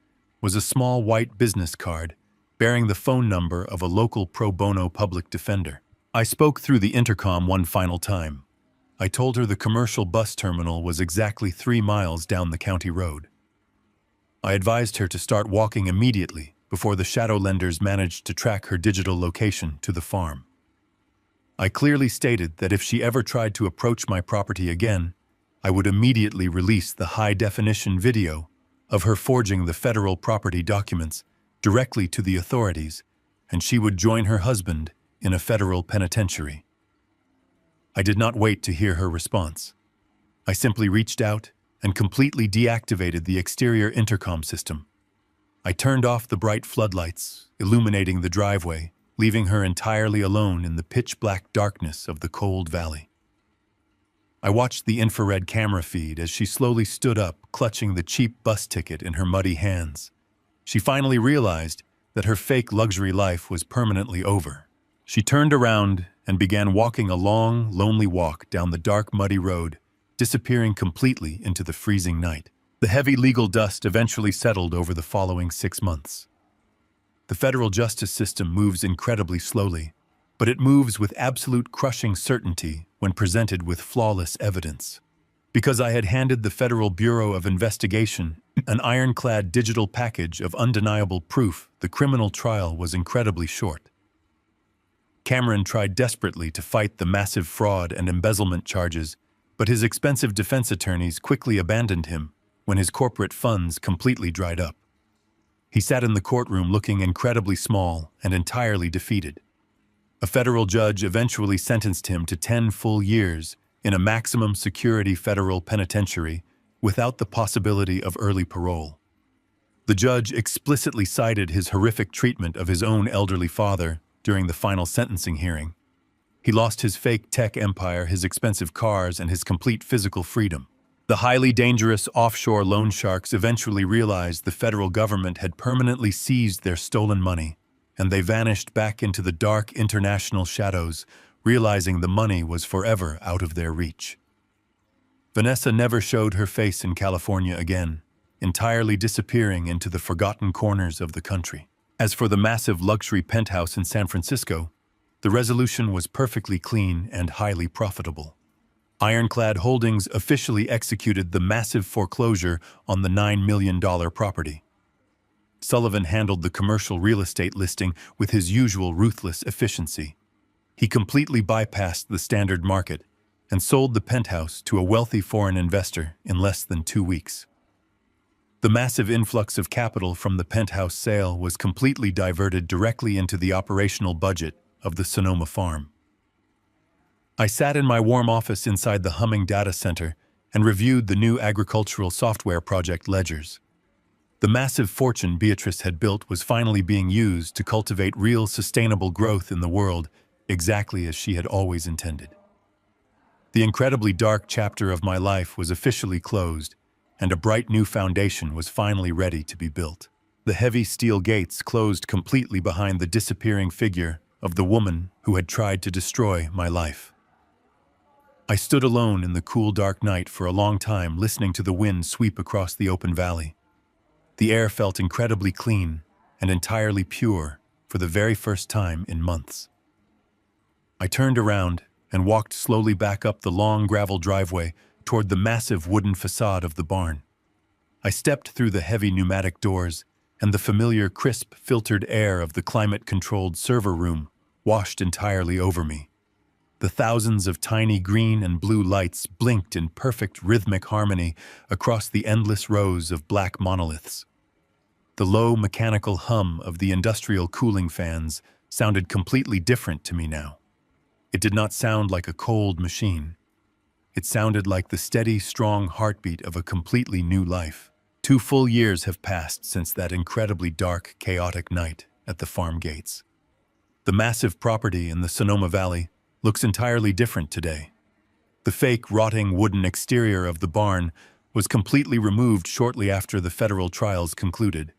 was a small white business card bearing the phone number of a local pro bono public defender. I spoke through the intercom one final time. I told her the commercial bus terminal was exactly 3 miles down the county road. I advised her to start walking immediately before the shadow lenders managed to track her digital location to the farm. I clearly stated that if she ever tried to approach my property again, I would immediately release the high-definition video of her forging the federal property documents directly to the authorities, and she would join her husband in a federal penitentiary. I did not wait to hear her response. I simply reached out and completely deactivated the exterior intercom system. I turned off the bright floodlights, illuminating the driveway, leaving her entirely alone in the pitch-black darkness of the cold valley. I watched the infrared camera feed as she slowly stood up, clutching the cheap bus ticket in her muddy hands. She finally realized that her fake luxury life was permanently over. She turned around and began walking a long, lonely walk down the dark, muddy road, disappearing completely into the freezing night. The heavy legal dust eventually settled over the following 6 months. The federal justice system moves incredibly slowly, but it moves with absolute crushing certainty when presented with flawless evidence. Because I had handed the Federal Bureau of Investigation an ironclad digital package of undeniable proof, the criminal trial was incredibly short. Cameron tried desperately to fight the massive fraud and embezzlement charges, but his expensive defense attorneys quickly abandoned him when his corporate funds completely dried up. He sat in the courtroom looking incredibly small and entirely defeated. A federal judge eventually sentenced him to 10 full years in a maximum security federal penitentiary without the possibility of early parole. The judge explicitly cited his horrific treatment of his own elderly father during the final sentencing hearing. He lost his fake tech empire, his expensive cars, and his complete physical freedom. The highly dangerous offshore loan sharks eventually realized the federal government had permanently seized their stolen money, and they vanished back into the dark international shadows, realizing the money was forever out of their reach. Vanessa never showed her face in California again, entirely disappearing into the forgotten corners of the country. As for the massive luxury penthouse in San Francisco, the resolution was perfectly clean and highly profitable. Ironclad Holdings officially executed the massive foreclosure on the $9 million property. Sullivan handled the commercial real estate listing with his usual ruthless efficiency. He completely bypassed the standard market and sold the penthouse to a wealthy foreign investor in less than 2 weeks. The massive influx of capital from the penthouse sale was completely diverted directly into the operational budget of the Sonoma farm. I sat in my warm office inside the humming data center and reviewed the new agricultural software project ledgers. The massive fortune Beatrice had built was finally being used to cultivate real sustainable growth in the world, exactly as she had always intended. The incredibly dark chapter of my life was officially closed, and a bright new foundation was finally ready to be built. The heavy steel gates closed completely behind the disappearing figure of the woman who had tried to destroy my life. I stood alone in the cool, dark night for a long time, listening to the wind sweep across the open valley. The air felt incredibly clean and entirely pure for the very first time in months. I turned around and walked slowly back up the long gravel driveway toward the massive wooden facade of the barn. I stepped through the heavy pneumatic doors, and the familiar crisp, filtered air of the climate-controlled server room washed entirely over me. The thousands of tiny green and blue lights blinked in perfect rhythmic harmony across the endless rows of black monoliths. The low mechanical hum of the industrial cooling fans sounded completely different to me now. It did not sound like a cold machine. It sounded like the steady, strong heartbeat of a completely new life. 2 full years have passed since that incredibly dark, chaotic night at the farm gates. The massive property in the Sonoma Valley looks entirely different today. The fake, rotting wooden exterior of the barn was completely removed shortly after the federal trials concluded.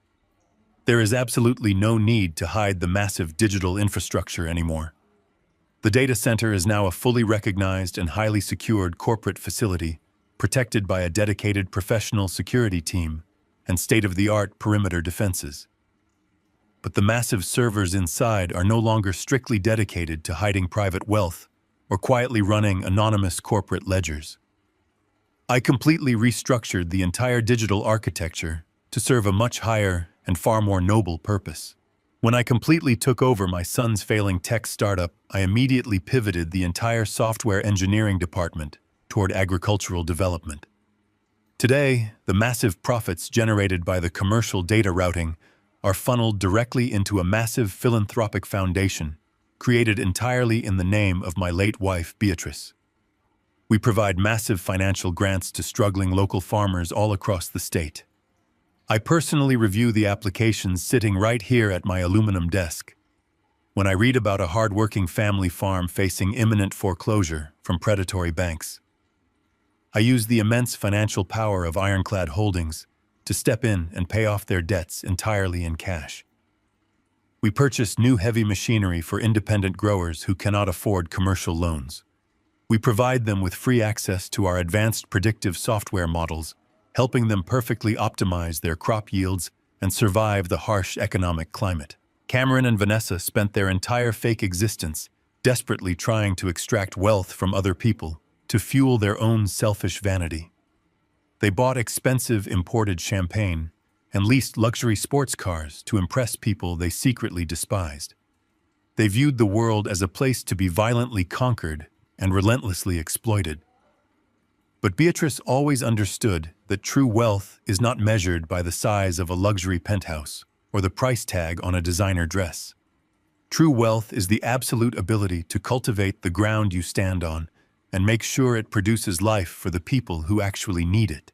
There is absolutely no need to hide the massive digital infrastructure anymore. The data center is now a fully recognized and highly secured corporate facility, protected by a dedicated professional security team and state-of-the-art perimeter defenses. But the massive servers inside are no longer strictly dedicated to hiding private wealth or quietly running anonymous corporate ledgers. I completely restructured the entire digital architecture to serve a much higher and far more noble purpose. When I completely took over my son's failing tech startup, I immediately pivoted the entire software engineering department toward agricultural development. Today, the massive profits generated by the commercial data routing are funneled directly into a massive philanthropic foundation created entirely in the name of my late wife, Beatrice. We provide massive financial grants to struggling local farmers all across the state. I personally review the applications sitting right here at my aluminum desk. When I read about a hard-working family farm facing imminent foreclosure from predatory banks, I use the immense financial power of Ironclad Holdings to step in and pay off their debts entirely in cash. We purchase new heavy machinery for independent growers who cannot afford commercial loans. We provide them with free access to our advanced predictive software models, helping them perfectly optimize their crop yields and survive the harsh economic climate. Cameron and Vanessa spent their entire fake existence desperately trying to extract wealth from other people to fuel their own selfish vanity. They bought expensive imported champagne and leased luxury sports cars to impress people they secretly despised. They viewed the world as a place to be violently conquered and relentlessly exploited. But Beatrice always understood that true wealth is not measured by the size of a luxury penthouse or the price tag on a designer dress. True wealth is the absolute ability to cultivate the ground you stand on and make sure it produces life for the people who actually need it.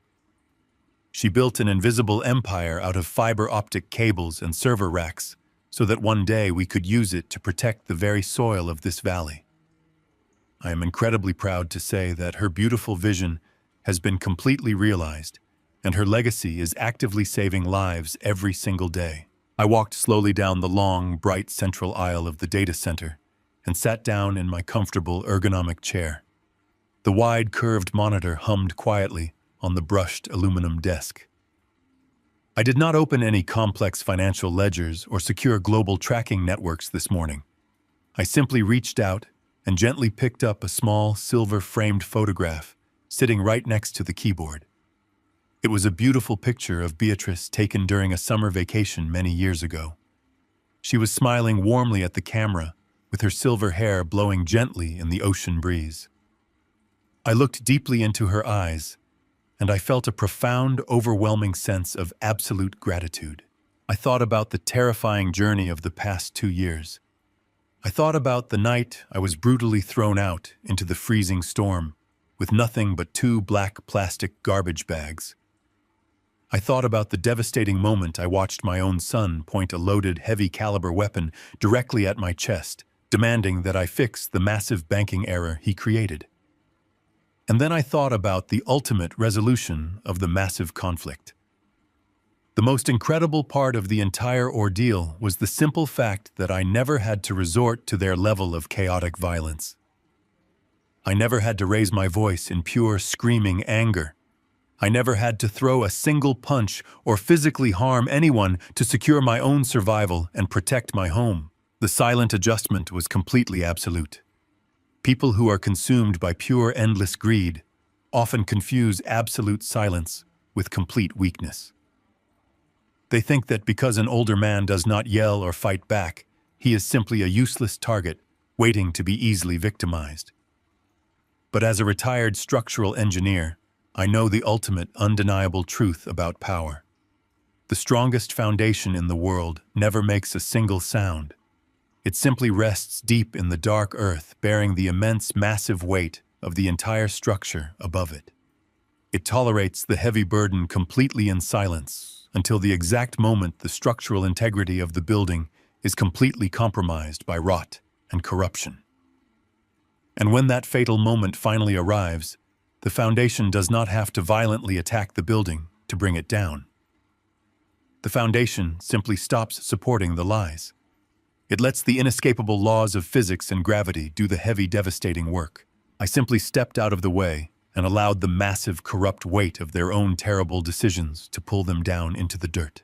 She built an invisible empire out of fiber optic cables and server racks so that one day we could use it to protect the very soil of this valley. I am incredibly proud to say that her beautiful vision has been completely realized, and her legacy is actively saving lives every single day. I walked slowly down the long, bright central aisle of the data center and sat down in my comfortable ergonomic chair. The wide, curved monitor hummed quietly on the brushed aluminum desk. I did not open any complex financial ledgers or secure global tracking networks this morning. I simply reached out and gently picked up a small, silver-framed photograph sitting right next to the keyboard. It was a beautiful picture of Beatrice taken during a summer vacation many years ago. She was smiling warmly at the camera, with her silver hair blowing gently in the ocean breeze. I looked deeply into her eyes, and I felt a profound, overwhelming sense of absolute gratitude. I thought about the terrifying journey of the past 2 years. I thought about the night I was brutally thrown out into the freezing storm with nothing but 2 black plastic garbage bags. I thought about the devastating moment I watched my own son point a loaded, heavy-caliber weapon directly at my chest, demanding that I fix the massive banking error he created. And then I thought about the ultimate resolution of the massive conflict. The most incredible part of the entire ordeal was the simple fact that I never had to resort to their level of chaotic violence. I never had to raise my voice in pure screaming anger. I never had to throw a single punch or physically harm anyone to secure my own survival and protect my home. The silent adjustment was completely absolute. People who are consumed by pure endless greed often confuse absolute silence with complete weakness. They think that because an older man does not yell or fight back, he is simply a useless target waiting to be easily victimized. But as a retired structural engineer, I know the ultimate undeniable truth about power. The strongest foundation in the world never makes a single sound. It simply rests deep in the dark earth, bearing the immense, massive weight of the entire structure above it. It tolerates the heavy burden completely in silence until the exact moment the structural integrity of the building is completely compromised by rot and corruption. And when that fatal moment finally arrives, the foundation does not have to violently attack the building to bring it down. The foundation simply stops supporting the lies. It lets the inescapable laws of physics and gravity do the heavy, devastating work. I simply stepped out of the way and allowed the massive, corrupt weight of their own terrible decisions to pull them down into the dirt.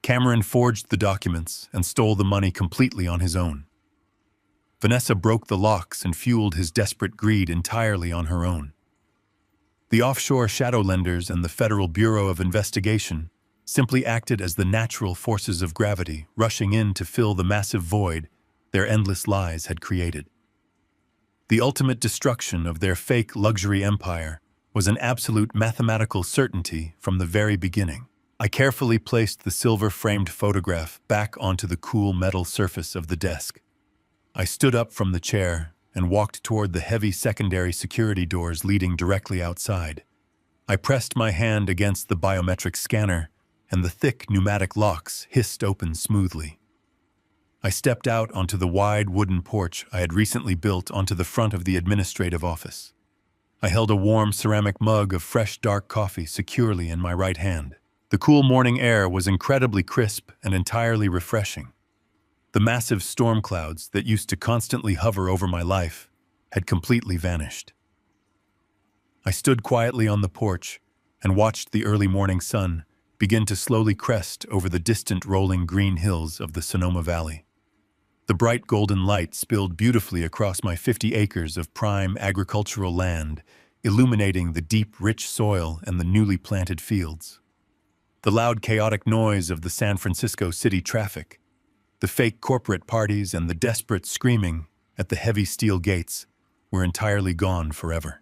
Cameron forged the documents and stole the money completely on his own. Vanessa broke the locks and fueled his desperate greed entirely on her own. The offshore shadow lenders and the Federal Bureau of Investigation simply acted as the natural forces of gravity rushing in to fill the massive void their endless lies had created. The ultimate destruction of their fake luxury empire was an absolute mathematical certainty from the very beginning. I carefully placed the silver-framed photograph back onto the cool metal surface of the desk. I stood up from the chair and walked toward the heavy secondary security doors leading directly outside. I pressed my hand against the biometric scanner, and the thick pneumatic locks hissed open smoothly. I stepped out onto the wide wooden porch I had recently built onto the front of the administrative office. I held a warm ceramic mug of fresh dark coffee securely in my right hand. The cool morning air was incredibly crisp and entirely refreshing. The massive storm clouds that used to constantly hover over my life had completely vanished. I stood quietly on the porch and watched the early morning sun begin to slowly crest over the distant rolling green hills of the Sonoma Valley. The bright golden light spilled beautifully across my 50 acres of prime agricultural land, illuminating the deep, rich soil and the newly planted fields. The loud, chaotic noise of the San Francisco city traffic, the fake corporate parties and the desperate screaming at the heavy steel gates were entirely gone forever.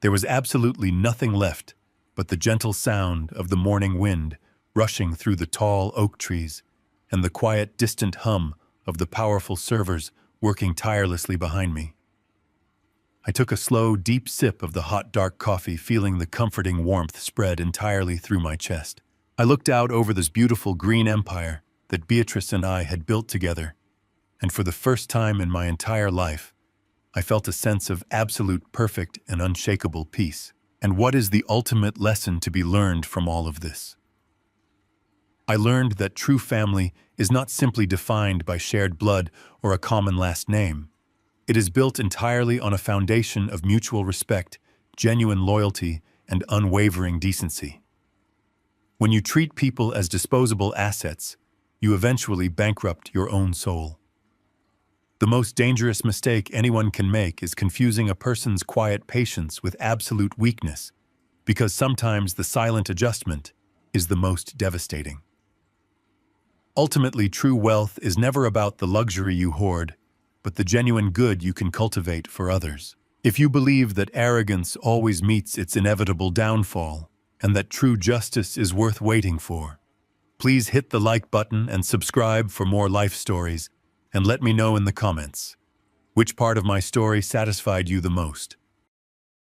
There was absolutely nothing left but the gentle sound of the morning wind rushing through the tall oak trees and the quiet, distant hum of the powerful servers working tirelessly behind me. I took a slow, deep sip of the hot, dark coffee, feeling the comforting warmth spread entirely through my chest. I looked out over this beautiful green empire that Beatrice and I had built together, and for the first time in my entire life, I felt a sense of absolute, perfect, and unshakable peace. And what is the ultimate lesson to be learned from all of this? I learned that true family is not simply defined by shared blood or a common last name. It is built entirely on a foundation of mutual respect, genuine loyalty, and unwavering decency. When you treat people as disposable assets, you eventually bankrupt your own soul. The most dangerous mistake anyone can make is confusing a person's quiet patience with absolute weakness, because sometimes the silent adjustment is the most devastating. Ultimately, true wealth is never about the luxury you hoard, but the genuine good you can cultivate for others. If you believe that arrogance always meets its inevitable downfall, and that true justice is worth waiting for, please hit the like button and subscribe for more life stories, and let me know in the comments which part of my story satisfied you the most.